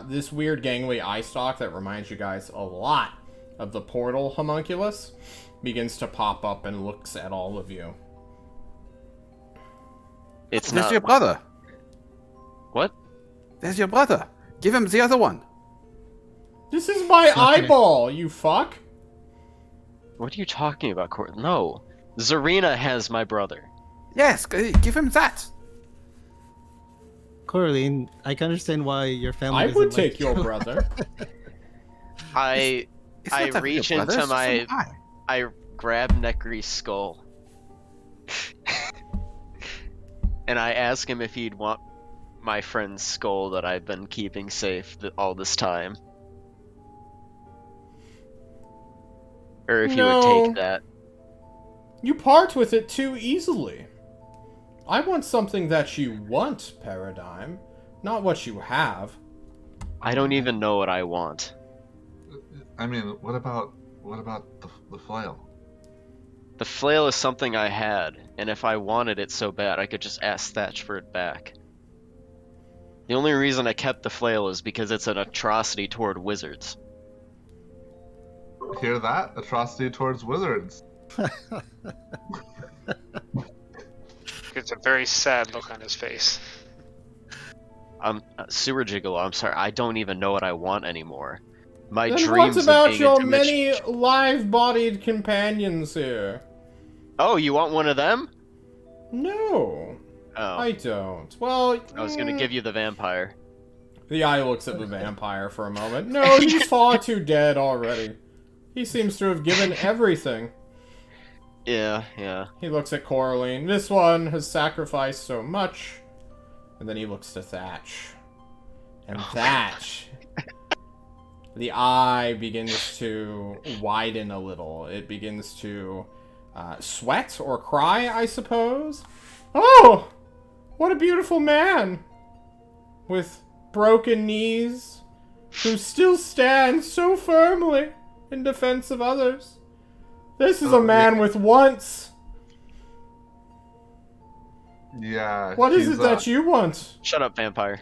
[SPEAKER 1] This weird gangly eye stalk that reminds you guys a lot of the portal homunculus begins to pop up and looks at all of you.
[SPEAKER 4] It's
[SPEAKER 3] There's
[SPEAKER 4] not.
[SPEAKER 3] your brother.
[SPEAKER 4] What?
[SPEAKER 3] There's your brother. Give him the other one.
[SPEAKER 1] This is my
[SPEAKER 6] not gonna-
[SPEAKER 1] eyeball, you fuck!
[SPEAKER 4] What are you talking about, Court? No. Zarina has my brother.
[SPEAKER 3] Yes, give him that.
[SPEAKER 6] Coraline, I can understand why your family
[SPEAKER 1] I
[SPEAKER 6] doesn't
[SPEAKER 1] would
[SPEAKER 6] like
[SPEAKER 1] take your
[SPEAKER 6] you.
[SPEAKER 1] brother.
[SPEAKER 4] I
[SPEAKER 3] It's
[SPEAKER 4] I
[SPEAKER 3] not a real
[SPEAKER 4] reach
[SPEAKER 3] brother,
[SPEAKER 4] into
[SPEAKER 3] it's just an
[SPEAKER 4] my-
[SPEAKER 3] eye.
[SPEAKER 4] I grab Nekri's skull. And I ask him if he'd want my friend's skull that I've been keeping safe all this time. Or if he would
[SPEAKER 1] No.
[SPEAKER 4] take that.
[SPEAKER 1] You part with it too easily. I want something that you want, Paradigm, not what you have.
[SPEAKER 4] I don't even know what I want.
[SPEAKER 5] I mean, what about the flail?
[SPEAKER 4] The flail is something I had, and if I wanted it so bad, I could just ask Thatch for it back. The only reason I kept the flail is because it's an atrocity toward wizards.
[SPEAKER 5] Hear that? Atrocity towards wizards.
[SPEAKER 2] It's a very sad look on his face.
[SPEAKER 4] Sewer Gigolo, I'm sorry, I don't even know what I want anymore. My
[SPEAKER 1] Then
[SPEAKER 4] dreams
[SPEAKER 1] what about
[SPEAKER 4] of being
[SPEAKER 1] your
[SPEAKER 4] a
[SPEAKER 1] many live-bodied companions here?
[SPEAKER 4] Oh, you want one of them?
[SPEAKER 1] No,
[SPEAKER 4] Oh,
[SPEAKER 1] I don't. Well,
[SPEAKER 4] I was gonna give you the vampire.
[SPEAKER 1] The eye looks at the vampire for a moment. No, he's far too dead already. He seems to have given everything.
[SPEAKER 4] Yeah.
[SPEAKER 1] He looks at Coraline. This one has sacrificed so much. And then he looks to Thatch. And Thatch The eye begins to widen a little. It begins to sweat or cry, I suppose. Oh! What a beautiful man! With broken knees, who still stands so firmly in defense of others. This is a man with wants.
[SPEAKER 5] Yeah.
[SPEAKER 1] What is
[SPEAKER 5] he's,
[SPEAKER 1] it that you want?
[SPEAKER 4] Shut up, vampire.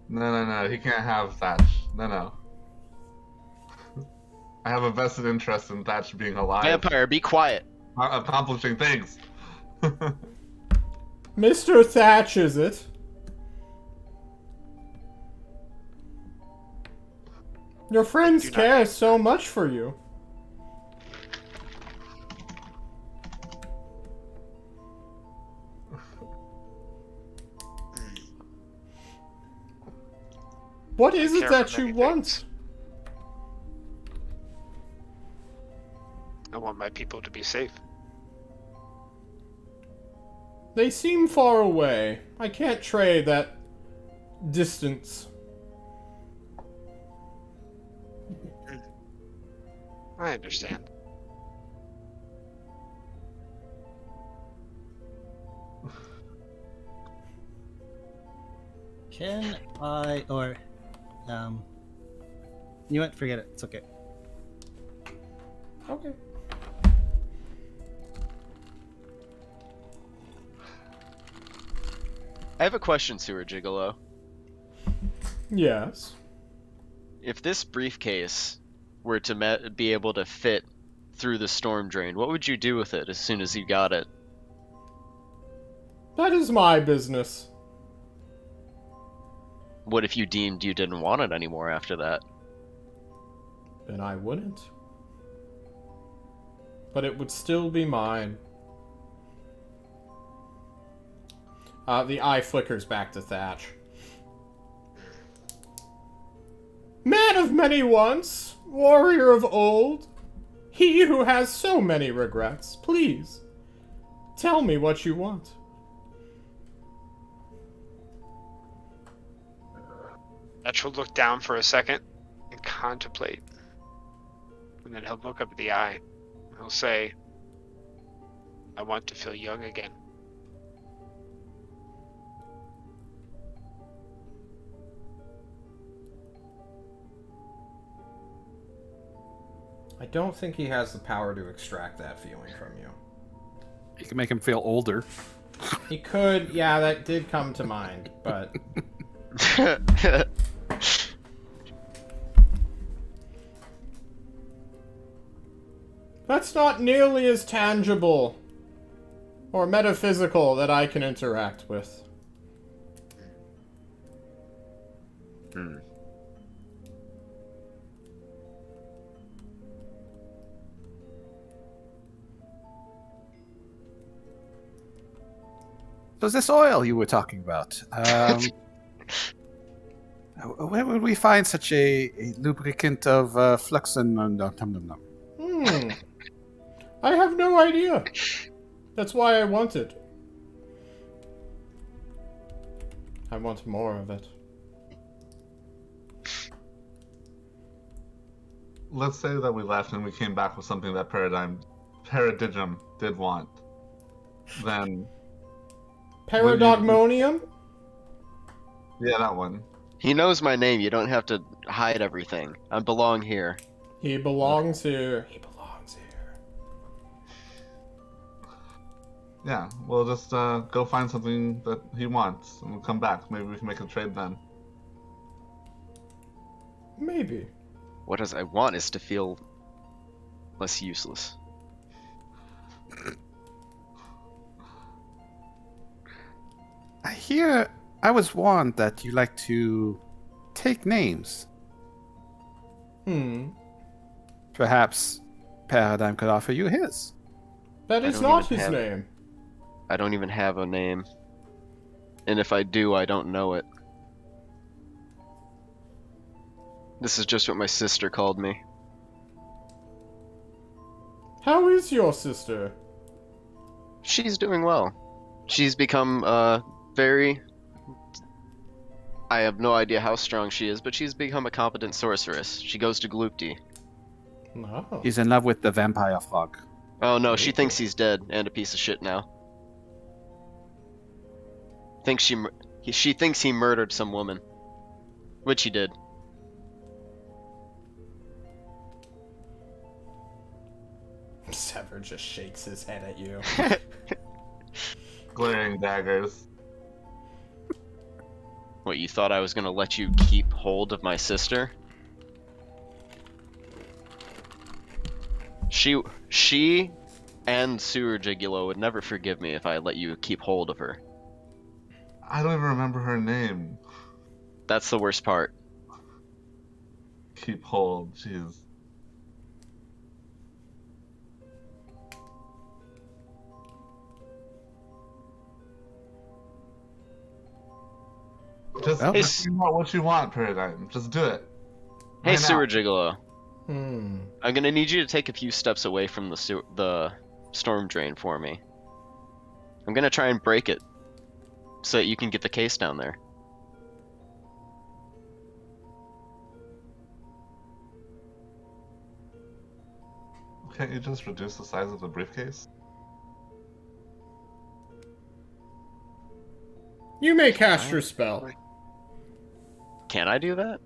[SPEAKER 5] No. He can't have Thatch. No. I have a vested interest in Thatch being alive.
[SPEAKER 4] Vampire, be quiet.
[SPEAKER 5] Accomplishing things.
[SPEAKER 1] Mr. Thatch, is it? Your friends care so much for you. What is it that you want?
[SPEAKER 2] I want my people to be safe.
[SPEAKER 1] They seem far away. I can't trade that distance.
[SPEAKER 2] I understand.
[SPEAKER 6] Can I, or, you know what? Forget it. It's okay.
[SPEAKER 1] Okay.
[SPEAKER 4] I have a question, Sewer Gigolo.
[SPEAKER 1] Yes.
[SPEAKER 4] If this briefcase were to be able to fit through the storm drain, what would you do with it as soon as you got it?
[SPEAKER 1] That is my business.
[SPEAKER 4] What if you deemed you didn't want it anymore after that?
[SPEAKER 1] Then I wouldn't. But it would still be mine. The eye flickers back to Thatch. Man of many wants, warrior of old, he who has so many regrets, please, tell me what you want.
[SPEAKER 2] Thatch will look down for a second and contemplate. And then he'll look up at the eye. He'll say, I want to feel young again.
[SPEAKER 1] I don't think he has the power to extract that feeling from you.
[SPEAKER 3] You can make him feel older.
[SPEAKER 1] He could, yeah, that did come to mind, but that's not nearly as tangible or metaphysical that I can interact with.
[SPEAKER 4] Hmm.
[SPEAKER 3] So this oil you were talking about, where would we find such a lubricant of fluxin?
[SPEAKER 1] I have no idea. That's why I want it. I want more of it.
[SPEAKER 5] Let's say that we left and we came back with something that Paradigm did want. Then...
[SPEAKER 1] Paradogmonium?
[SPEAKER 5] Yeah, that one.
[SPEAKER 4] He knows my name. You don't have to hide everything. I belong here.
[SPEAKER 1] He belongs here. He belongs here.
[SPEAKER 5] Yeah, we'll just go find something that he wants and we'll come back. Maybe we can make a trade then.
[SPEAKER 1] Maybe.
[SPEAKER 4] What does I want is to feel less useless.
[SPEAKER 3] I was warned that you like to take names. Perhaps Paradigm could offer you his.
[SPEAKER 1] That
[SPEAKER 4] I
[SPEAKER 1] is
[SPEAKER 4] don't
[SPEAKER 1] not
[SPEAKER 4] even
[SPEAKER 1] his
[SPEAKER 4] have-
[SPEAKER 1] name.
[SPEAKER 4] I don't even have a name. And if I do, I don't know it. This is just what my sister called me.
[SPEAKER 1] How is your sister?
[SPEAKER 4] She's doing well. She's become very... I have no idea how strong she is, but she's become a competent sorceress. She goes to Gloopty.
[SPEAKER 1] No.
[SPEAKER 3] He's in love with the vampire frog.
[SPEAKER 4] Oh no, she
[SPEAKER 1] Very
[SPEAKER 4] thinks
[SPEAKER 1] cool.
[SPEAKER 4] he's dead and a piece of shit now. She thinks he murdered some woman, which he did.
[SPEAKER 1] Sever just shakes his head at you.
[SPEAKER 5] Glaring daggers.
[SPEAKER 4] What, you thought I was gonna let you keep hold of my sister? She and Sewer Gigolo would never forgive me if I let you keep hold of her.
[SPEAKER 5] I don't even remember her name.
[SPEAKER 4] That's the worst part.
[SPEAKER 5] Keep hold. Jeez. Just
[SPEAKER 3] Well,
[SPEAKER 5] just figure out what you want, Paradigm. Just do it.
[SPEAKER 4] Hey,
[SPEAKER 5] Right now.
[SPEAKER 4] Sewer Gigolo.
[SPEAKER 1] Hmm.
[SPEAKER 4] I'm gonna need you to take a few steps away from the storm drain for me. I'm gonna try and break it so that you can get the case down there.
[SPEAKER 5] Can't you just reduce the size of the briefcase?
[SPEAKER 1] You may cast your spell.
[SPEAKER 4] Can I do that?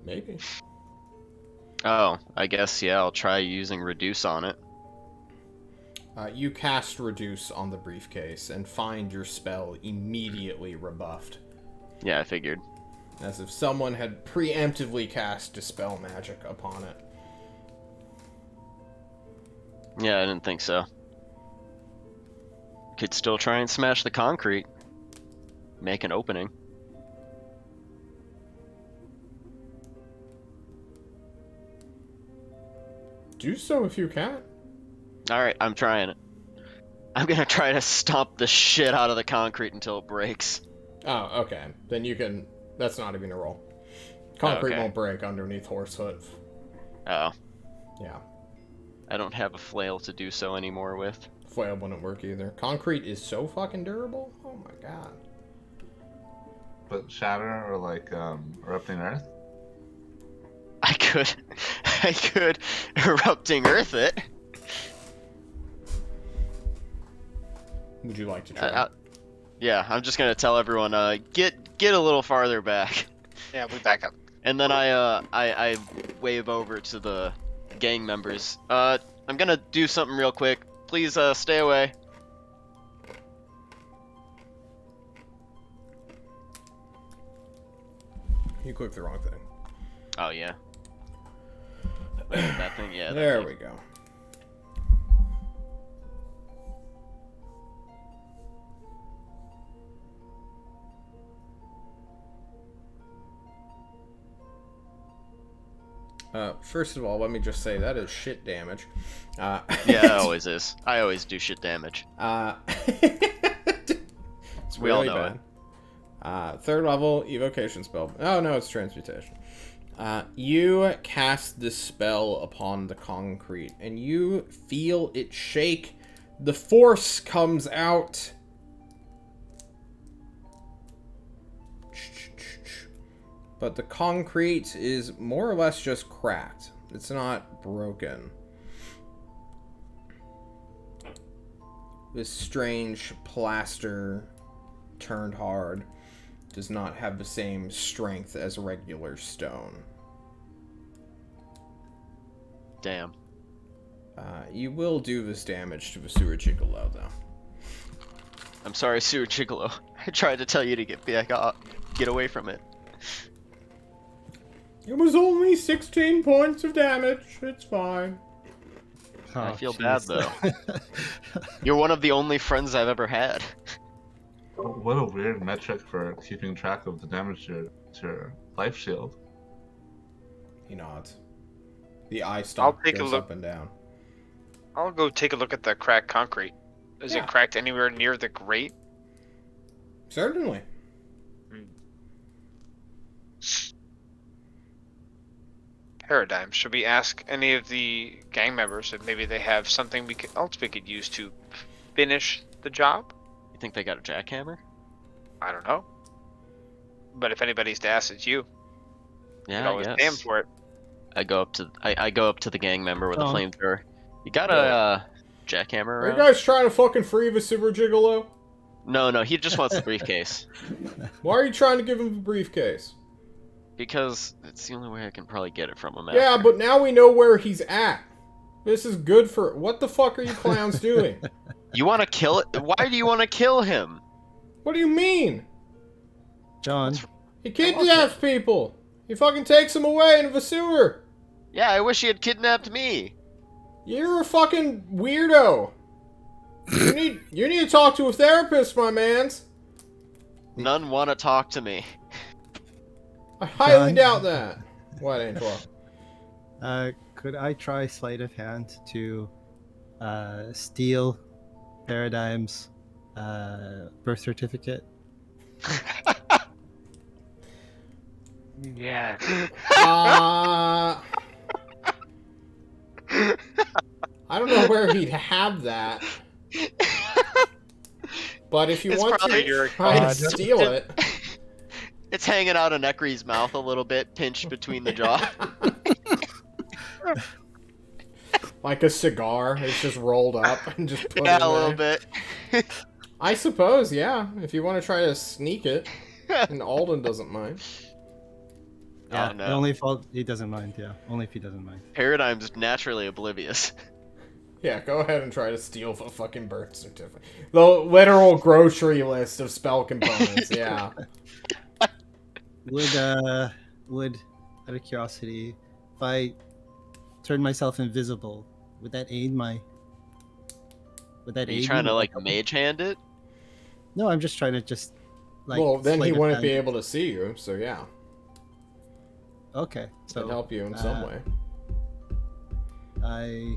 [SPEAKER 1] Maybe.
[SPEAKER 4] Oh, I guess, yeah, I'll try using reduce on it.
[SPEAKER 1] You cast Reduce on the briefcase and find your spell immediately rebuffed.
[SPEAKER 4] Yeah, I figured.
[SPEAKER 1] As if someone had preemptively cast Dispel Magic upon it.
[SPEAKER 4] Yeah, I didn't think so. Could still try and smash the concrete. Make an opening.
[SPEAKER 1] Do so if you can.
[SPEAKER 4] Alright, I'm trying it. I'm gonna try to stomp the shit out of the concrete until it breaks.
[SPEAKER 1] Oh, okay. Then you can... That's not even a roll. Concrete
[SPEAKER 4] Okay.
[SPEAKER 1] won't break underneath horse hoof.
[SPEAKER 4] Oh,
[SPEAKER 1] Yeah.
[SPEAKER 4] I don't have a flail to do so anymore with.
[SPEAKER 1] Flail wouldn't work either. Concrete is so fucking durable. Oh my god.
[SPEAKER 5] But shatter or like erupting earth?
[SPEAKER 4] I could erupting earth it.
[SPEAKER 1] Would you like to try?
[SPEAKER 4] Yeah, I'm just gonna tell everyone, get a little farther back.
[SPEAKER 2] Yeah, we back up.
[SPEAKER 4] And then I wave over to the gang members. I'm gonna do something real quick. Please, stay away.
[SPEAKER 1] You clicked the wrong thing.
[SPEAKER 4] Oh yeah. That thing, yeah.
[SPEAKER 1] There we go. First of all, let me just say that is shit damage.
[SPEAKER 4] Yeah, it always is. I always do shit damage.
[SPEAKER 1] It's
[SPEAKER 4] We all
[SPEAKER 1] really
[SPEAKER 4] know
[SPEAKER 1] bad. Third level evocation spell. Oh no, it's transmutation. You cast this spell upon the concrete, and you feel it shake. The force comes out. But the concrete is more or less just cracked. It's not broken. This strange plaster turned hard does not have the same strength as regular stone.
[SPEAKER 4] Damn.
[SPEAKER 1] You will do this damage to the sewer gigolo, though.
[SPEAKER 4] I'm sorry, Sewer Gigolo. I tried to tell you to get away from it.
[SPEAKER 1] It was only 16 points of damage. It's fine.
[SPEAKER 4] I
[SPEAKER 6] Oh,
[SPEAKER 4] feel bad,
[SPEAKER 6] jeez.
[SPEAKER 4] You're one of the only friends I've ever had.
[SPEAKER 5] What a weird metric for keeping track of the damage to your life shield.
[SPEAKER 1] He nods. The eye stalk
[SPEAKER 2] take a
[SPEAKER 1] goes
[SPEAKER 2] look.
[SPEAKER 1] up and down.
[SPEAKER 2] I'll go take a look at the cracked concrete. Is
[SPEAKER 1] Yeah.
[SPEAKER 2] it cracked anywhere near the grate?
[SPEAKER 1] Certainly.
[SPEAKER 2] Paradigm. Should we ask any of the gang members if maybe they have something else we could use to finish the job?
[SPEAKER 4] You think they got a jackhammer?
[SPEAKER 2] I don't know. But if anybody's to ask, it's you.
[SPEAKER 4] Yeah,
[SPEAKER 2] You'd
[SPEAKER 4] I
[SPEAKER 2] always
[SPEAKER 4] guess.
[SPEAKER 2] pay him for it.
[SPEAKER 4] I go up to the gang member with a
[SPEAKER 6] John.
[SPEAKER 4] flamethrower. You got
[SPEAKER 1] Yeah.
[SPEAKER 4] a jackhammer
[SPEAKER 1] Are
[SPEAKER 4] around?
[SPEAKER 1] you guys trying to fucking free the super gigolo?
[SPEAKER 4] No, he just wants the briefcase.
[SPEAKER 1] Why are you trying to give him the briefcase?
[SPEAKER 4] Because it's the only way I can probably get it from him.
[SPEAKER 1] Yeah,
[SPEAKER 4] after.
[SPEAKER 1] but now we know where he's at. This is good for... What the fuck are you clowns doing?
[SPEAKER 4] You want to kill it? Why do you want to kill him?
[SPEAKER 1] What do you mean?
[SPEAKER 6] John,
[SPEAKER 1] He kidnaps people. He fucking takes them away into the sewer.
[SPEAKER 4] Yeah, I wish he had kidnapped me.
[SPEAKER 1] You're a fucking weirdo. You need to talk to a therapist, my mans.
[SPEAKER 4] None want to talk to me.
[SPEAKER 1] I highly
[SPEAKER 6] John.
[SPEAKER 1] doubt that. What, Angelo?
[SPEAKER 6] could I try sleight of hand to steal Paradigm's birth certificate?
[SPEAKER 2] Yeah.
[SPEAKER 1] I don't know where he'd have that. But if you
[SPEAKER 4] It's
[SPEAKER 1] want
[SPEAKER 4] probably
[SPEAKER 1] to
[SPEAKER 2] your
[SPEAKER 1] try to
[SPEAKER 2] god.
[SPEAKER 1] steal it,
[SPEAKER 4] It's hanging out of Nekri's mouth a little bit, pinched between the jaw.
[SPEAKER 1] like a cigar, it's just rolled up and just put
[SPEAKER 4] Yeah,
[SPEAKER 1] it
[SPEAKER 4] a
[SPEAKER 1] in
[SPEAKER 4] little
[SPEAKER 1] there.
[SPEAKER 4] bit.
[SPEAKER 1] I suppose, yeah. If you want to try to sneak it, and Alden doesn't mind.
[SPEAKER 4] Yeah,
[SPEAKER 6] The
[SPEAKER 4] no.
[SPEAKER 6] only fault he doesn't mind. Yeah, only if he doesn't mind.
[SPEAKER 4] Paradigm's naturally oblivious.
[SPEAKER 1] Yeah, go ahead and try to steal the fucking birth certificate. The literal grocery list of spell components, yeah.
[SPEAKER 6] Would out of curiosity, if I turn myself invisible, would that aid my? Would that
[SPEAKER 4] Are
[SPEAKER 6] aid
[SPEAKER 4] you trying
[SPEAKER 6] me?
[SPEAKER 4] to like mage hand it?
[SPEAKER 6] No, I'm just trying to just like.
[SPEAKER 1] Well, then he
[SPEAKER 6] sleight of
[SPEAKER 1] wouldn't be
[SPEAKER 6] hand.
[SPEAKER 1] able to see you, so yeah.
[SPEAKER 6] Okay,
[SPEAKER 1] It'd
[SPEAKER 6] so
[SPEAKER 1] help you in some way.
[SPEAKER 6] I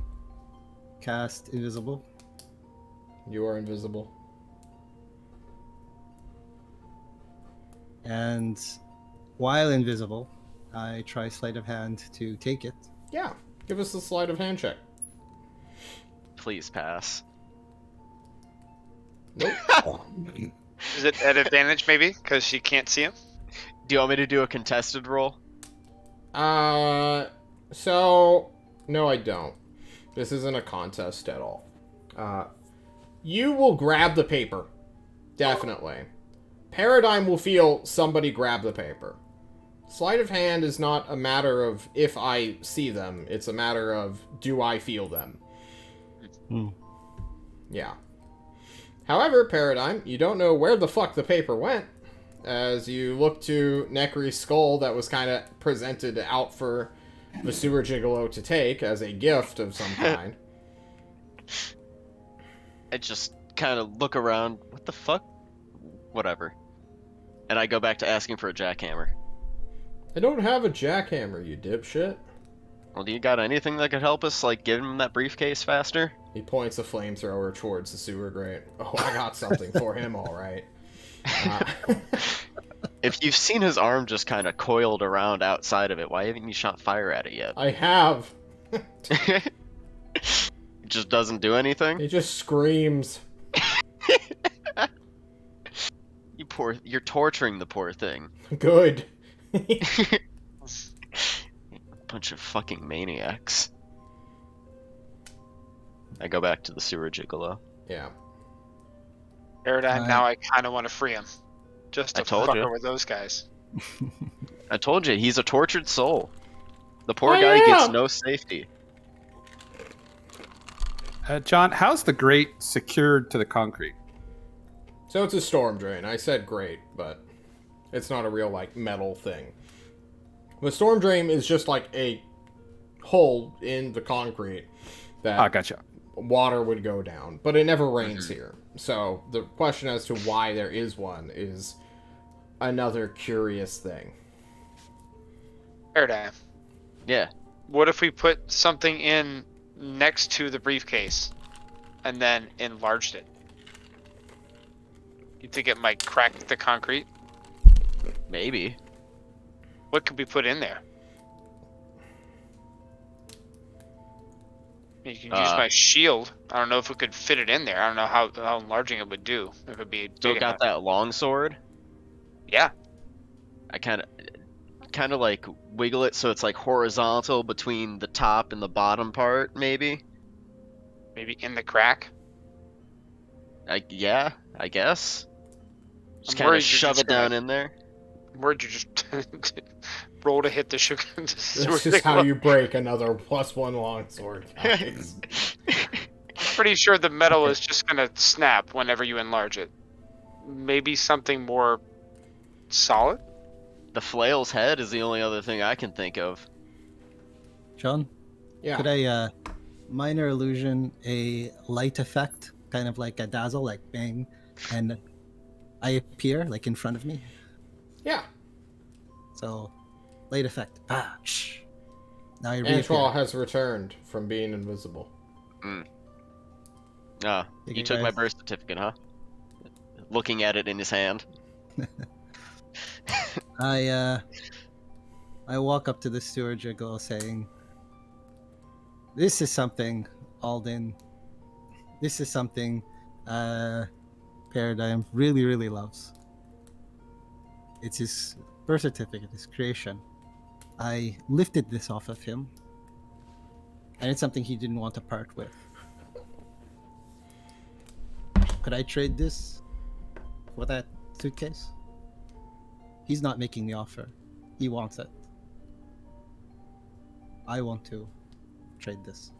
[SPEAKER 6] cast invisible.
[SPEAKER 1] You are invisible.
[SPEAKER 6] And while invisible, I try sleight of hand to take it.
[SPEAKER 1] Yeah. Give us a sleight of hand check.
[SPEAKER 4] Please pass.
[SPEAKER 1] Nope.
[SPEAKER 2] Is it at advantage maybe? Because she can't see him?
[SPEAKER 4] Do you want me to do a contested roll?
[SPEAKER 1] So, no, I don't. This isn't a contest at all. You will grab the paper. Definitely. Paradigm will feel somebody grab the paper. Sleight of hand is not a matter of if I see them. It's a matter of do I feel them. Yeah. However, Paradigm, you don't know where the fuck the paper went. As you look to Nekri's skull that was kind of presented out for the sewer gigolo to take as a gift of some kind.
[SPEAKER 4] I just kind of look around. What the fuck? Whatever. And I go back to asking for a jackhammer.
[SPEAKER 1] I don't have a jackhammer, you dipshit.
[SPEAKER 4] Well, do you got anything that could help us, like, give him that briefcase faster?
[SPEAKER 1] He points a flamethrower towards the sewer grate. Oh, I got something for him, alright.
[SPEAKER 4] If you've seen his arm just kind of coiled around outside of it, why haven't you shot fire at it yet?
[SPEAKER 1] I have.
[SPEAKER 4] It just doesn't do anything?
[SPEAKER 1] He just screams.
[SPEAKER 4] You're torturing the poor thing.
[SPEAKER 1] Good.
[SPEAKER 4] Bunch of fucking maniacs. I go back to the sewer gigolo.
[SPEAKER 1] Yeah.
[SPEAKER 2] Paradigm, now I kind of want to free him. Just
[SPEAKER 4] I
[SPEAKER 2] to
[SPEAKER 4] told
[SPEAKER 2] fuck
[SPEAKER 4] you.
[SPEAKER 2] over those guys.
[SPEAKER 4] I told you, he's a tortured soul. The poor
[SPEAKER 1] I
[SPEAKER 4] guy gets
[SPEAKER 1] am.
[SPEAKER 4] no safety.
[SPEAKER 3] John, how's the grate secured to the concrete?
[SPEAKER 1] So it's a storm drain. I said great, but it's not a real, like, metal thing. The storm drain is just like a hole in the concrete that
[SPEAKER 3] Ah, gotcha.
[SPEAKER 1] water would go down, but it never rains here. So the question as to why there is one is another curious thing.
[SPEAKER 2] Paradigm.
[SPEAKER 4] Yeah.
[SPEAKER 2] What if we put something in next to the briefcase and then enlarged it? You think it might crack the concrete?
[SPEAKER 4] Maybe.
[SPEAKER 2] What could we put in there? You can use my shield. I don't know if we could fit it in there. I don't know how enlarging it would do. If it'd be
[SPEAKER 4] Still
[SPEAKER 2] big
[SPEAKER 4] got
[SPEAKER 2] enough.
[SPEAKER 4] that long sword?
[SPEAKER 2] Yeah.
[SPEAKER 4] I kind of like wiggle it so it's like horizontal between the top and the bottom part, maybe.
[SPEAKER 2] Maybe in the crack.
[SPEAKER 4] Yeah, I guess. Just
[SPEAKER 2] I'm
[SPEAKER 4] kind
[SPEAKER 2] worried
[SPEAKER 4] of
[SPEAKER 2] you're
[SPEAKER 4] shove
[SPEAKER 2] just
[SPEAKER 4] it down
[SPEAKER 2] gonna-
[SPEAKER 4] in there.
[SPEAKER 2] Where'd you just roll to hit the sugar?
[SPEAKER 1] That's just how you break another +1 longsword, guys.
[SPEAKER 2] Pretty sure the metal is just gonna snap whenever you enlarge it. Maybe something more solid.
[SPEAKER 4] The flail's head is the only other thing I can think of.
[SPEAKER 6] John,
[SPEAKER 1] Yeah.
[SPEAKER 6] could I minor illusion a light effect, kind of like a dazzle, like bang, and I appear like in front of me.
[SPEAKER 1] Yeah.
[SPEAKER 6] So light effect. Ah, shh. Now I
[SPEAKER 1] Antoine
[SPEAKER 6] reappear.
[SPEAKER 1] has returned from being invisible.
[SPEAKER 4] Ah,
[SPEAKER 6] You
[SPEAKER 4] you took my
[SPEAKER 6] guys-
[SPEAKER 4] birth certificate, huh? Looking at it in his hand.
[SPEAKER 6] I walk up to the steward Jiggle saying, "This is something, Alden. This is something Paradigm really, really loves. It's his birth certificate, his creation. I lifted this off of him, and it's something he didn't want to part with. Could I trade this for that suitcase? He's not making the offer. He wants it. I want to trade this."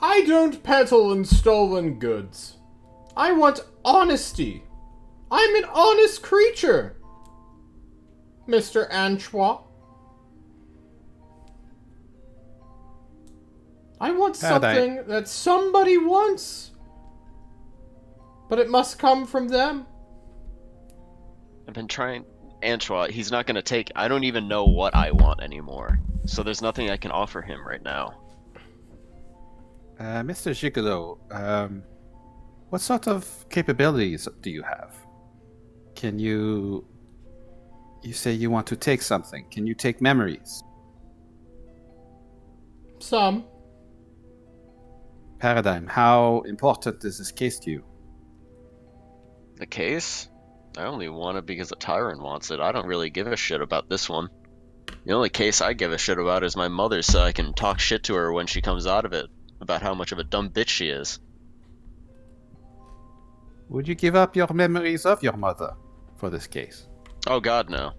[SPEAKER 1] I don't peddle in stolen goods. I want honesty. I'm an honest creature, Mr. Anchois. I want something that somebody wants, but it must come from them.
[SPEAKER 4] I've been trying. Antoine, he's not gonna take. I don't even know what I want anymore. So there's nothing I can offer him right now.
[SPEAKER 3] Mr. Gigolo, what sort of capabilities do you have? Can you... You say you want to take something. Can you take memories?
[SPEAKER 1] Some.
[SPEAKER 3] Paradigm, how important is this case to you?
[SPEAKER 4] The case? I only want it because the tyrant wants it. I don't really give a shit about this one. The only case I give a shit about is my mother, so I can talk shit to her when she comes out of it about how much of a dumb bitch she is.
[SPEAKER 3] Would you give up your memories of your mother for this case?
[SPEAKER 4] Oh god, no.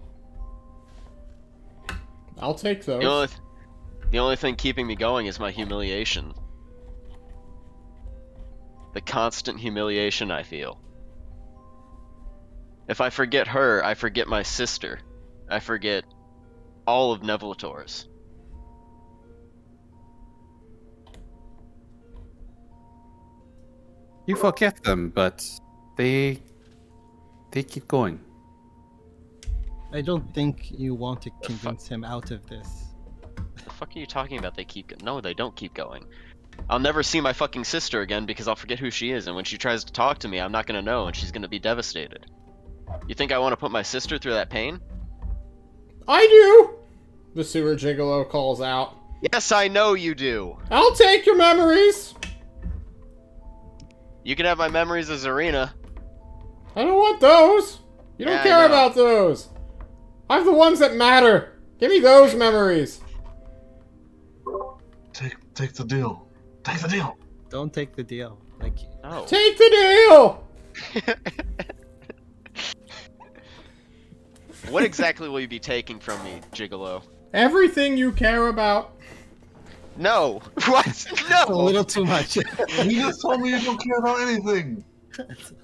[SPEAKER 1] I'll take those.
[SPEAKER 4] The only thing keeping me going is my humiliation. The constant humiliation I feel. If I forget her, I forget my sister. I forget all of Nevelator's.
[SPEAKER 3] You forget them, but they keep going.
[SPEAKER 6] I don't think you want to convince him out of this.
[SPEAKER 4] The fuck are you talking about? No, they don't keep going. I'll never see my fucking sister again because I'll forget who she is, and when she tries to talk to me, I'm not gonna know, and she's gonna be devastated. You think I want to put my sister through that pain?
[SPEAKER 1] I do! The sewer gigolo calls out.
[SPEAKER 4] Yes, I know you do.
[SPEAKER 1] I'll take your memories!
[SPEAKER 4] You can have my memories of Zarina.
[SPEAKER 1] I don't want those! You don't
[SPEAKER 4] Yeah, I
[SPEAKER 1] care
[SPEAKER 4] know.
[SPEAKER 1] about those! I have the ones that matter! Give me those memories!
[SPEAKER 5] Take the deal. Take the deal.
[SPEAKER 6] Don't take the deal. Like,
[SPEAKER 4] No.
[SPEAKER 1] Take the deal!
[SPEAKER 4] What exactly will you be taking from me, Gigolo?
[SPEAKER 1] Everything you care about.
[SPEAKER 4] No. What?
[SPEAKER 6] a
[SPEAKER 4] No.
[SPEAKER 6] little too much.
[SPEAKER 5] You just told me you don't care about anything.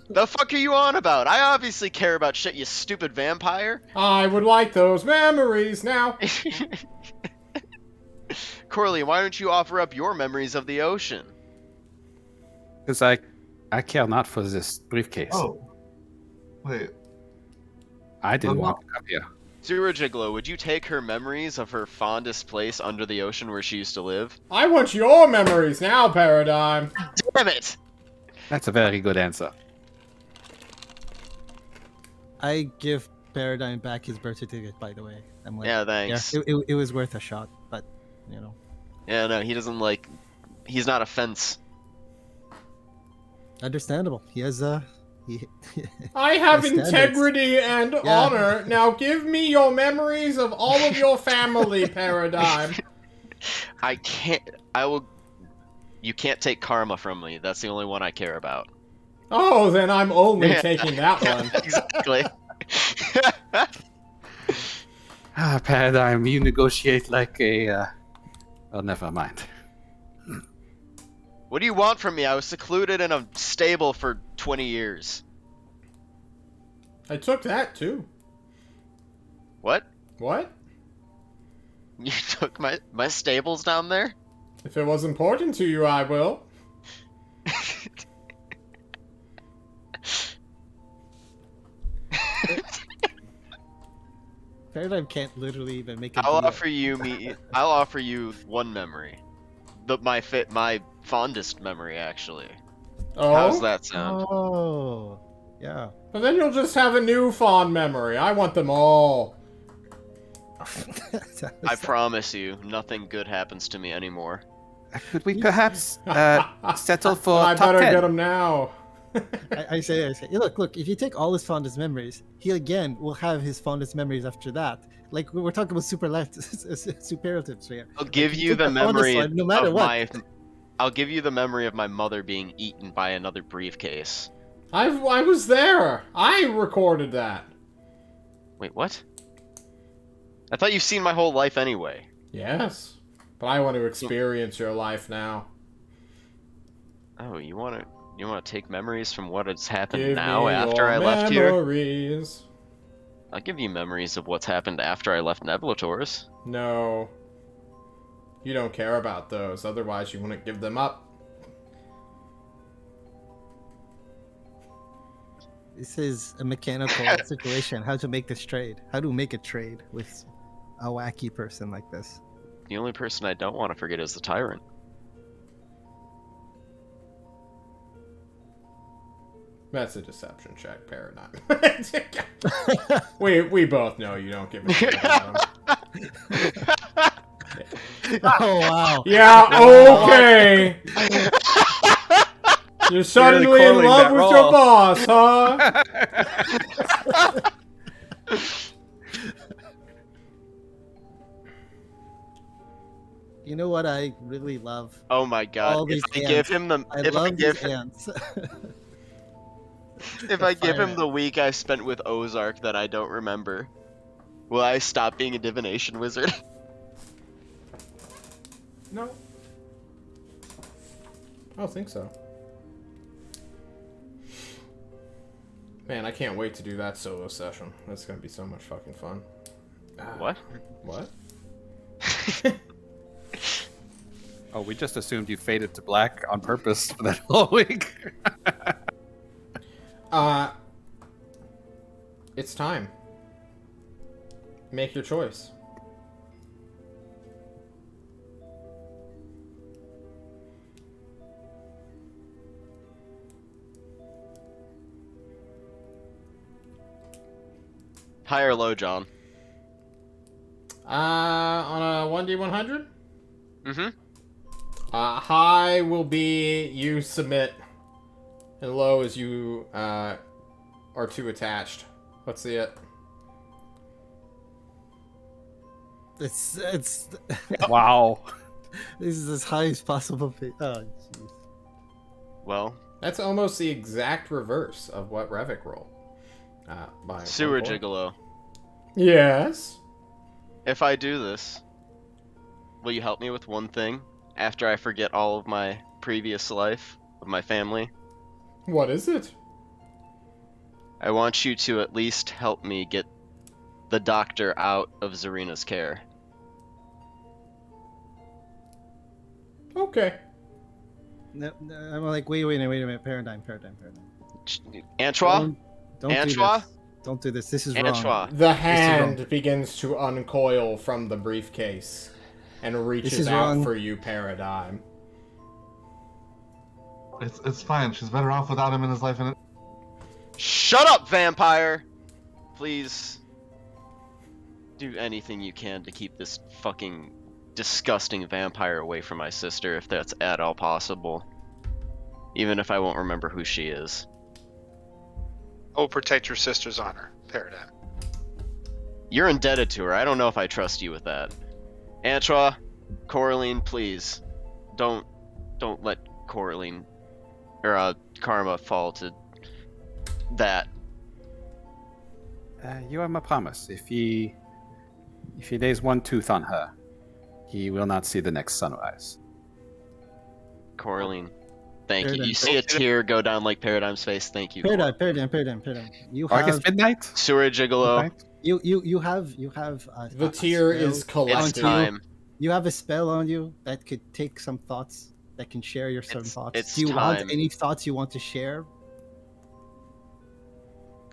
[SPEAKER 4] The fuck are you on about? I obviously care about shit, you stupid vampire.
[SPEAKER 1] I would like those memories now.
[SPEAKER 4] Corley, why don't you offer up your memories of the ocean?
[SPEAKER 3] Because I care not for this briefcase.
[SPEAKER 5] Oh. Wait.
[SPEAKER 3] I didn't
[SPEAKER 5] Oh,
[SPEAKER 3] want to come here.
[SPEAKER 4] Zura Gigolo, would you take her memories of her fondest place under the ocean where she used to live?
[SPEAKER 1] I want your memories now, Paradigm.
[SPEAKER 4] Damn it!
[SPEAKER 3] That's a very good answer.
[SPEAKER 6] I give Paradigm back his birth certificate, by the way. I'm like,
[SPEAKER 4] Yeah, thanks.
[SPEAKER 6] yeah, it was worth a shot, but, you know.
[SPEAKER 4] Yeah, no, he doesn't like. He's not a fence.
[SPEAKER 6] Understandable. He has he,
[SPEAKER 1] I have
[SPEAKER 6] Standards.
[SPEAKER 1] integrity and
[SPEAKER 6] Yeah.
[SPEAKER 1] honor. Now give me your memories of all of your family, Paradigm.
[SPEAKER 4] I can't. I will. You can't take karma from me. That's the only one I care about.
[SPEAKER 1] Oh, then I'm only
[SPEAKER 4] Yeah.
[SPEAKER 1] taking that one.
[SPEAKER 4] Exactly.
[SPEAKER 3] Paradigm, you negotiate like a. Oh, never mind.
[SPEAKER 4] What do you want from me? I was secluded in a stable for 20 years.
[SPEAKER 1] I took that too.
[SPEAKER 4] What?
[SPEAKER 1] What?
[SPEAKER 4] You took my stables down there?
[SPEAKER 1] If it was important to you, I will.
[SPEAKER 6] Paradigm can't literally even make a
[SPEAKER 4] I'll
[SPEAKER 6] deal.
[SPEAKER 4] I'll offer you one memory. My fondest memory, actually.
[SPEAKER 1] Oh?
[SPEAKER 4] How's that sound?
[SPEAKER 6] Oh, yeah.
[SPEAKER 1] But then you'll just have a new fond memory. I want them all.
[SPEAKER 4] I promise you, nothing good happens to me anymore.
[SPEAKER 3] Could we perhaps settle for
[SPEAKER 1] I
[SPEAKER 3] top
[SPEAKER 1] better
[SPEAKER 3] 10?
[SPEAKER 1] get them now.
[SPEAKER 6] I say, look, if you take all his fondest memories, he again will have his fondest memories after that. Like, we're talking about superlatives here.
[SPEAKER 4] I'll give
[SPEAKER 6] Like,
[SPEAKER 4] you
[SPEAKER 6] take
[SPEAKER 4] the
[SPEAKER 6] fondest
[SPEAKER 4] memory
[SPEAKER 6] one, no matter
[SPEAKER 4] of
[SPEAKER 6] what.
[SPEAKER 4] I'll give you the memory of my mother being eaten by another briefcase.
[SPEAKER 1] I was there. I recorded that.
[SPEAKER 4] Wait, what? I thought you've seen my whole life anyway.
[SPEAKER 1] Yes. But I want to experience your life now.
[SPEAKER 4] Oh, you want to take memories from what has happened
[SPEAKER 1] Give
[SPEAKER 4] now
[SPEAKER 1] me
[SPEAKER 4] after
[SPEAKER 1] your
[SPEAKER 4] I left here?
[SPEAKER 1] memories.
[SPEAKER 4] I'll give you memories of what's happened after I left Nebulator's.
[SPEAKER 1] No. You don't care about those, otherwise you wouldn't give them up.
[SPEAKER 6] This is a mechanical situation. How to make this trade? How to make a trade with a wacky person like this?
[SPEAKER 4] The only person I don't want to forget is the tyrant.
[SPEAKER 1] That's a deception check, Paradigm. we both know you don't give a shit about them.
[SPEAKER 6] Oh wow!
[SPEAKER 1] Yeah, okay. You're suddenly in
[SPEAKER 3] calling
[SPEAKER 1] love
[SPEAKER 3] that
[SPEAKER 1] with your
[SPEAKER 3] roll.
[SPEAKER 1] boss, huh?
[SPEAKER 6] You know what I really love?
[SPEAKER 4] Oh my god!
[SPEAKER 6] All these
[SPEAKER 4] If I give
[SPEAKER 6] ants.
[SPEAKER 4] him the
[SPEAKER 6] I
[SPEAKER 4] if I
[SPEAKER 6] love
[SPEAKER 4] give
[SPEAKER 6] these ants.
[SPEAKER 4] if I give him
[SPEAKER 6] Fire
[SPEAKER 4] the week I spent with Ozark that I don't remember, will I stop being a divination wizard?
[SPEAKER 1] No. I don't think so. Man, I can't wait to do that solo session. That's gonna be so much fucking fun.
[SPEAKER 4] What?
[SPEAKER 1] What?
[SPEAKER 3] Oh, we just assumed you faded to black on purpose for that whole week.
[SPEAKER 1] It's time. Make your choice.
[SPEAKER 4] High or low, John?
[SPEAKER 1] On a 1d100?
[SPEAKER 4] Mm-hmm.
[SPEAKER 1] High will be you submit, and low is you are too attached. Let's see it.
[SPEAKER 6] It's
[SPEAKER 3] Wow.
[SPEAKER 6] this is as high as possible. Oh, jeez.
[SPEAKER 4] Well,
[SPEAKER 1] That's almost the exact reverse of what Revik rolled. By
[SPEAKER 4] sewer
[SPEAKER 1] 1 point.
[SPEAKER 4] gigolo.
[SPEAKER 1] Yes.
[SPEAKER 4] If I do this, will you help me with one thing after I forget all of my previous life of my family?
[SPEAKER 1] What is it?
[SPEAKER 4] I want you to at least help me get the doctor out of Zarina's care.
[SPEAKER 1] Okay.
[SPEAKER 6] No, I'm like, wait a minute, paradigm.
[SPEAKER 4] Antoine?
[SPEAKER 6] Don't
[SPEAKER 4] Antoine?
[SPEAKER 6] do this. Don't do this. This is wrong.
[SPEAKER 4] Antoine.
[SPEAKER 1] The hand begins to uncoil from the briefcase and reaches
[SPEAKER 6] is
[SPEAKER 1] out
[SPEAKER 6] wrong.
[SPEAKER 1] for you, Paradigm.
[SPEAKER 5] It's fine. She's better off without him in his life. And
[SPEAKER 4] Shut up, vampire! Please do anything you can to keep this fucking disgusting vampire away from my sister if that's at all possible. Even if I won't remember who she is.
[SPEAKER 2] Oh, protect your sister's honor, Paradigm.
[SPEAKER 4] You're indebted to her. I don't know if I trust you with that. Antoine, Coraline, please. Don't let Coraline or Karma fall to that.
[SPEAKER 3] You have my promise. If he lays one tooth on her, he will not see the next sunrise.
[SPEAKER 4] Coraline, thank you.
[SPEAKER 6] Paradigm.
[SPEAKER 4] You see a tear go down like Paradigm's face. Thank you.
[SPEAKER 6] Paradigm. You
[SPEAKER 3] Or I guess
[SPEAKER 6] have
[SPEAKER 3] midnight.
[SPEAKER 4] Sewer Gigolo.
[SPEAKER 3] Midnight?
[SPEAKER 6] you have
[SPEAKER 1] The tear
[SPEAKER 6] spell
[SPEAKER 1] is
[SPEAKER 4] It's
[SPEAKER 1] collected.
[SPEAKER 4] time.
[SPEAKER 6] You have a spell on you that could take some thoughts, that can share your some thoughts.
[SPEAKER 4] it's
[SPEAKER 6] Do you have
[SPEAKER 4] time.
[SPEAKER 6] any thoughts you want to share?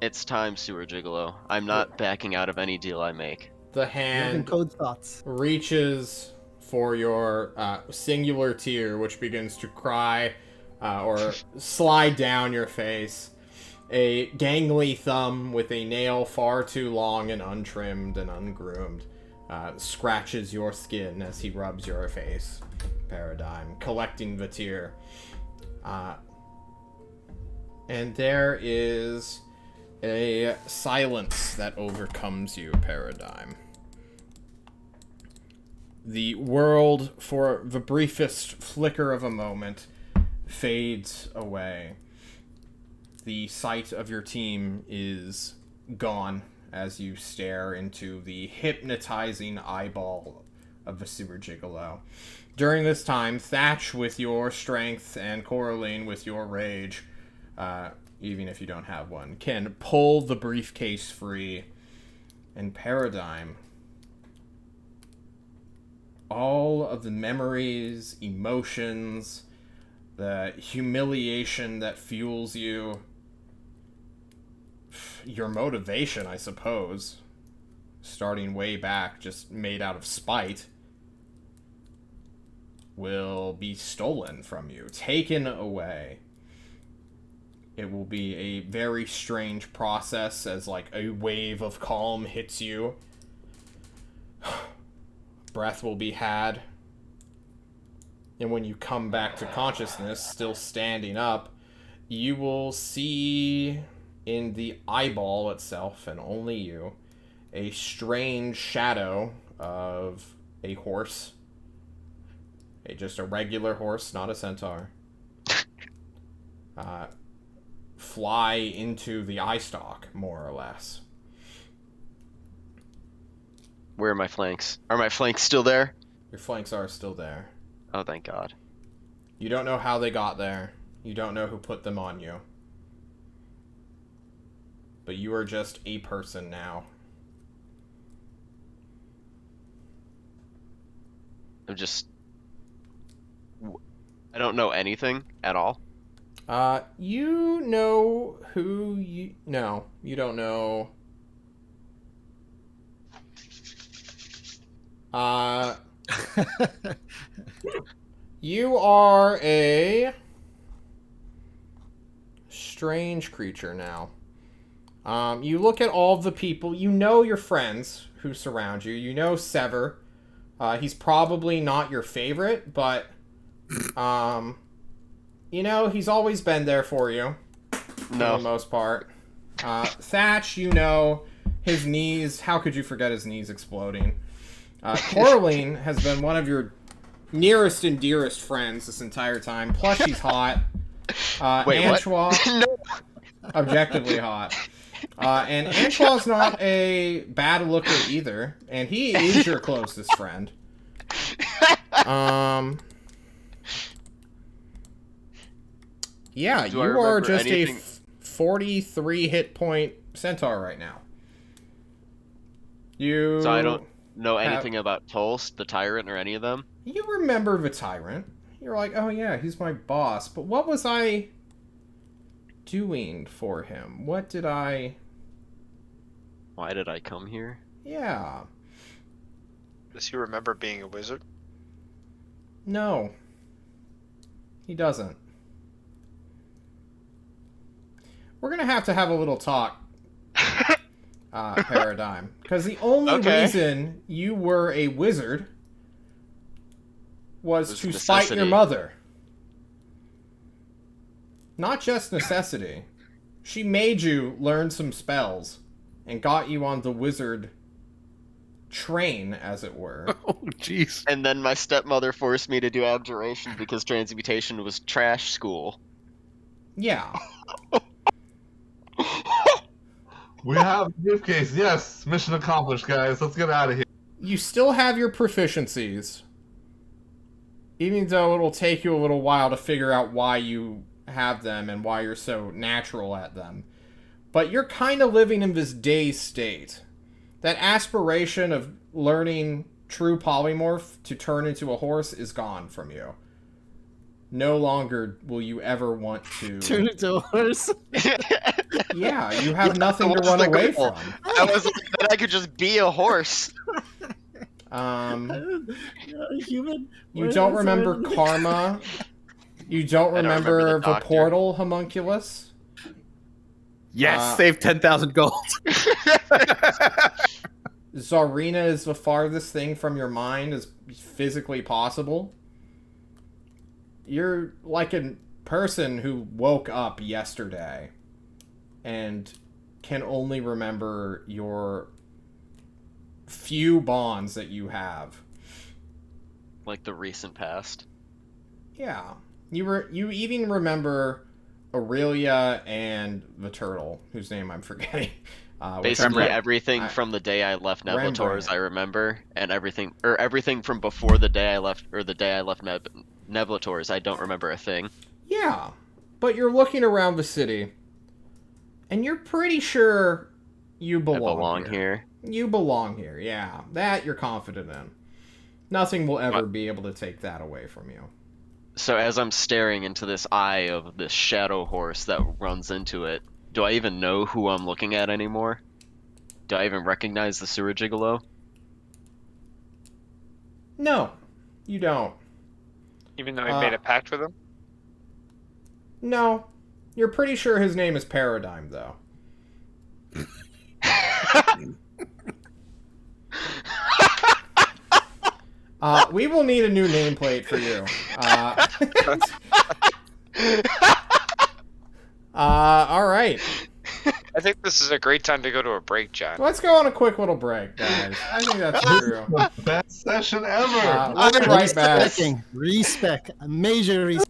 [SPEAKER 4] It's time, Sewer Gigolo. I'm not backing out of any deal I make.
[SPEAKER 1] The
[SPEAKER 6] You have
[SPEAKER 1] hand
[SPEAKER 6] encode thoughts.
[SPEAKER 1] reaches for your singular tear, which begins to cry or slide down your face. A gangly thumb with a nail far too long and untrimmed and ungroomed scratches your skin as he rubs your face, Paradigm, collecting the tear. And there is a silence that overcomes you, Paradigm. The world, for the briefest flicker of a moment, fades away. The sight of your team is gone as you stare into the hypnotizing eyeball of the Super Gigolo. During this time, Thatch, with your strength, and Coraline, with your rage, even if you don't have one, can pull the briefcase free. And Paradigm, all of the memories, emotions, the humiliation that fuels you, your motivation, I suppose, starting way back, just made out of spite, will be stolen from you, taken away. It will be a very strange process as like a wave of calm hits you. Breath will be had. And when you come back to consciousness, still standing up, you will see in the eyeball itself, and only you, a strange shadow of a horse. Just a regular horse, not a centaur. Fly into the eye stalk, more or less.
[SPEAKER 4] Where are my flanks? Are my flanks still there?
[SPEAKER 1] Your flanks are still there.
[SPEAKER 4] Oh, thank God.
[SPEAKER 1] You don't know how they got there. You don't know who put them on you. But you are just a person now.
[SPEAKER 4] I'm just... I don't know anything at all.
[SPEAKER 1] You know who you... No, you don't know. You are a strange creature now. You look at all the people, you know your friends who surround you. You know Sever. He's probably not your favorite, but, you know, he's always been there for you. For the most part. Thatch, you know, his knees, how could you forget his knees exploding? Coraline has been one of your nearest and dearest friends this entire time, plus she's hot.
[SPEAKER 4] Wait,
[SPEAKER 1] Antoine,
[SPEAKER 4] what? No.
[SPEAKER 1] objectively hot. And Antoine's not a bad looker either, and he is your closest friend. Yeah,
[SPEAKER 4] Do I
[SPEAKER 1] you are
[SPEAKER 4] remember
[SPEAKER 1] just
[SPEAKER 4] anything?
[SPEAKER 1] a 43 hit point centaur right now. You
[SPEAKER 4] So I don't know anything about Tolst, the Tyrant, or any of them?
[SPEAKER 1] You remember the Tyrant. You're like, oh yeah, he's my boss. But what was I doing for him? What did I...
[SPEAKER 4] Why did I come here?
[SPEAKER 1] Yeah.
[SPEAKER 2] Does he remember being a wizard?
[SPEAKER 1] No. He doesn't. We're gonna have to have a little talk, Paradigm. Because the only
[SPEAKER 4] Okay.
[SPEAKER 1] reason you were a wizard was
[SPEAKER 4] was
[SPEAKER 1] to spite your
[SPEAKER 4] necessity.
[SPEAKER 1] mother. Not just necessity. She made you learn some spells and got you on the wizard train, as it were.
[SPEAKER 3] Oh, jeez.
[SPEAKER 4] And then my stepmother forced me to do abjuration because transmutation was trash school.
[SPEAKER 1] Yeah.
[SPEAKER 5] We have a briefcase. Yes, mission accomplished, guys. Let's get out of here.
[SPEAKER 1] You still have your proficiencies, even though it'll take you a little while to figure out why you have them and why you're so natural at them. But you're kind of living in this dazed state. That aspiration of learning true polymorph to turn into a horse is gone from you. No longer will you ever want to...
[SPEAKER 6] Turn into a horse.
[SPEAKER 1] Yeah, you have nothing to
[SPEAKER 4] What's
[SPEAKER 1] run
[SPEAKER 4] the
[SPEAKER 1] away
[SPEAKER 4] goal?
[SPEAKER 1] from.
[SPEAKER 4] I was like, that I could just be a horse.
[SPEAKER 6] Human.
[SPEAKER 1] You don't remember karma. You don't
[SPEAKER 4] I don't remember
[SPEAKER 1] remember
[SPEAKER 4] the
[SPEAKER 1] the
[SPEAKER 4] doctor.
[SPEAKER 1] portal homunculus.
[SPEAKER 3] Yes, save 10,000 gold.
[SPEAKER 1] Zarina is the farthest thing from your mind as physically possible. You're like a person who woke up yesterday and can only remember your few bonds that you have.
[SPEAKER 4] Like the recent past.
[SPEAKER 1] Yeah. You even remember Aurelia and the turtle, whose name I'm forgetting.
[SPEAKER 4] Basically
[SPEAKER 3] Rembrandt.
[SPEAKER 4] everything from the day I left Neblators
[SPEAKER 1] Rembrandt.
[SPEAKER 4] I remember, and everything from before the day I left, or the day I left Neblators, I don't remember a thing.
[SPEAKER 1] Yeah. But you're looking around the city, and you're pretty sure you
[SPEAKER 4] I
[SPEAKER 1] belong,
[SPEAKER 4] belong here.
[SPEAKER 1] You belong here, yeah. That you're confident in. Nothing will ever be able to take that away from you.
[SPEAKER 4] So as I'm staring into this eye of this shadow horse that runs into it, do I even know who I'm looking at anymore? Do I even recognize the sewer gigolo?
[SPEAKER 1] No, you don't.
[SPEAKER 2] Even though I made a pact with him.
[SPEAKER 1] No. You're pretty sure his name is Paradigm, though. We will need a new nameplate for you. All right.
[SPEAKER 2] I think this is a great time to go to a break, John.
[SPEAKER 1] Let's go on a quick little break, guys. I think that's true.
[SPEAKER 5] The best session ever.
[SPEAKER 1] We'll be right back.
[SPEAKER 6] Respec. A major respec.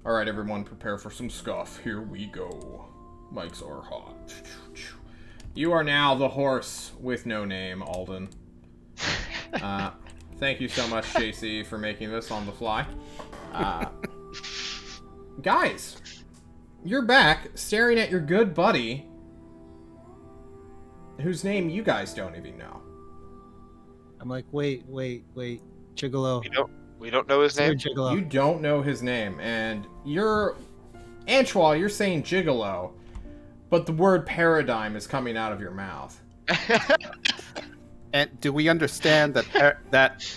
[SPEAKER 1] All right, everyone, prepare for some scuff. Here we go. Mics are hot. You are now the horse with no name, Alden. Thank you so much, JC, for making this on the fly. Guys, you're back, staring at your good buddy, whose name you guys don't even know.
[SPEAKER 6] I'm like, wait, Gigolo.
[SPEAKER 2] We don't know his
[SPEAKER 6] Sir
[SPEAKER 2] name.
[SPEAKER 6] Gigolo.
[SPEAKER 1] You don't know his name, and Antoine, you're saying gigolo, but the word paradigm is coming out of your mouth.
[SPEAKER 3] And do we understand that that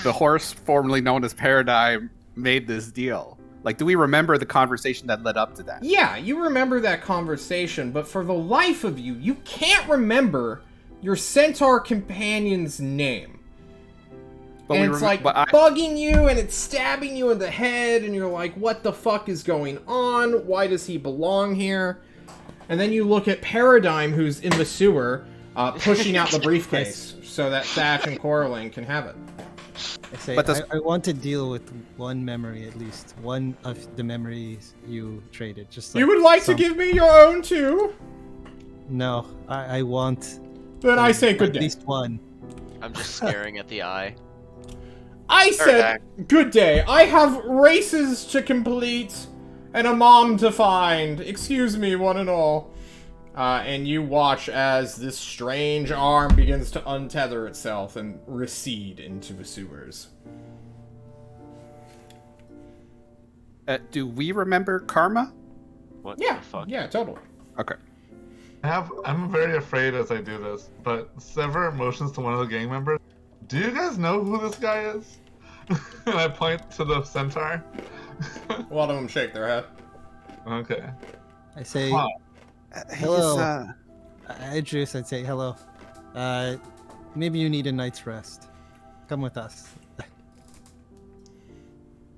[SPEAKER 3] the horse formerly known as Paradigm made this deal? Like, do we remember the conversation that led up to that?
[SPEAKER 1] Yeah, you remember that conversation, but for the life of you, you can't remember your centaur companion's name.
[SPEAKER 3] But
[SPEAKER 1] And it's like bugging you, and it's stabbing you in the head, and you're like, what the fuck is going on? Why does he belong here? And then you look at Paradigm, who's in the sewer, pushing out the briefcase so that Thatch and Coraline can have it.
[SPEAKER 6] I say,
[SPEAKER 3] But
[SPEAKER 6] I want to deal with one memory at least. One of the memories you traded. Just like
[SPEAKER 1] You would like to give me your own too?
[SPEAKER 6] No, I want.
[SPEAKER 1] Then I say good
[SPEAKER 6] at
[SPEAKER 1] day.
[SPEAKER 6] least one.
[SPEAKER 4] I'm just staring at the eye.
[SPEAKER 1] I said good day. I have races to complete and a mom to find. Excuse me, one and all. And you watch as this strange arm begins to untether itself and recede into the sewers.
[SPEAKER 3] Do we remember Karma?
[SPEAKER 4] What
[SPEAKER 1] Yeah,
[SPEAKER 4] the fuck?
[SPEAKER 1] yeah, totally.
[SPEAKER 3] Okay.
[SPEAKER 5] I'm very afraid as I do this, but Sever motions to one of the gang members. Do you guys know who this guy is? And I point to the centaur.
[SPEAKER 1] A lot of them shake their head.
[SPEAKER 5] Okay.
[SPEAKER 6] I say,
[SPEAKER 5] Huh.
[SPEAKER 6] hello. I introduce. I'd say hello. Maybe you need a night's rest. Come with us.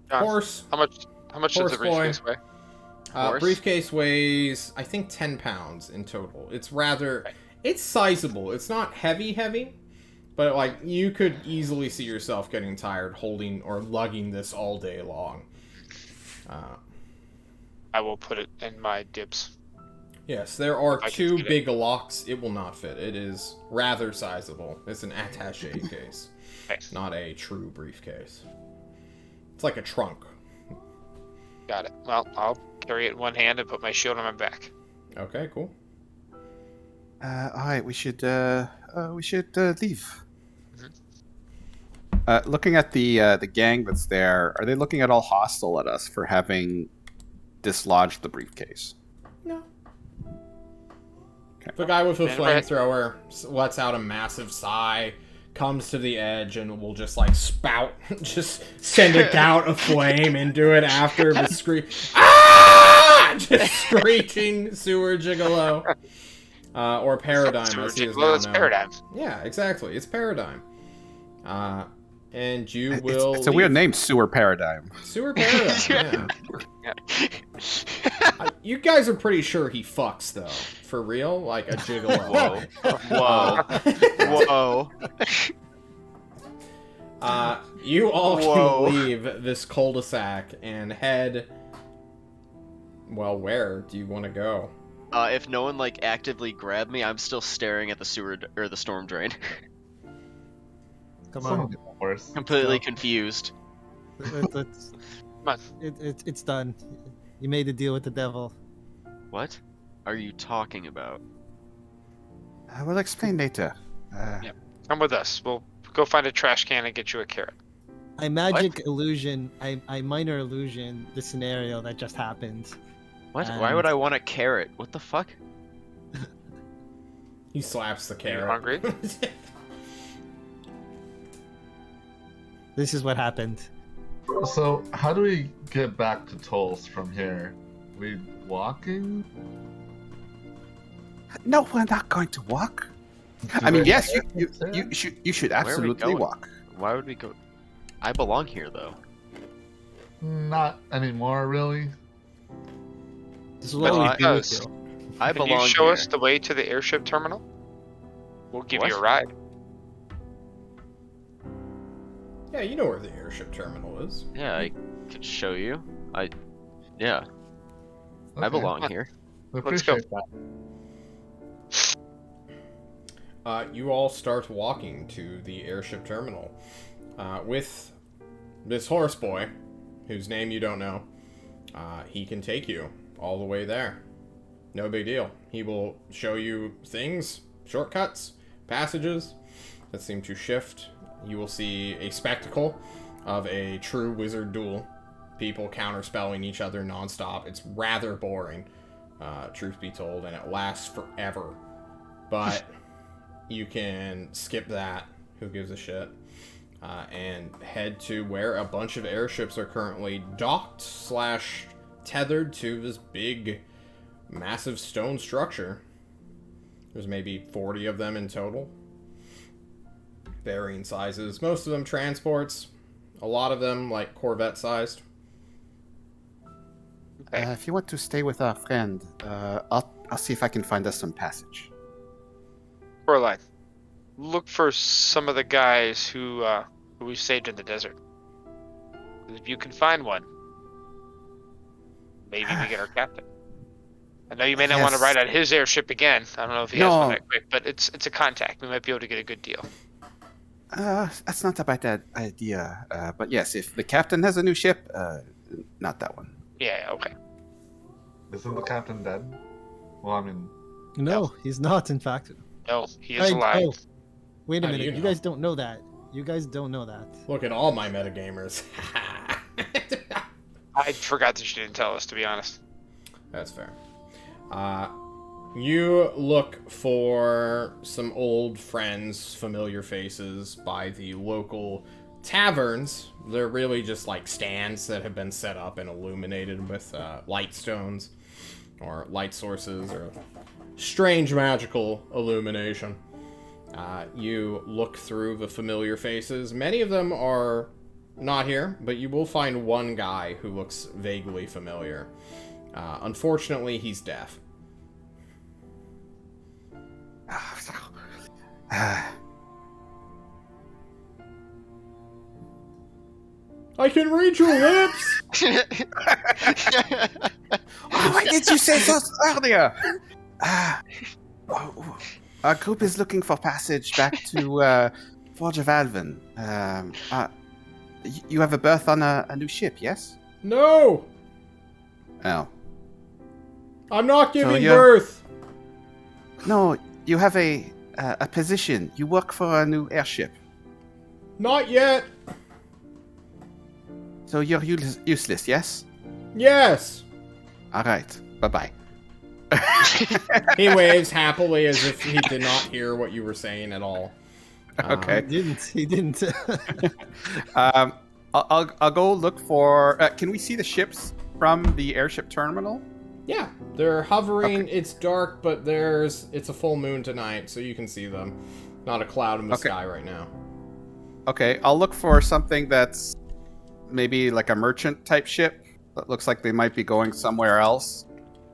[SPEAKER 2] John,
[SPEAKER 1] Horse.
[SPEAKER 2] How much does
[SPEAKER 1] Horse
[SPEAKER 2] the briefcase weigh?
[SPEAKER 4] Horse?
[SPEAKER 1] Briefcase weighs, I think, 10 pounds in total. It's sizable. It's not heavy, but like you could easily see yourself getting tired holding or lugging this all day long.
[SPEAKER 2] I will put it in my dibs.
[SPEAKER 1] Yes, there are
[SPEAKER 2] I can
[SPEAKER 1] two
[SPEAKER 2] fit it.
[SPEAKER 1] big locks. It will not fit. It is rather sizable. It's an attaché case,
[SPEAKER 2] Nice.
[SPEAKER 1] not a true briefcase. It's like a trunk.
[SPEAKER 2] Got it. Well, I'll carry it in one hand and put my shield on my back.
[SPEAKER 1] Okay, cool.
[SPEAKER 3] All right, we should leave. Looking at the gang that's there, are they looking at all hostile at us for having dislodged the briefcase?
[SPEAKER 1] No.
[SPEAKER 3] Okay.
[SPEAKER 1] The guy with the
[SPEAKER 2] Man, right.
[SPEAKER 1] flamethrower lets out a massive sigh, comes to the edge, and will just like spout, just send a gout of flame into it after the scream. Ah! Just screeching sewer gigolo. Or Paradigm, as he is now
[SPEAKER 2] It's
[SPEAKER 1] known.
[SPEAKER 2] Paradigm.
[SPEAKER 1] Yeah, exactly. It's Paradigm. And you will.
[SPEAKER 3] It's a weird name, Sewer Paradigm.
[SPEAKER 1] Sewer Paradigm. Yeah. You guys are pretty sure he fucks though, for real, like a gigolo.
[SPEAKER 4] Whoa. Whoa.
[SPEAKER 1] You all
[SPEAKER 4] Whoa.
[SPEAKER 1] can leave this cul-de-sac and head. Well, where do you want to go?
[SPEAKER 4] If no one like actively grabbed me, I'm still staring at the sewer or the storm drain.
[SPEAKER 6] Come
[SPEAKER 5] Someone
[SPEAKER 6] on.
[SPEAKER 5] get the horse.
[SPEAKER 4] Completely
[SPEAKER 6] No.
[SPEAKER 4] confused.
[SPEAKER 6] Let's,
[SPEAKER 2] Come on.
[SPEAKER 6] it's done. You made a deal with the devil.
[SPEAKER 4] What are you talking about?
[SPEAKER 3] We'll explain later.
[SPEAKER 2] Come with us. We'll go find a trash can and get you a carrot.
[SPEAKER 6] I magic illusion. I minor illusion the scenario that just happened.
[SPEAKER 4] What? Why would I want a carrot? What the fuck?
[SPEAKER 1] He slaps the
[SPEAKER 2] Are you
[SPEAKER 1] carrot.
[SPEAKER 2] hungry?
[SPEAKER 6] This is what happened.
[SPEAKER 5] So, how do we get back to Tolls from here? We walking?
[SPEAKER 3] No, we're not going to walk. I mean, yes, you should absolutely
[SPEAKER 4] going?
[SPEAKER 3] walk.
[SPEAKER 4] Why would we go? I belong here though.
[SPEAKER 5] Not anymore, really.
[SPEAKER 6] This is
[SPEAKER 2] But
[SPEAKER 6] what
[SPEAKER 2] he
[SPEAKER 6] we do with
[SPEAKER 2] does.
[SPEAKER 6] you.
[SPEAKER 4] I
[SPEAKER 2] Can
[SPEAKER 4] belong
[SPEAKER 2] you show
[SPEAKER 4] here.
[SPEAKER 2] us the way to the airship terminal? We'll give you a
[SPEAKER 4] What?
[SPEAKER 2] ride.
[SPEAKER 1] Yeah, you know where the airship terminal is.
[SPEAKER 4] Yeah, I could show you. Yeah, I
[SPEAKER 5] Okay.
[SPEAKER 4] belong here.
[SPEAKER 5] We
[SPEAKER 2] Let's go.
[SPEAKER 5] appreciate that.
[SPEAKER 1] You all start walking to the airship terminal with this horse boy, whose name you don't know. He can take you all the way there. No big deal. He will show you things, shortcuts, passages that seem to shift. You will see a spectacle of a true wizard duel. People counterspelling each other nonstop. It's rather boring, truth be told, and it lasts forever. But you can skip that. Who gives a shit? And head to where a bunch of airships are currently docked / tethered to this big, massive stone structure. There's maybe 40 of them in total. Varying sizes. Most of them transports. A lot of them, like, Corvette-sized.
[SPEAKER 3] If you want to stay with our friend, I'll see if I can find us some passage.
[SPEAKER 2] Coraline, look for some of the guys who we saved in the desert. If you can find one, maybe we get our captain. I know you may not want to
[SPEAKER 3] Yes.
[SPEAKER 2] ride on his airship again. I don't know if he has one that quick, but it's a contact. We might be able to get a good deal.
[SPEAKER 3] That's not a bad idea. But yes, if the captain has a new ship, not that one.
[SPEAKER 2] Yeah, okay.
[SPEAKER 5] Isn't the captain dead? Well, I mean,
[SPEAKER 6] No, he's not. In fact,
[SPEAKER 2] No, he is alive.
[SPEAKER 6] Oh, wait a
[SPEAKER 1] How do
[SPEAKER 6] minute.
[SPEAKER 1] you
[SPEAKER 6] You
[SPEAKER 1] know?
[SPEAKER 6] guys don't know that. You guys don't know that.
[SPEAKER 1] Look at all my metagamers.
[SPEAKER 2] I forgot that you didn't tell us, to be honest.
[SPEAKER 1] That's fair. You look for some old friends, familiar faces by the local taverns. They're really just like stands that have been set up and illuminated with light stones or light sources or strange magical illumination. You look through the familiar faces. Many of them are not here, but you will find one guy who looks vaguely familiar. Unfortunately, he's deaf. I can read your lips!
[SPEAKER 3] Why did you say so earlier? Our group is looking for passage back to Forge of Alvin. You have a berth on a new ship, yes?
[SPEAKER 1] No!
[SPEAKER 3] Oh.
[SPEAKER 1] I'm not giving
[SPEAKER 3] you're-
[SPEAKER 1] birth!
[SPEAKER 3] No, you have a position. You work for a new airship.
[SPEAKER 1] Not yet!
[SPEAKER 3] So you're useless, yes?
[SPEAKER 1] Yes!
[SPEAKER 3] Alright, bye-bye.
[SPEAKER 1] He waves happily as if he did not hear what you were saying at all.
[SPEAKER 3] Okay.
[SPEAKER 6] He didn't.
[SPEAKER 3] I'll go look for... can we see the ships from the airship terminal?
[SPEAKER 1] Yeah, they're hovering.
[SPEAKER 3] Okay.
[SPEAKER 1] It's dark, but it's a full moon tonight, so you can see them. Not a cloud in the
[SPEAKER 3] Okay.
[SPEAKER 1] sky right now.
[SPEAKER 3] Okay, I'll look for something that's maybe like a merchant type ship that looks like they might be going somewhere else.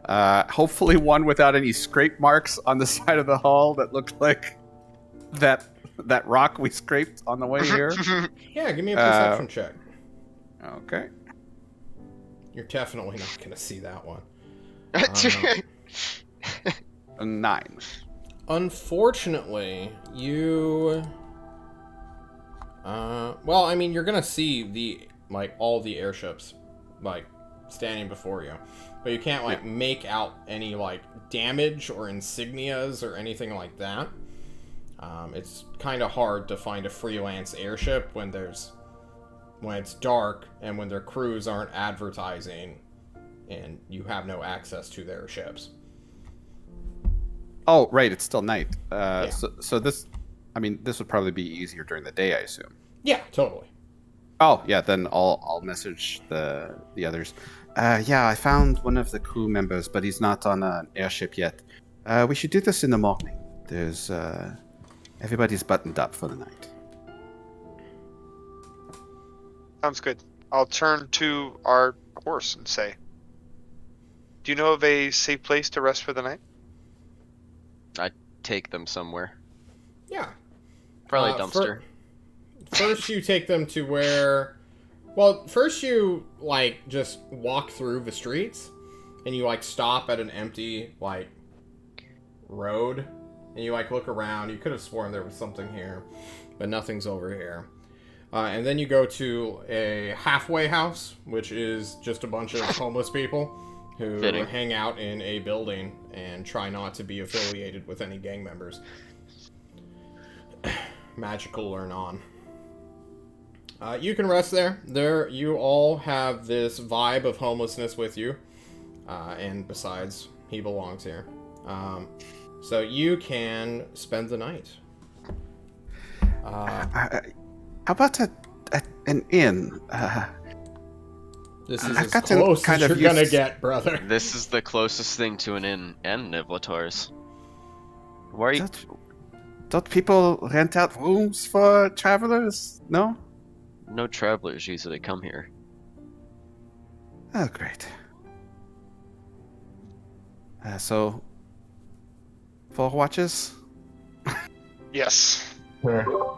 [SPEAKER 3] Hopefully one without any scrape marks on the side of the hull that look like that rock we scraped on the way here.
[SPEAKER 1] Yeah, give me a perception check.
[SPEAKER 3] Okay.
[SPEAKER 1] You're definitely not going to see that one.
[SPEAKER 3] A 9.
[SPEAKER 1] Unfortunately, you... well, I mean, you're going to see all the airships, standing before you. But you can't, make out any, damage or insignias or anything like that. It's kind of hard to find a freelance airship when it's dark and when their crews aren't advertising and you have no access to their ships.
[SPEAKER 3] Oh, right, it's still night.
[SPEAKER 1] Yeah.
[SPEAKER 3] So this would probably be easier during the day, I assume.
[SPEAKER 1] Yeah, totally.
[SPEAKER 3] Oh, yeah, then I'll message the others. Yeah, I found one of the crew members, but he's not on an airship yet. We should do this in the morning. There's everybody's buttoned up for the night.
[SPEAKER 2] Sounds good. I'll turn to our horse and say, do you know of a safe place to rest for the night?
[SPEAKER 4] Take them somewhere.
[SPEAKER 1] Yeah.
[SPEAKER 4] Probably
[SPEAKER 1] Uh,
[SPEAKER 4] dumpster.
[SPEAKER 1] First, you take them to where Well, first you, like, just walk through the streets, and you, like, stop at an empty, like, road, and you, like, look around. You could have sworn there was something here, but nothing's over here. And then you go to a halfway house, which is just a bunch of homeless people who
[SPEAKER 4] Fitting.
[SPEAKER 1] hang out in a building and try not to be affiliated with any gang members. Magical or non. You can rest there. There, you all have this vibe of homelessness with you. And besides, he belongs here. So you can spend the night.
[SPEAKER 3] How about an inn?
[SPEAKER 1] This is
[SPEAKER 3] I've
[SPEAKER 1] as
[SPEAKER 3] got to
[SPEAKER 1] close
[SPEAKER 3] kind
[SPEAKER 1] as
[SPEAKER 3] of
[SPEAKER 1] you're gonna
[SPEAKER 3] use-
[SPEAKER 1] get, brother.
[SPEAKER 4] This is the closest thing to an inn and Nivlators. Why are you?
[SPEAKER 3] Don't people rent out rooms for travelers? No?
[SPEAKER 4] No travelers usually come here.
[SPEAKER 3] Oh, great. So, 4 watches?
[SPEAKER 2] Yes.
[SPEAKER 5] Sure.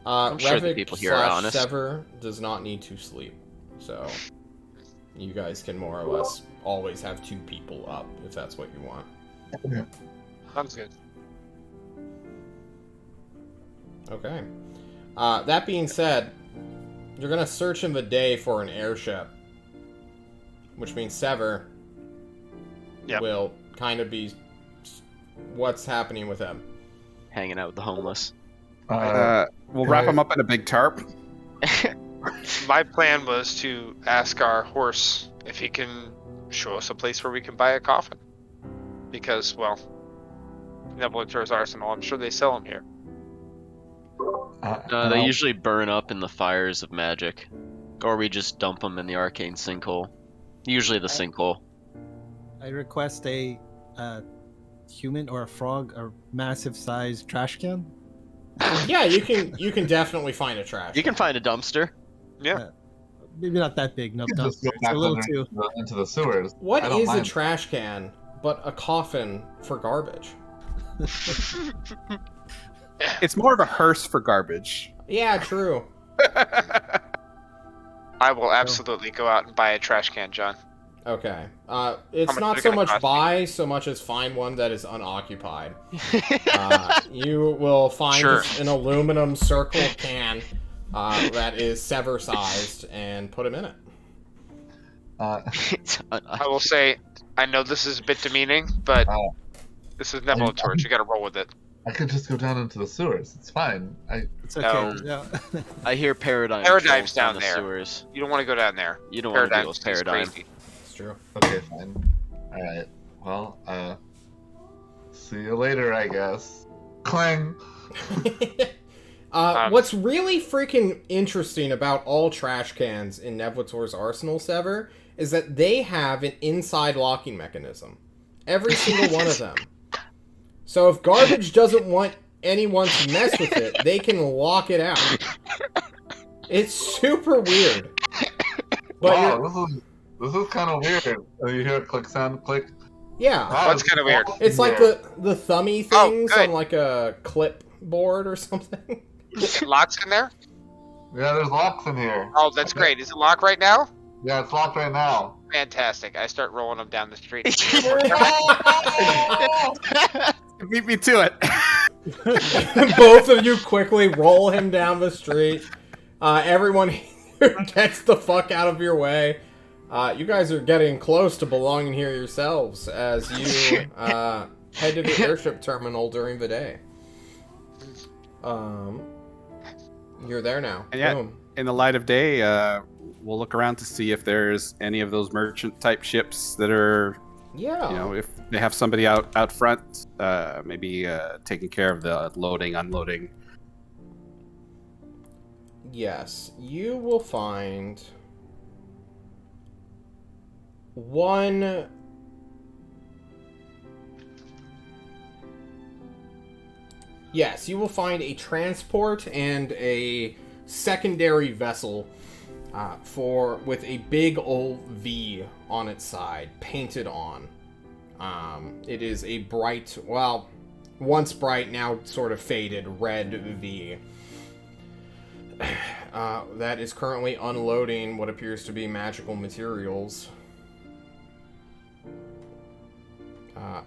[SPEAKER 4] I'm sure the
[SPEAKER 1] Revik
[SPEAKER 4] people here are honest.
[SPEAKER 1] Sever does not need to sleep, so you guys can more or less always have 2 people up if that's what you want.
[SPEAKER 2] Sounds good.
[SPEAKER 1] Okay. That being said, you're gonna search in the day for an airship, which means Sever
[SPEAKER 2] Yep.
[SPEAKER 1] will kind of be what's happening with him.
[SPEAKER 4] Hanging out with the homeless.
[SPEAKER 3] We'll wrap them up in a big tarp.
[SPEAKER 2] My plan was to ask our horse if he can show us a place where we can buy a coffin. Because, well, Nebulitor's Arsenal, I'm sure they sell them here.
[SPEAKER 4] They usually burn up in the fires of magic, or we just dump them in the arcane sinkhole. Usually the sinkhole.
[SPEAKER 6] I request a human or a frog, a massive sized trash can.
[SPEAKER 1] Yeah, you can definitely find a trash.
[SPEAKER 4] You can find a dumpster.
[SPEAKER 2] Yeah.
[SPEAKER 6] Maybe not that big. No,
[SPEAKER 5] You
[SPEAKER 6] no,
[SPEAKER 5] can just go
[SPEAKER 6] it's
[SPEAKER 5] back
[SPEAKER 6] a little
[SPEAKER 5] under
[SPEAKER 6] too.
[SPEAKER 5] into the sewers.
[SPEAKER 1] What
[SPEAKER 5] I don't
[SPEAKER 1] is a
[SPEAKER 5] mind.
[SPEAKER 1] trash can but a coffin for garbage?
[SPEAKER 3] It's more of a hearse for garbage.
[SPEAKER 1] Yeah, true.
[SPEAKER 2] I will absolutely go out and buy a trash can, John.
[SPEAKER 1] Okay. It's
[SPEAKER 2] much
[SPEAKER 1] not
[SPEAKER 2] is it
[SPEAKER 1] so
[SPEAKER 2] gonna
[SPEAKER 1] much
[SPEAKER 2] cost me?
[SPEAKER 1] buy, so much as find one that is unoccupied. You will find
[SPEAKER 2] Sure.
[SPEAKER 1] an aluminum circle can that is Sever-sized and put him in it.
[SPEAKER 2] I will say, I know this is a bit demeaning, but
[SPEAKER 5] Oh.
[SPEAKER 2] this is Nebulitor. You gotta roll with it.
[SPEAKER 5] I could just go down into the sewers. It's fine.
[SPEAKER 6] It's okay.
[SPEAKER 2] No.
[SPEAKER 6] Yeah.
[SPEAKER 4] I hear Paradigm.
[SPEAKER 2] Paradigm's
[SPEAKER 4] trolls down
[SPEAKER 2] down
[SPEAKER 4] the
[SPEAKER 2] there.
[SPEAKER 4] sewers.
[SPEAKER 2] You don't want to go down there.
[SPEAKER 4] You don't want to deal
[SPEAKER 2] Paradigm's
[SPEAKER 4] with Paradigm.
[SPEAKER 2] crazy.
[SPEAKER 1] It's true.
[SPEAKER 5] Okay, fine. All right. Well, see you later, I guess. Clang.
[SPEAKER 1] What's really freaking interesting about all trash cans in Nebulitor's Arsenal, Sever, is that they have an inside locking mechanism. Every single one of them. So if garbage doesn't want anyone to mess with it, they can lock it out. It's super weird. But
[SPEAKER 5] Wow, this is kind of weird. You hear a click sound, click.
[SPEAKER 1] yeah,
[SPEAKER 5] Wow,
[SPEAKER 2] That's kinda weird.
[SPEAKER 1] it's like
[SPEAKER 5] weird.
[SPEAKER 1] the thummy
[SPEAKER 2] Oh,
[SPEAKER 1] things
[SPEAKER 2] good.
[SPEAKER 1] on like a clipboard or something.
[SPEAKER 2] Locks in there?
[SPEAKER 5] Yeah, there's locks in here.
[SPEAKER 2] Oh, that's great. Is it locked right now?
[SPEAKER 5] Yeah, it's locked right now.
[SPEAKER 2] Fantastic. I start rolling them down the street.
[SPEAKER 3] Beat me to it.
[SPEAKER 1] Both of you quickly roll him down the street. Everyone here gets the fuck out of your way. You guys are getting close to belonging here yourselves as you head to the airship terminal during the day. You're there now.
[SPEAKER 3] And yeah,
[SPEAKER 1] Boom.
[SPEAKER 3] in the light of day, we'll look around to see if there's any of those merchant type ships that are,
[SPEAKER 1] Yeah.
[SPEAKER 3] you know, if they have somebody out front, maybe taking care of the loading, unloading.
[SPEAKER 1] Yes, you will find one. Yes, you will find a transport and a secondary vessel with a big old V on its side, painted on. It is a bright, well, once bright, now sort of faded red V. that is currently unloading what appears to be magical materials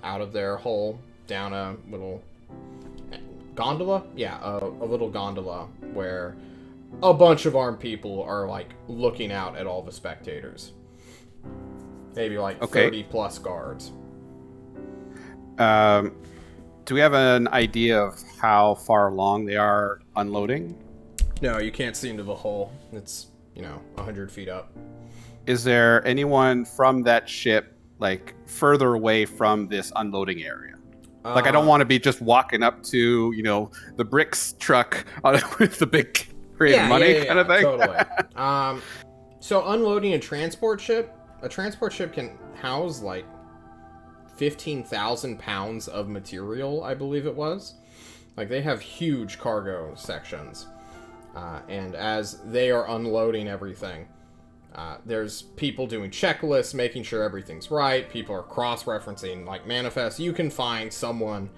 [SPEAKER 1] out of their hull down a little gondola. Yeah, a little gondola where a bunch of armed people are like looking out at all the spectators. Maybe like 30 plus guards.
[SPEAKER 3] Do we have an idea of how far along they are unloading?
[SPEAKER 1] No, you can't see into the hull. It's 100 feet up.
[SPEAKER 3] Is there anyone from that ship like further away from this unloading area? Like, I don't want to be just walking up to, the bricks truck with the big crate of money kind of thing.
[SPEAKER 1] Totally. So unloading a transport ship can house like 15,000 pounds of material, I believe it was. Like, they have huge cargo sections. And as they are unloading everything, there's people doing checklists, making sure everything's right. People are cross-referencing, like, manifests. You can find someone,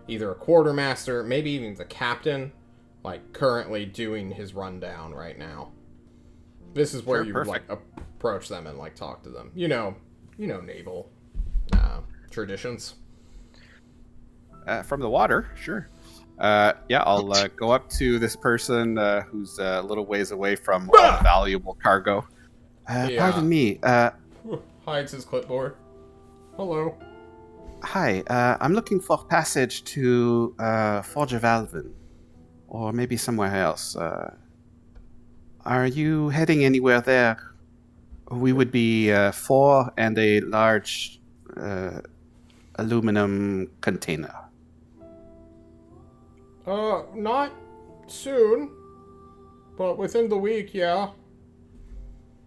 [SPEAKER 1] either a quartermaster, maybe even the captain, like, currently doing his rundown right now. This is where you would, like, approach them and, like, talk to them. Naval traditions.
[SPEAKER 3] From the water, sure. I'll go up to this person who's a little ways away from all valuable cargo. Pardon me.
[SPEAKER 1] Hides his clipboard. Hello.
[SPEAKER 3] Hi. I'm looking for passage to Forge of Alvin, or maybe somewhere else. Are you heading anywhere there? We would be 4 and a large aluminum container.
[SPEAKER 1] Not soon, but within the week, yeah.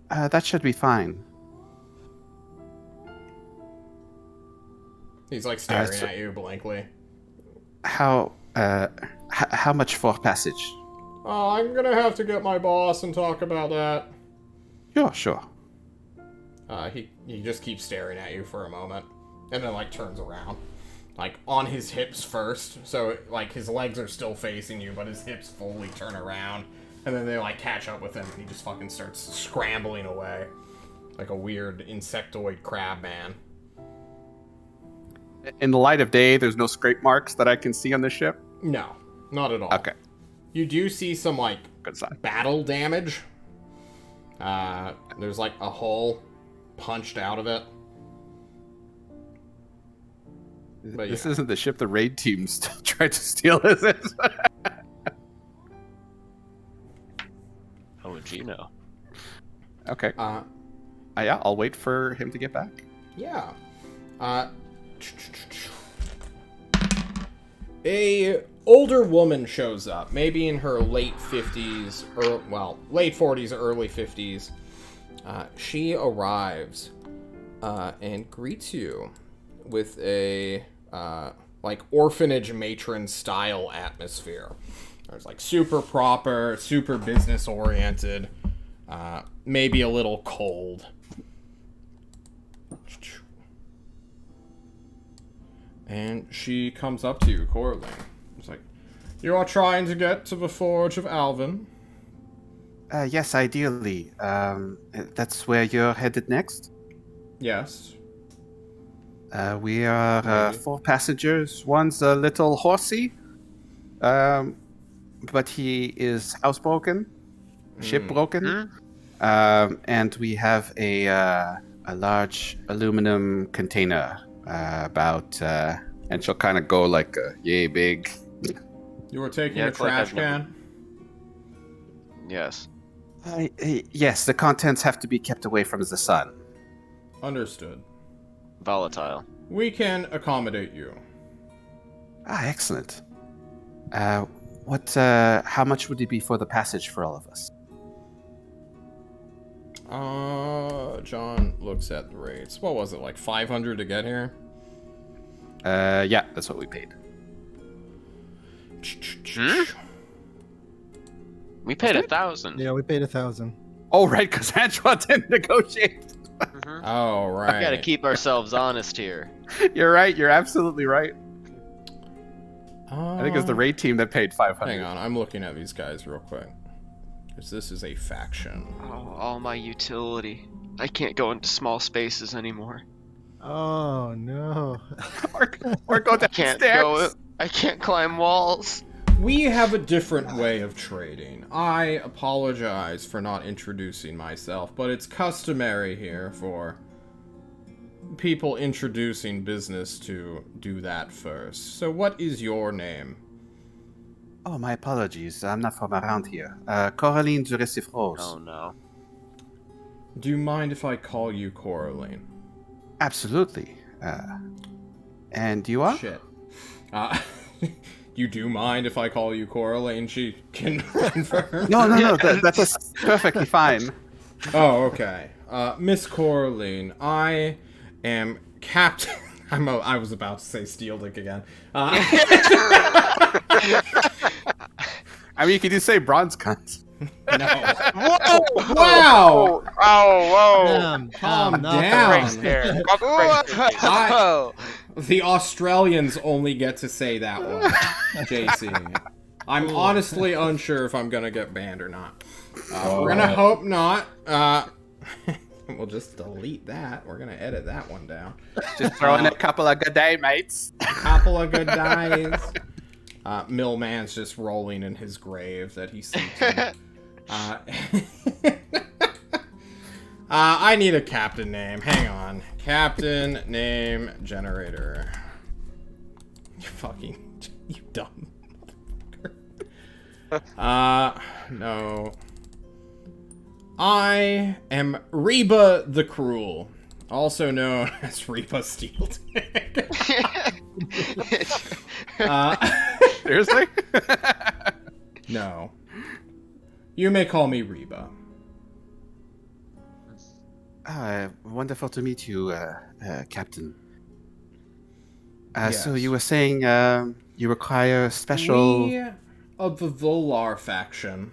[SPEAKER 3] That should be fine.
[SPEAKER 1] He's like staring at you blankly.
[SPEAKER 3] How much for passage?
[SPEAKER 1] I'm gonna have to get my boss and talk about that.
[SPEAKER 3] Sure.
[SPEAKER 1] He just keeps staring at you for a moment, and then like turns around, like on his hips first. So like his legs are still facing you, but his hips fully turn around, and then they like catch up with him, and he just fucking starts scrambling away, like a weird insectoid crab man.
[SPEAKER 3] In the light of day, there's no scrape marks that I can see on the ship?
[SPEAKER 1] No, not at all.
[SPEAKER 3] Okay.
[SPEAKER 1] You do see some like
[SPEAKER 3] Good sign.
[SPEAKER 1] battle damage. There's like a hole punched out of it. But,
[SPEAKER 3] this isn't the ship the raid teams tried to steal, is it?
[SPEAKER 4] How would you know?
[SPEAKER 3] Okay. Yeah, I'll wait for him to get back.
[SPEAKER 1] Yeah. A older woman shows up, maybe in her late 50s, or, late 40s, early 50s. She arrives and greets you with a, like, orphanage matron-style atmosphere. It's, like, super proper, super business-oriented, maybe a little cold. And she comes up to you, Coraline. It's like, you are trying to get to the Forge of Alvin?
[SPEAKER 3] Yes, ideally. That's where you're headed next?
[SPEAKER 1] Yes.
[SPEAKER 3] We are 4 passengers. One's a little horsey, but he is housebroken, shipbroken. And we have a large aluminum container. And she'll kind of go like, yay big.
[SPEAKER 1] You were taking a trash can?
[SPEAKER 4] Yes.
[SPEAKER 3] Yes, the contents have to be kept away from the sun.
[SPEAKER 1] Understood.
[SPEAKER 4] Volatile.
[SPEAKER 1] We can accommodate you.
[SPEAKER 3] Excellent. How much would it be for the passage for all of us?
[SPEAKER 1] John looks at the rates. What was it, like 500 to get here?
[SPEAKER 3] Yeah, that's what we paid.
[SPEAKER 4] We paid 1,000.
[SPEAKER 6] Yeah, we paid 1,000.
[SPEAKER 3] Oh, right, because Antoine didn't negotiate.
[SPEAKER 1] Oh, right.
[SPEAKER 4] We gotta keep ourselves honest here.
[SPEAKER 3] You're right, you're absolutely right. I think it was the raid team that paid 500.
[SPEAKER 1] Hang on, I'm looking at these guys real quick. as this is a faction.
[SPEAKER 7] Oh, all my utility. I can't go into small spaces anymore.
[SPEAKER 6] Oh no.
[SPEAKER 3] Or go
[SPEAKER 7] Can't
[SPEAKER 3] downstairs.
[SPEAKER 7] go. I can't climb walls.
[SPEAKER 1] We have a different way of trading. I apologize for not introducing myself, but it's customary here for people introducing business to do that first. So what is your name?
[SPEAKER 3] Oh, my apologies. I'm not from around here. Coraline de Recifrose.
[SPEAKER 7] Oh no.
[SPEAKER 1] Do you mind if I call you Coraline?
[SPEAKER 3] Absolutely. And you are?
[SPEAKER 1] Shit. You do mind if I call you Coraline? She can confirm.
[SPEAKER 3] No. That is perfectly fine.
[SPEAKER 1] Oh, okay. Miss Coraline, I am Captain. I was about to say Steel Dick again.
[SPEAKER 3] I mean, you could just say bronze cunt.
[SPEAKER 1] No.
[SPEAKER 2] Whoa!
[SPEAKER 1] Wow!
[SPEAKER 2] Oh, whoa!
[SPEAKER 1] Calm
[SPEAKER 6] not
[SPEAKER 1] down.
[SPEAKER 2] Right there. Pump the brakes there, JC.
[SPEAKER 7] Oh.
[SPEAKER 1] The Australians only get to say that one, JC. I'm honestly unsure if I'm gonna get banned or not. We're gonna hope not. We'll just delete that. We're gonna edit that one down.
[SPEAKER 3] Just throw in a couple of good day, mates.
[SPEAKER 1] Couple of good days. Millman's just rolling in his grave that he sleeps in. I need a captain name. Hang on. Captain name generator. You dumb motherfucker. No. I am Reba the Cruel, also known as Reba Steeldick.
[SPEAKER 3] Seriously?
[SPEAKER 1] No. You may call me Reba.
[SPEAKER 3] Wonderful to meet you, Captain.
[SPEAKER 1] Yes.
[SPEAKER 3] So you were saying you require special...
[SPEAKER 1] We of the Volar faction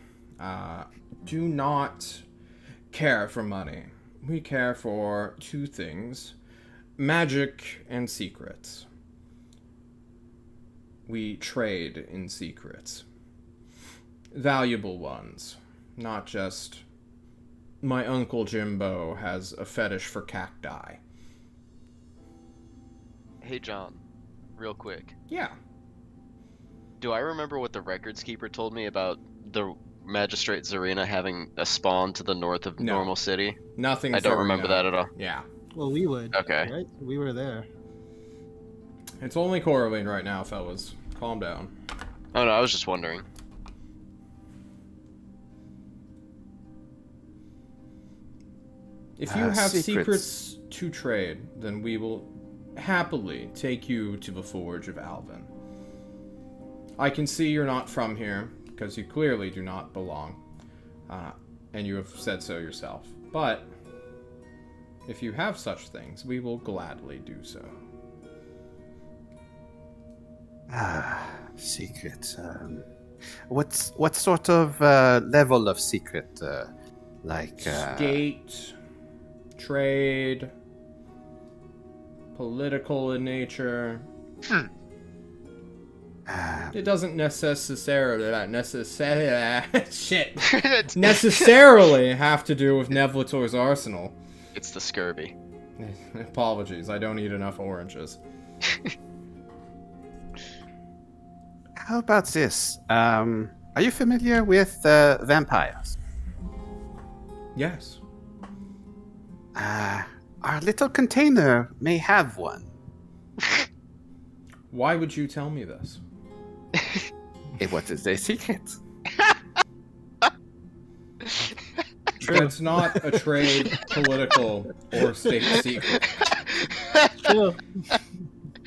[SPEAKER 1] do not care for money. We care for two things: magic and secrets. We trade in secrets. Valuable ones. Not just... My Uncle Jimbo has a fetish for cacti.
[SPEAKER 7] Hey John, real quick.
[SPEAKER 1] Yeah.
[SPEAKER 7] Do I remember what the records keeper told me about the Magistrate Zarina having a spawn to the north of
[SPEAKER 1] No.
[SPEAKER 7] Normal City?
[SPEAKER 1] Nothing
[SPEAKER 7] I don't
[SPEAKER 1] Farina.
[SPEAKER 7] remember that at all.
[SPEAKER 1] Yeah.
[SPEAKER 6] Well, we would.
[SPEAKER 7] Okay.
[SPEAKER 6] Right? We were there.
[SPEAKER 1] It's only Coraline right now, fellas. Calm down.
[SPEAKER 7] Oh no, I was just wondering.
[SPEAKER 1] If you have
[SPEAKER 3] secrets.
[SPEAKER 1] secrets to trade, then we will happily take you to the Forge of Alvin. I can see you're not from here, because you clearly do not belong. And you have said so yourself. But, if you have such things, we will gladly do so.
[SPEAKER 3] Secret. What sort of level of secret?
[SPEAKER 1] State, trade, political in nature. It doesn't necessarily have to do with Nevlator's arsenal.
[SPEAKER 7] It's the scurvy.
[SPEAKER 1] Apologies, I don't eat enough oranges.
[SPEAKER 3] How about this? Are you familiar with vampires?
[SPEAKER 1] Yes.
[SPEAKER 3] Our little container may have one.
[SPEAKER 1] Why would you tell me this?
[SPEAKER 3] What is a secret?
[SPEAKER 1] It's not a trade, political, or state secret.
[SPEAKER 6] True.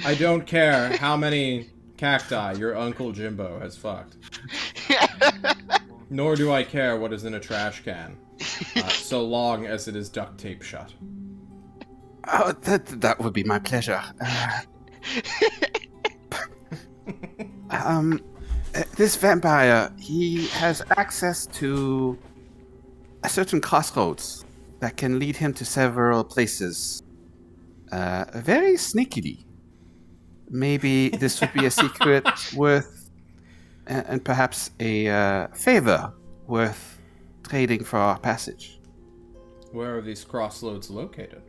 [SPEAKER 1] I don't care how many cacti your Uncle Jimbo has fucked. Nor do I care what is in a trash can, so long as it is duct tape shut.
[SPEAKER 3] Oh, that would be my pleasure. This vampire, he has access to a certain crossroads that can lead him to several places. Very sneakily. Maybe this would be a secret worth, and perhaps a favor worth trading for our passage.
[SPEAKER 1] Where are these crossroads located?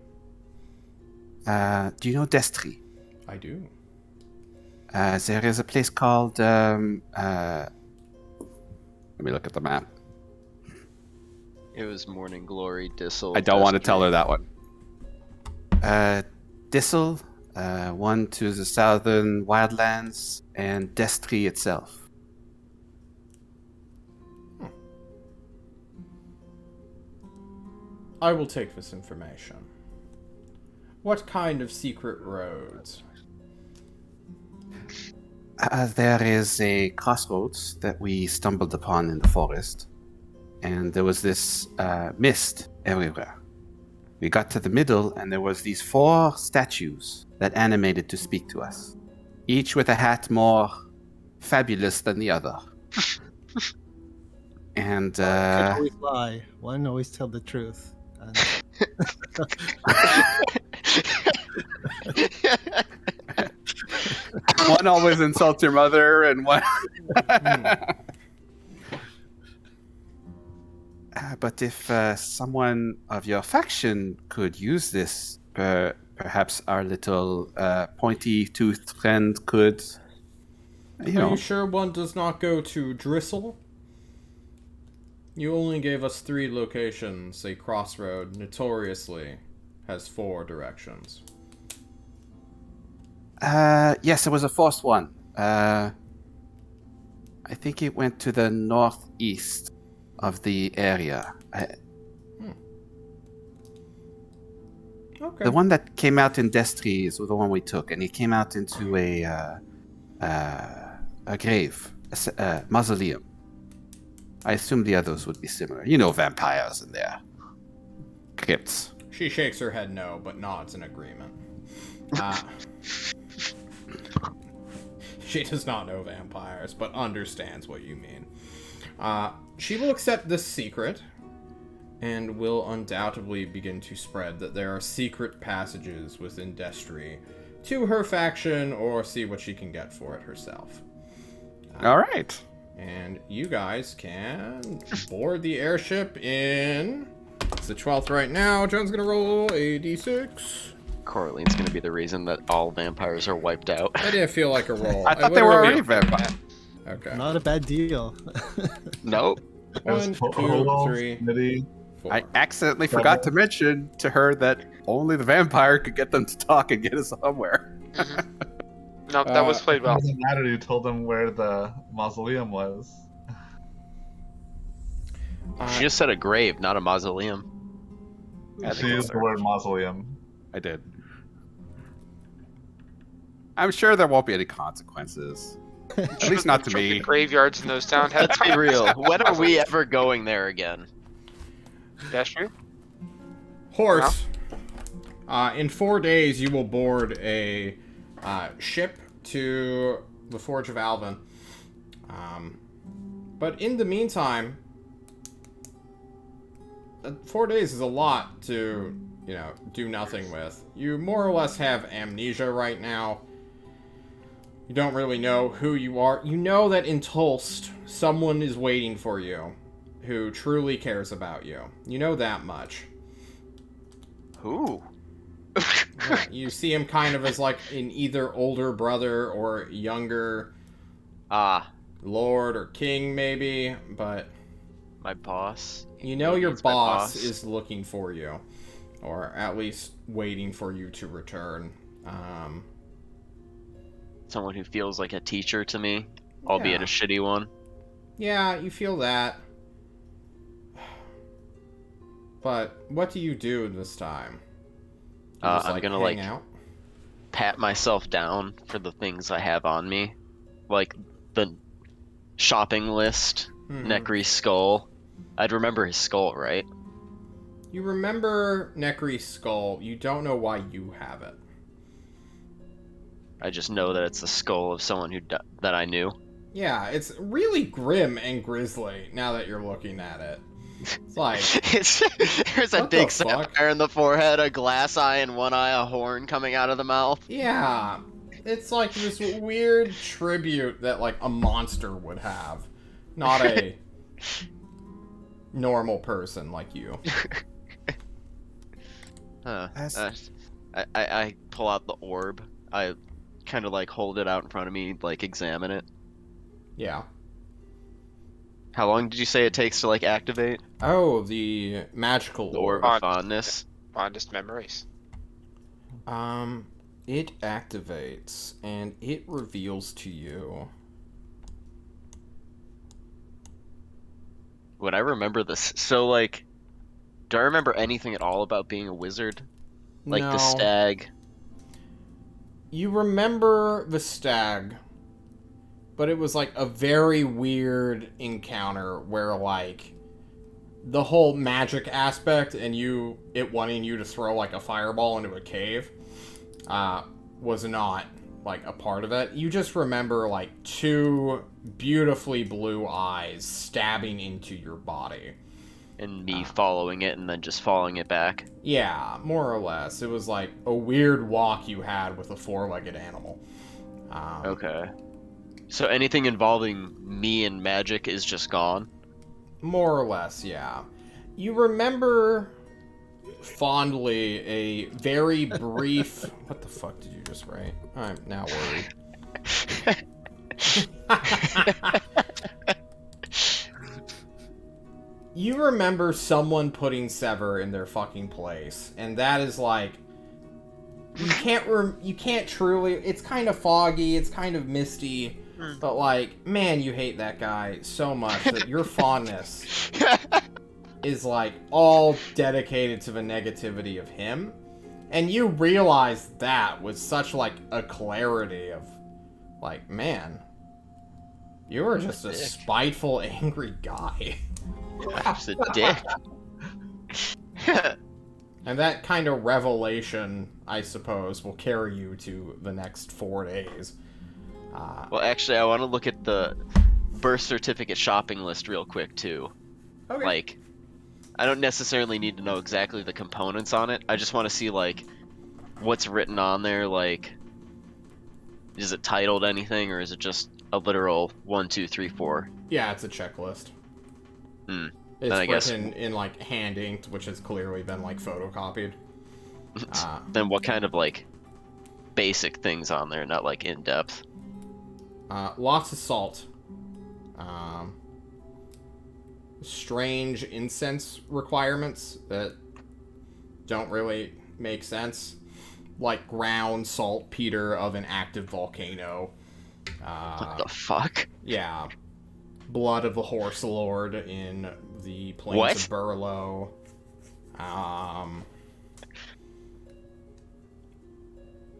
[SPEAKER 3] Do you know Destry?
[SPEAKER 1] I do.
[SPEAKER 3] There is a place called. Let me look at the map.
[SPEAKER 7] It was Morning Glory, Dissel.
[SPEAKER 3] I don't want to
[SPEAKER 7] Destry.
[SPEAKER 3] tell her that one. Dissel, one to the southern wildlands, and Destry itself.
[SPEAKER 1] I will take this information. What kind of secret roads?
[SPEAKER 3] There is a crossroads that we stumbled upon in the forest, and there was this mist everywhere. We got to the middle, and there was these 4 statues that animated to speak to us, each with a hat more fabulous than the other. And
[SPEAKER 6] One always lie. One always tell the truth. And
[SPEAKER 3] one always insults your mother, and one. But if someone of your faction could use this, perhaps our little pointy-toothed friend could.
[SPEAKER 1] Are you sure one does not go to Drisel? You only gave us 3 locations. A crossroad notoriously has 4 directions.
[SPEAKER 3] Yes, it was a fourth one. I think it went to the northeast of the area.
[SPEAKER 1] Okay.
[SPEAKER 3] The one that came out in Destry is the one we took, and it came out into a grave, a mausoleum. I assume the others would be similar. You know, vampires in their crypts.
[SPEAKER 1] She shakes her head no, but nods in agreement. She does not know vampires, but understands what you mean. She will accept this secret, and will undoubtedly begin to spread that there are secret passages within Destry to her faction, or see what she can get for it herself.
[SPEAKER 3] All right.
[SPEAKER 1] And you guys can board the airship in... It's the 12th right now. John's gonna roll a d6.
[SPEAKER 7] Coraline's gonna be the reason that all vampires are wiped out.
[SPEAKER 1] I didn't feel like a roll.
[SPEAKER 3] I thought they were already
[SPEAKER 1] literally-
[SPEAKER 3] vampires.
[SPEAKER 1] Okay.
[SPEAKER 6] not a bad deal.
[SPEAKER 7] Nope.
[SPEAKER 1] 1, 2,
[SPEAKER 5] Total
[SPEAKER 1] 3,
[SPEAKER 5] Smitty.
[SPEAKER 1] 4.
[SPEAKER 3] I accidentally forgot to mention to her that only the vampire could get them to talk and get us somewhere.
[SPEAKER 2] No, that was played
[SPEAKER 5] It
[SPEAKER 2] well.
[SPEAKER 5] doesn't matter. You told them where the mausoleum was.
[SPEAKER 7] She just said a grave, not a mausoleum.
[SPEAKER 3] Yeah,
[SPEAKER 5] She used the word mausoleum.
[SPEAKER 3] I did. I'm sure there won't be any consequences. At least not to
[SPEAKER 2] Fucking
[SPEAKER 3] me.
[SPEAKER 2] Graveyards in those towns had
[SPEAKER 7] Let's be real. When are we ever going there again?
[SPEAKER 2] That's true.
[SPEAKER 1] Horse. In 4 days, you will board a ship to the Forge of Alvin. But in the meantime, 4 days is a lot to, do nothing with. You more or less have amnesia right now. You don't really know who you are. You know that in Tulst, someone is waiting for you who truly cares about you. You know that much.
[SPEAKER 7] Who?
[SPEAKER 1] Yeah, you see him kind of as like an either older brother or younger lord or king maybe, but
[SPEAKER 7] My boss.
[SPEAKER 1] you know
[SPEAKER 7] He
[SPEAKER 1] your
[SPEAKER 7] needs my
[SPEAKER 1] boss is looking for you, or at least waiting for you to return.
[SPEAKER 7] Someone who feels like a teacher to me, albeit
[SPEAKER 1] Yeah.
[SPEAKER 7] a shitty one.
[SPEAKER 1] Yeah, you feel that. But what do you do this time? You just,
[SPEAKER 7] I'm gonna
[SPEAKER 1] hang out?
[SPEAKER 7] pat myself down for the things I have on me, like the shopping list,
[SPEAKER 1] Mhm.
[SPEAKER 7] Necry's skull. I'd remember his skull, right?
[SPEAKER 1] You remember Nekri's skull. You don't know why you have it.
[SPEAKER 7] I just know that it's the skull of someone that I knew.
[SPEAKER 1] Yeah, it's really grim and grisly now that you're looking at it. It's like,
[SPEAKER 7] There's a
[SPEAKER 1] What
[SPEAKER 7] big
[SPEAKER 1] the fuck?
[SPEAKER 7] sapphire in the forehead, a glass eye in one eye, a horn coming out of the mouth.
[SPEAKER 1] yeah, it's like this weird tribute that like a monster would have, not a normal person like you.
[SPEAKER 4] Huh.
[SPEAKER 3] As-
[SPEAKER 4] I pull out the orb. I kind of like hold it out in front of me, like examine it.
[SPEAKER 1] Yeah.
[SPEAKER 4] How long did you say it takes to like activate
[SPEAKER 1] Oh, the magical
[SPEAKER 4] the orb
[SPEAKER 1] orb.
[SPEAKER 4] of fondness?
[SPEAKER 2] Fondest memories.
[SPEAKER 1] It activates and it reveals to you.
[SPEAKER 4] Would I remember this? So like, do I remember anything at all about being a wizard? Like
[SPEAKER 1] No.
[SPEAKER 4] the stag?
[SPEAKER 1] You remember the stag, but it was like a very weird encounter where like the whole magic aspect and it wanting you to throw like a fireball into a cave was not like a part of it. You just remember like two beautifully blue eyes stabbing into your body.
[SPEAKER 4] And me following it and then just following it back.
[SPEAKER 1] Yeah, more or less. It was like a weird walk you had with a four-legged animal.
[SPEAKER 4] Okay. So anything involving me and magic is just gone?
[SPEAKER 1] More or less, yeah. You remember fondly a very brief... What the fuck did you just write? I'm now worried. You remember someone putting Sever in their fucking place, and that is like... You can't truly... It's kind of foggy, it's kind of misty, but like, man, you hate that guy so much that your fondness is like all dedicated to the negativity of him. And you realize that with such like a clarity of like, man, you are just a spiteful, angry guy.
[SPEAKER 4] Just a dick.
[SPEAKER 1] And that kind of revelation, I suppose, will carry you to the next 4 days.
[SPEAKER 4] Well, actually, I want to look at the birth certificate shopping list real quick, too.
[SPEAKER 1] Okay.
[SPEAKER 4] Like, I don't necessarily need to know exactly the components on it. I just want to see, like, what's written on there. Like, is it titled anything, or is it just a literal 1, 2, 3, 4?
[SPEAKER 1] Yeah, it's a checklist.
[SPEAKER 4] Hmm.
[SPEAKER 1] It's
[SPEAKER 4] I guess-
[SPEAKER 1] written in like hand inked, which has clearly been like photocopied.
[SPEAKER 4] Then what kind of, like, basic things on there, not, like, in-depth?
[SPEAKER 1] Lots of salt. Strange incense requirements that don't really make sense. Like ground saltpeter of an active volcano.
[SPEAKER 4] What the fuck?
[SPEAKER 1] Yeah. Blood of the Horse Lord in the Plains
[SPEAKER 4] What?
[SPEAKER 1] of Burlow.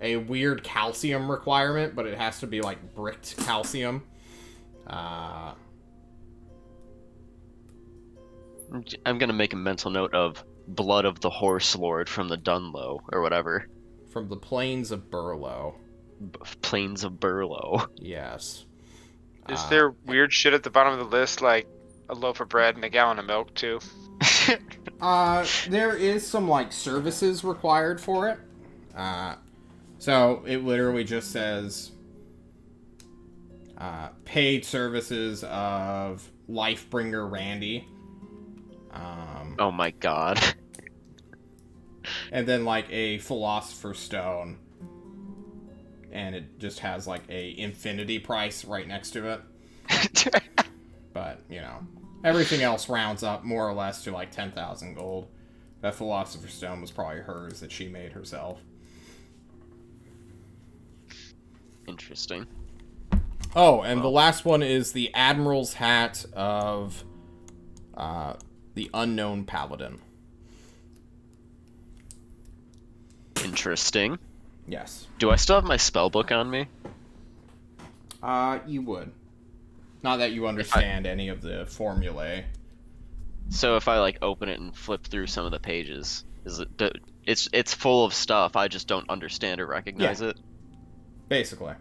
[SPEAKER 1] A weird calcium requirement, but it has to be like bricked calcium.
[SPEAKER 4] I'm gonna make a mental note of Blood of the Horse Lord from the Dunlow, or whatever.
[SPEAKER 1] From the Plains of Burlow.
[SPEAKER 4] Plains of Burlow.
[SPEAKER 1] Yes.
[SPEAKER 2] Is there weird shit at the bottom of the list, like a loaf of bread and a gallon of milk, too?
[SPEAKER 1] There is some like services required for it. So it literally just says paid services of Lifebringer Randy.
[SPEAKER 4] Oh my god.
[SPEAKER 1] And then like a Philosopher's Stone. And it just has like a infinity price right next to it. But, you know, everything else rounds up more or less to like 10,000 gold. That Philosopher's Stone was probably hers that she made herself.
[SPEAKER 4] Interesting.
[SPEAKER 1] Oh, and the last one is the Admiral's Hat of the Unknown Paladin.
[SPEAKER 4] Interesting.
[SPEAKER 1] Yes.
[SPEAKER 4] Do I still have my spellbook on me?
[SPEAKER 1] You would. Not that you understand any of the formulae.
[SPEAKER 4] So if I like open it and flip through some of the pages, is it? It's full of stuff. I just don't understand or recognize it.
[SPEAKER 1] Basically.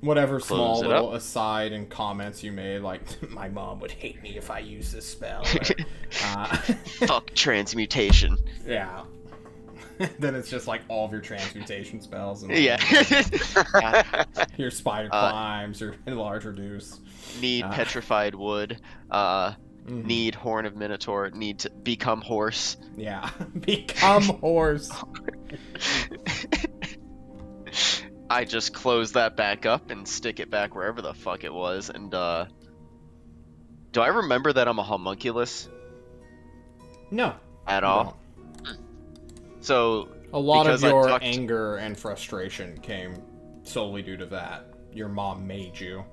[SPEAKER 1] Whatever small
[SPEAKER 4] Close it
[SPEAKER 1] little
[SPEAKER 4] up.
[SPEAKER 1] aside and comments you made, like, my mom would hate me if I use this spell. Or,
[SPEAKER 4] Fuck transmutation.
[SPEAKER 1] yeah. Then it's just like all of your transmutation spells. And
[SPEAKER 4] Yeah.
[SPEAKER 1] your spider climbs or enlarge reduce.
[SPEAKER 4] Need petrified wood.
[SPEAKER 1] Mhm.
[SPEAKER 4] need Horn of Minotaur, need to become horse.
[SPEAKER 1] Yeah. Become horse.
[SPEAKER 4] I just close that back up and stick it back wherever the fuck it was. And do I remember that I'm a homunculus
[SPEAKER 1] No.
[SPEAKER 4] at
[SPEAKER 1] you
[SPEAKER 4] all?
[SPEAKER 1] don't.
[SPEAKER 4] So
[SPEAKER 1] A lot of
[SPEAKER 4] because I
[SPEAKER 1] your
[SPEAKER 4] talked-
[SPEAKER 1] anger and frustration came solely due to that. Your mom made you.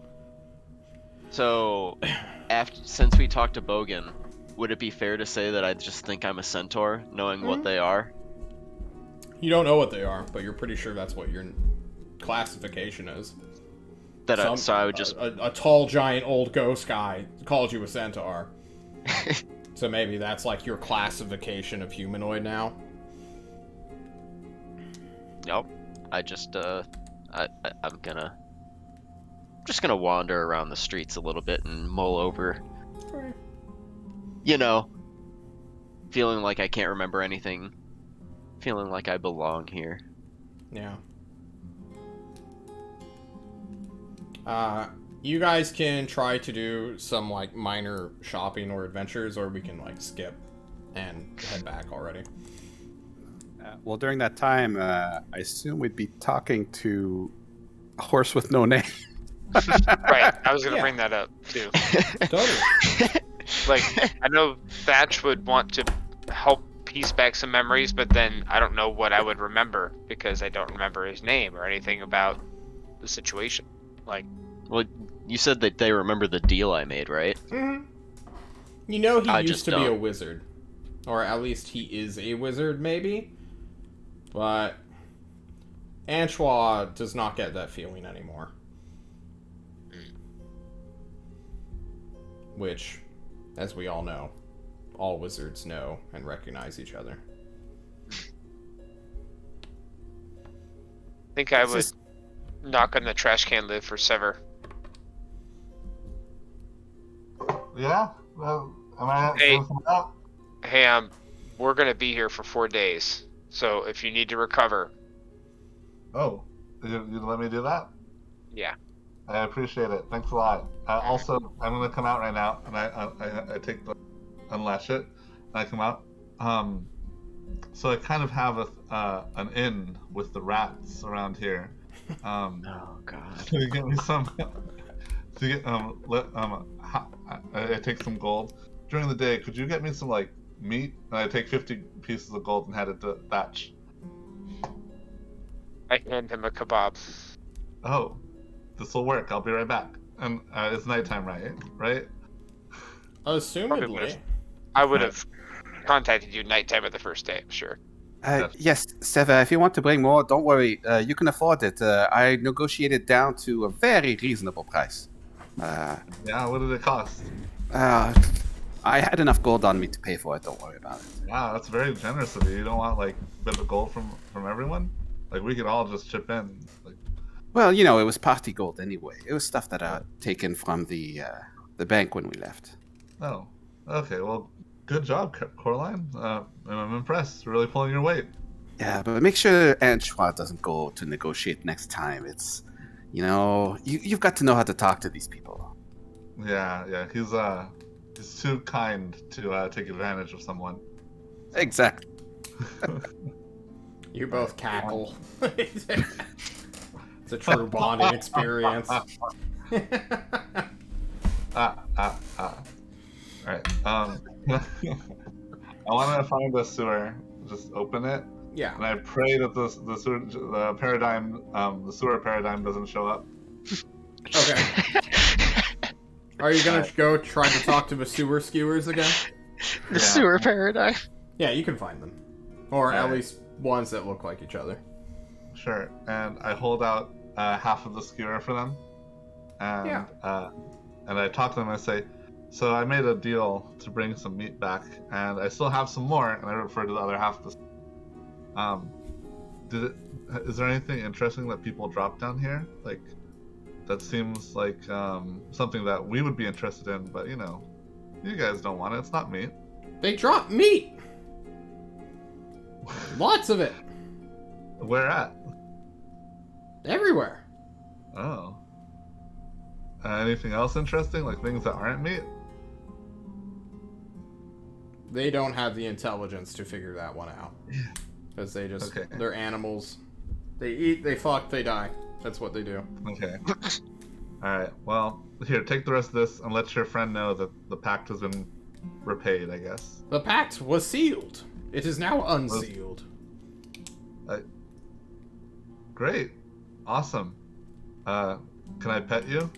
[SPEAKER 4] So since we talked to Bogan, would it be fair to say that I just think I'm a centaur, knowing what they are?
[SPEAKER 1] You don't know what they are, but you're pretty sure that's what your classification is.
[SPEAKER 4] So I would just
[SPEAKER 1] a tall, giant, old ghost guy calls you a centaur. So maybe that's like your classification of humanoid now.
[SPEAKER 4] Nope. I just I'm just gonna wander around the streets a little bit and mull over. You know, feeling like I can't remember anything, feeling like I belong here.
[SPEAKER 1] Yeah. You guys can try to do some like minor shopping or adventures, or we can like skip and head back already.
[SPEAKER 3] Well, during that time, I assume we'd be talking to a horse with no name.
[SPEAKER 2] Right. I was gonna
[SPEAKER 1] Yeah.
[SPEAKER 2] bring that up too.
[SPEAKER 1] Totally.
[SPEAKER 2] Like, I know Thatch would want to help piece back some memories, but then I don't know what I would remember because I don't remember his name or anything about the situation. Like,
[SPEAKER 4] Well, you said that they remember the deal I made, right?
[SPEAKER 1] Mm-hmm. You know he
[SPEAKER 4] I
[SPEAKER 1] used
[SPEAKER 4] just
[SPEAKER 1] to be a
[SPEAKER 4] don't.
[SPEAKER 1] wizard. Or at least he is a wizard, maybe? But Antoine does not get that feeling anymore. Which, as we all know, all wizards know and recognize each other.
[SPEAKER 2] I think I
[SPEAKER 3] It's
[SPEAKER 2] would
[SPEAKER 3] just-
[SPEAKER 2] knock on the trash can lid for Sever.
[SPEAKER 5] Yeah. Well, am I
[SPEAKER 2] Hey.
[SPEAKER 5] something out?
[SPEAKER 2] Hey, we're gonna be here for 4 days, so if you need to recover,
[SPEAKER 5] Oh, you let me do that?
[SPEAKER 2] yeah.
[SPEAKER 5] I appreciate it. Thanks a lot. Also, I'm gonna come out right now, and I take the unlatch it, and I come out. So I kind of have an inn with the rats around here.
[SPEAKER 4] Oh God.
[SPEAKER 5] Can you get me some? To get I take some gold during the day. Could you get me some like meat? And I take 50 pieces of gold and hand it to Thatch.
[SPEAKER 2] I hand him a kebab.
[SPEAKER 5] Oh, this will work. I'll be right back. And it's nighttime, right? Right?
[SPEAKER 1] Assumedly.
[SPEAKER 2] I would have contacted you nighttime of the first day, I'm sure.
[SPEAKER 3] Yes, Seva, if you want to bring more, don't worry. You can afford it. I negotiated down to a very reasonable price.
[SPEAKER 5] Yeah. What did it cost?
[SPEAKER 3] I had enough gold on me to pay for it. Don't worry about it.
[SPEAKER 5] Wow, that's very generous of you. You don't want like a bit of gold from everyone? Like we could all just chip in. Like,
[SPEAKER 3] Well, you know, it was party gold anyway. It was stuff that I taken from the bank when we left.
[SPEAKER 5] oh, okay. Well, good job, Coraline. I'm impressed. Really pulling your weight.
[SPEAKER 3] Yeah, but make sure Antoine doesn't go to negotiate next time. It's, you know, you've got to know how to talk to these people.
[SPEAKER 5] Yeah. He's too kind to take advantage of someone.
[SPEAKER 3] Exactly.
[SPEAKER 1] You both cackle. It's a true bonding experience.
[SPEAKER 5] Alright. I want to find the sewer. Just open it,
[SPEAKER 1] Yeah.
[SPEAKER 5] and I pray that the sewer paradigm doesn't show up.
[SPEAKER 1] Okay. Are you gonna go try to talk to the sewer skewers again?
[SPEAKER 2] The
[SPEAKER 5] Yeah.
[SPEAKER 2] sewer paradigm.
[SPEAKER 1] Yeah, you can find them. Or at
[SPEAKER 5] Alright.
[SPEAKER 1] least ones that look like each other.
[SPEAKER 5] Sure. And I hold out half of the skewer for them, and and I talk to them. And I say, "So I made a deal to bring some meat back, and I still have some more." And I refer to the other half of the. Is there anything interesting that people drop down here? Like, that seems like something that we would be interested in, but you know, you guys don't want it. It's not meat.
[SPEAKER 1] They drop meat! Lots of it!
[SPEAKER 5] Where at?
[SPEAKER 1] Everywhere.
[SPEAKER 5] Oh. Anything else interesting? Like things that aren't meat?
[SPEAKER 1] They don't have the intelligence to figure that one out. Because they just,
[SPEAKER 5] Okay.
[SPEAKER 1] they're animals. They eat, they fuck, they die. That's what they do.
[SPEAKER 5] Okay. Alright, well, here, take the rest of this and let your friend know that the pact has been repaid, I guess.
[SPEAKER 1] The pact was sealed. It is now unsealed.
[SPEAKER 5] Great. Awesome. Can I pet you?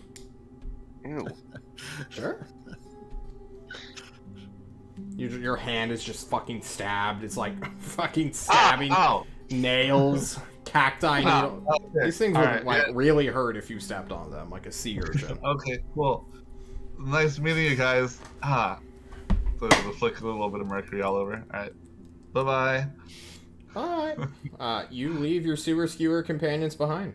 [SPEAKER 4] Ew.
[SPEAKER 1] Sure. Your hand is just fucking stabbed. It's like fucking stabbing
[SPEAKER 5] Ow!
[SPEAKER 1] nails, cacti nails.
[SPEAKER 5] Okay.
[SPEAKER 1] These things would
[SPEAKER 5] Alright,
[SPEAKER 1] like
[SPEAKER 5] yeah.
[SPEAKER 1] really hurt if you stepped on them, like a sea urchin.
[SPEAKER 5] Okay, cool. Nice meeting you guys. So the flick a little bit of mercury all over. Alright. Bye-bye.
[SPEAKER 1] Alright. You leave your sewer skewer companions behind.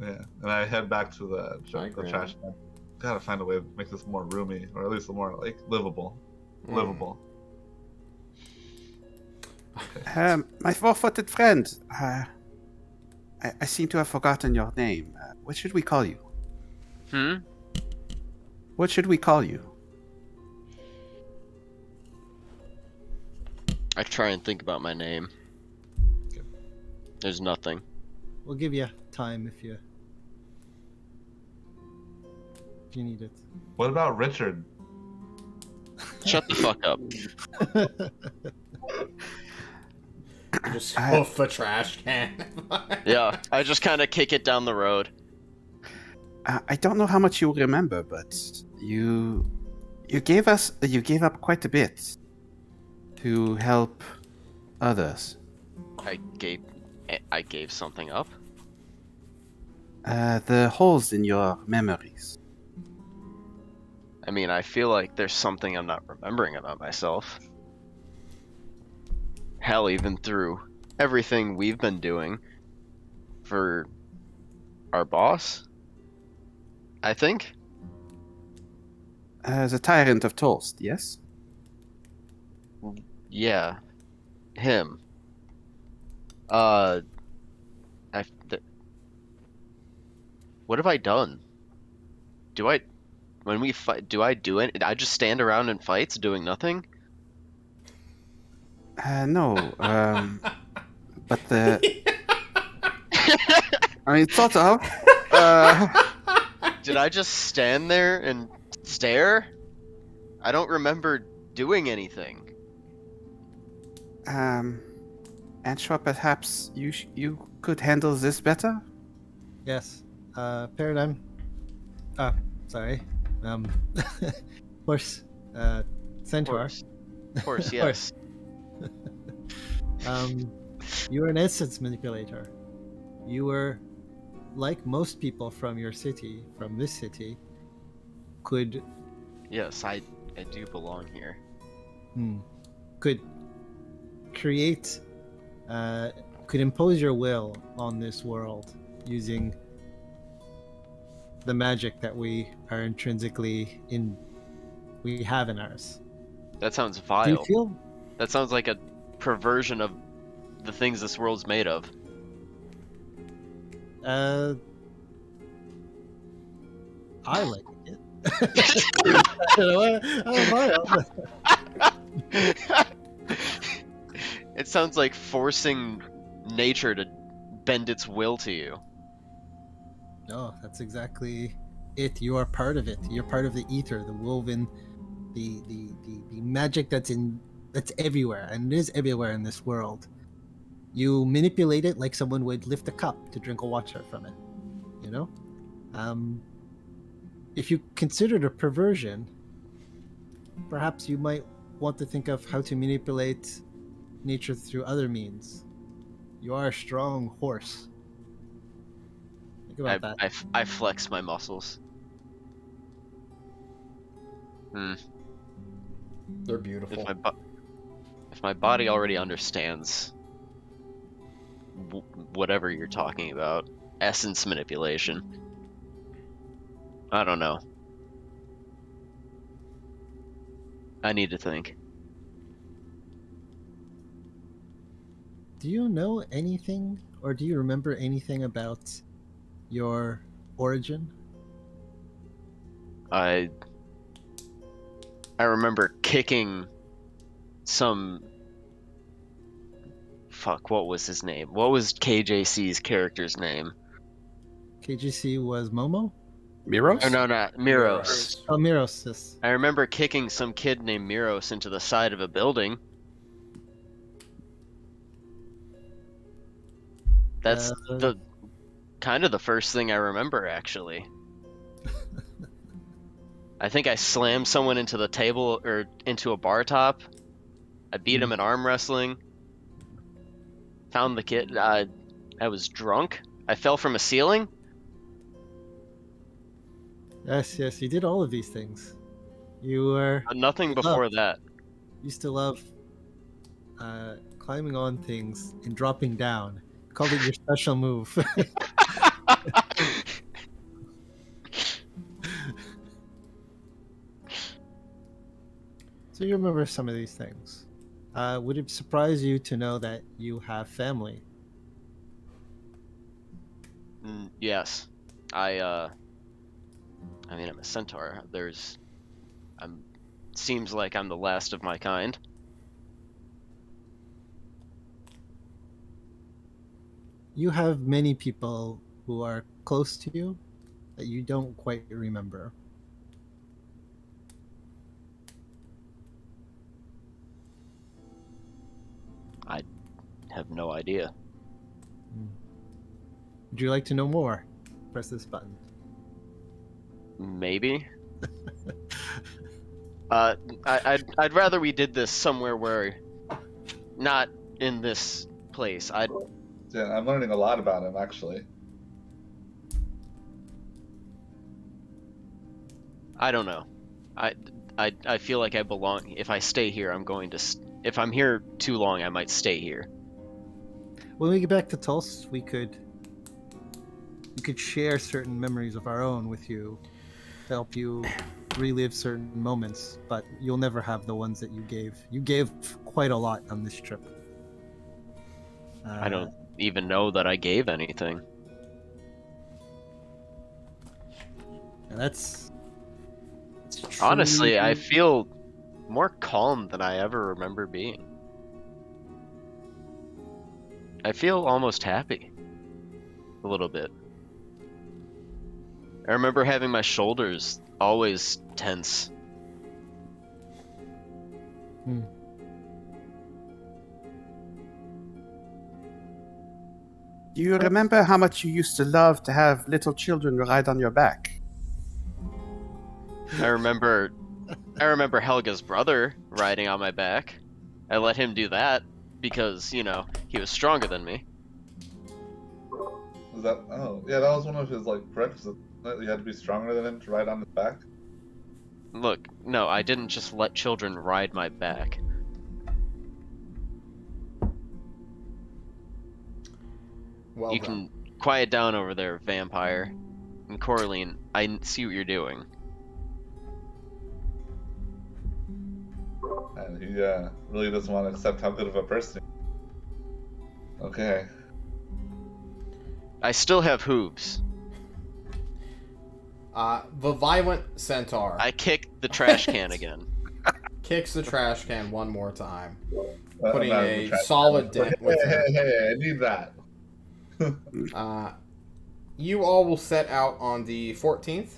[SPEAKER 5] Yeah, and I head back to the
[SPEAKER 1] Grandma.
[SPEAKER 5] trash can. Gotta find a way to make this more roomy, or at least more, like, livable. Livable.
[SPEAKER 3] My four-footed friend. I seem to have forgotten your name. What should we call you? What should we call you?
[SPEAKER 4] I try and think about my name. There's nothing.
[SPEAKER 6] We'll give you time if you need it.
[SPEAKER 5] What about Richard?
[SPEAKER 4] Shut the fuck up.
[SPEAKER 1] You just hoof a trash can.
[SPEAKER 4] Yeah, I just kind of kick it down the road.
[SPEAKER 3] I don't know how much you remember, but you gave up quite a bit to help others.
[SPEAKER 4] I gave something up.
[SPEAKER 3] The holes in your memories.
[SPEAKER 4] I mean, I feel like there's something I'm not remembering about myself. Hell, even through everything we've been doing for our boss, I think.
[SPEAKER 3] The tyrant of Toast, yes?
[SPEAKER 4] Yeah, him. What have I done? When we fight, do I do it? I just stand around in fights doing nothing?
[SPEAKER 3] No. But I mean, sort of.
[SPEAKER 4] Did I just stand there and stare? I don't remember doing anything.
[SPEAKER 3] Anshua, perhaps you could handle this better?
[SPEAKER 6] Yes. Paradigm. Sorry. Horse. Centaur.
[SPEAKER 4] Of course, yes.
[SPEAKER 6] You were an essence manipulator. You were, like most people from your city, from this city, could
[SPEAKER 4] Yes, I do belong here.
[SPEAKER 6] could create, could impose your will on this world using the magic that we are intrinsically we have in ours.
[SPEAKER 4] That sounds
[SPEAKER 6] Do you
[SPEAKER 4] vile.
[SPEAKER 6] feel?
[SPEAKER 4] That sounds like a perversion of the things this world's made of.
[SPEAKER 6] I like it. I don't know.
[SPEAKER 4] It sounds like forcing nature to bend its will to you.
[SPEAKER 6] No, that's exactly it. You are part of it. You're part of the ether, the woven, the magic that's everywhere, and it is everywhere in this world. You manipulate it like someone would lift a cup to drink a water from it. You know, if you consider it a perversion, perhaps you might want to think of how to manipulate nature through other means. You are a strong horse. Think about that.
[SPEAKER 4] I flex my muscles.
[SPEAKER 1] They're beautiful.
[SPEAKER 4] If my body already understands whatever you're talking about, essence manipulation, I don't know. I need to think.
[SPEAKER 6] Do you know anything, or do you remember anything about your origin?
[SPEAKER 4] I remember kicking some fuck, what was his name? What was KJC's character's name?
[SPEAKER 6] KGC was Momo?
[SPEAKER 3] Miros?
[SPEAKER 4] Oh no, not Miros.
[SPEAKER 6] Oh, Miros, yes.
[SPEAKER 4] I remember kicking some kid named Miros into the side of a building. That's the kind of the first thing I remember, actually. I think I slammed someone into the table or into a bar top. I beat him in arm wrestling. Found the kid. I was drunk. I fell from a ceiling.
[SPEAKER 6] Yes, you did all of these things. You were
[SPEAKER 4] Nothing before that.
[SPEAKER 6] used to love climbing on things and dropping down. Called it your special move. So you remember some of these things. Would it surprise you to know that you have family?
[SPEAKER 4] Yes. I mean, I'm a centaur. Seems like I'm the last of my kind.
[SPEAKER 6] You have many people who are close to you that you don't quite remember.
[SPEAKER 4] I have no idea.
[SPEAKER 6] Would you like to know more? Press this button.
[SPEAKER 4] Maybe. I'd rather we did this somewhere where, not in this place.
[SPEAKER 5] Yeah, I'm learning a lot about him, actually.
[SPEAKER 4] I don't know. I feel like I belong. If I stay here, I'm going to. If I'm here too long, I might stay here.
[SPEAKER 6] When we get back to Tulsa, we could share certain memories of our own with you to help you relive certain moments, but you'll never have the ones that you gave. You gave quite a lot on this trip.
[SPEAKER 4] I don't even know that I gave anything.
[SPEAKER 6] And that's
[SPEAKER 4] Honestly, I
[SPEAKER 6] truly-
[SPEAKER 4] feel more calm than I ever remember being. I feel almost happy. A little bit. I remember having my shoulders always tense.
[SPEAKER 3] Do you remember how much you used to love to have little children ride on your back?
[SPEAKER 4] I remember Helga's brother riding on my back. I let him do that because, he was stronger than me.
[SPEAKER 5] Was that? Oh, yeah, that was one of his prerequisites. You had to be stronger than him to ride on his back.
[SPEAKER 4] Look, no, I didn't just let children ride my back.
[SPEAKER 1] Well
[SPEAKER 4] You
[SPEAKER 1] done.
[SPEAKER 4] can quiet down over there, vampire. And Coraline, I see what you're doing.
[SPEAKER 5] And he really doesn't want to accept how good of a person he is. Okay.
[SPEAKER 4] I still have hooves.
[SPEAKER 1] The violent centaur
[SPEAKER 4] I kicked the trash can again.
[SPEAKER 1] kicks the trash can one more time,
[SPEAKER 5] I'm
[SPEAKER 1] putting
[SPEAKER 5] not in the
[SPEAKER 1] a
[SPEAKER 5] trash
[SPEAKER 1] solid
[SPEAKER 5] can.
[SPEAKER 1] dent with it.
[SPEAKER 5] Hey, I need that.
[SPEAKER 1] You all will set out on the 14th,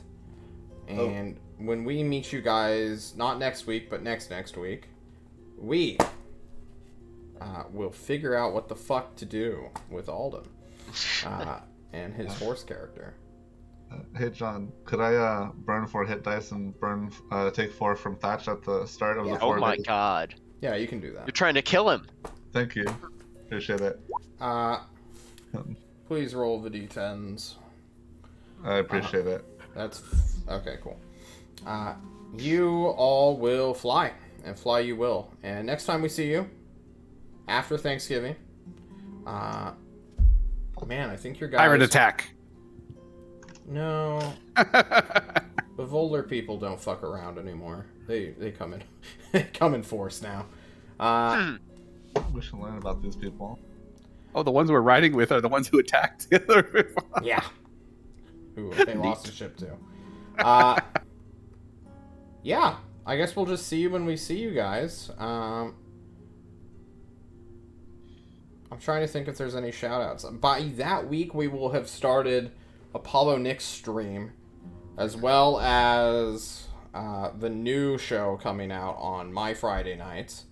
[SPEAKER 1] and when we meet you guys, not next week, but next week, we will figure out what the fuck to do with Alden and his horse character.
[SPEAKER 5] Hey John, could I burn 4 hit dice and take 4 from Thatch at the start of the 4
[SPEAKER 4] Oh my
[SPEAKER 5] days?
[SPEAKER 4] god.
[SPEAKER 1] Yeah, you can do
[SPEAKER 4] You're
[SPEAKER 1] that.
[SPEAKER 4] trying to kill him.
[SPEAKER 5] Thank you. Appreciate it.
[SPEAKER 1] Please roll the d10s.
[SPEAKER 5] I appreciate it.
[SPEAKER 1] That's okay. Cool. You all will fly, and fly you will. And next time we see you, after Thanksgiving, man, I think your guys.
[SPEAKER 3] Pirate attack.
[SPEAKER 1] No, the Volder people don't fuck around anymore. They come in, come in force now.
[SPEAKER 5] We should learn about these people.
[SPEAKER 3] Oh, the ones we're riding with are the ones who attacked the other before.
[SPEAKER 1] Yeah. Who they lost a ship to. Yeah, I guess we'll just see you when we see you guys. I'm trying to think if there's any shout-outs. By that week, we will have started Apollo Nick's stream, as well as the new show coming out on my Friday nights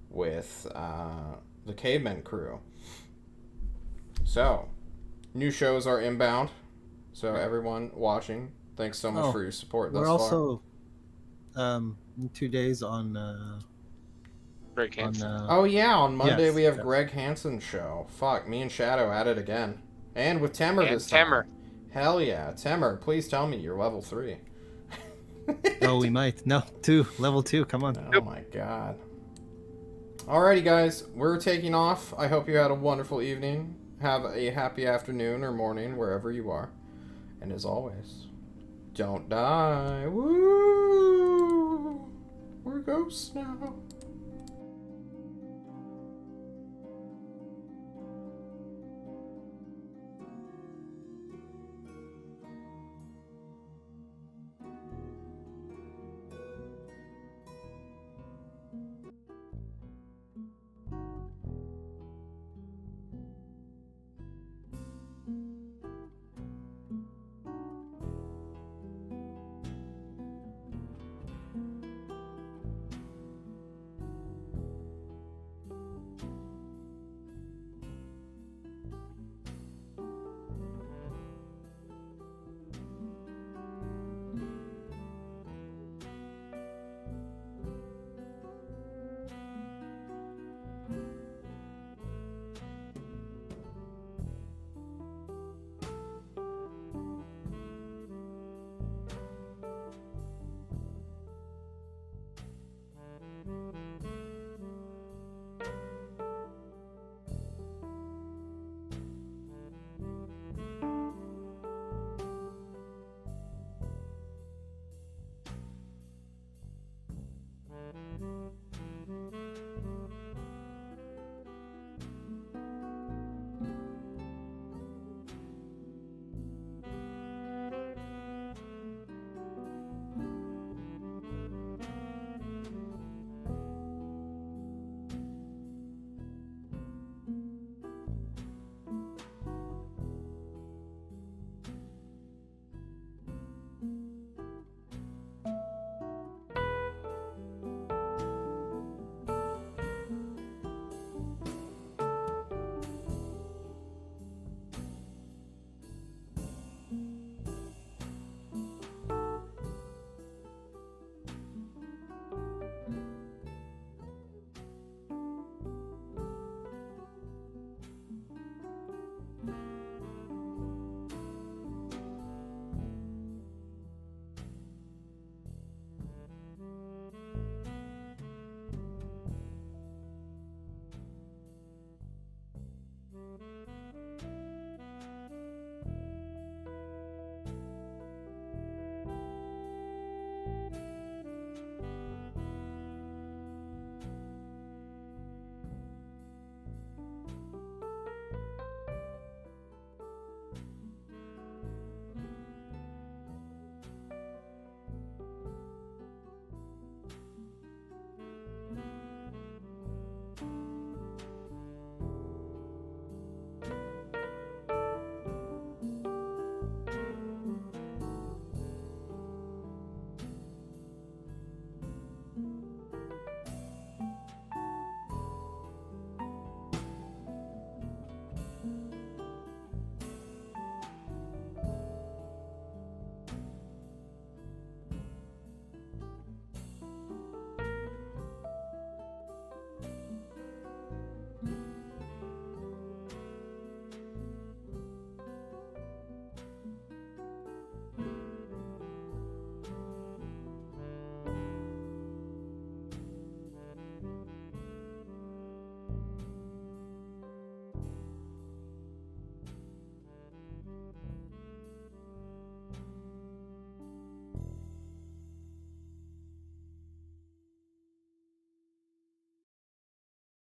[SPEAKER 1] with the Cavemen crew. So, new shows are inbound. So everyone watching, thanks so much for your support thus
[SPEAKER 6] We're
[SPEAKER 1] far.
[SPEAKER 6] also in 2 days on
[SPEAKER 2] Greg Hansen.
[SPEAKER 1] Oh yeah, on Monday
[SPEAKER 6] yes,
[SPEAKER 1] we have
[SPEAKER 6] yes.
[SPEAKER 1] Greg Hansen's show. Fuck, me and Shadow at it again. And with Temer
[SPEAKER 2] And
[SPEAKER 1] this time.
[SPEAKER 2] Temer.
[SPEAKER 1] Hell yeah. Temer, please tell me you're level 3.
[SPEAKER 6] Oh, we might. No, 2. Level 2. Come on.
[SPEAKER 1] Oh my god. Alrighty guys, we're taking off. I hope you had a wonderful evening. Have a happy afternoon or morning wherever you are. And as always, don't die. Woo! We're ghosts now.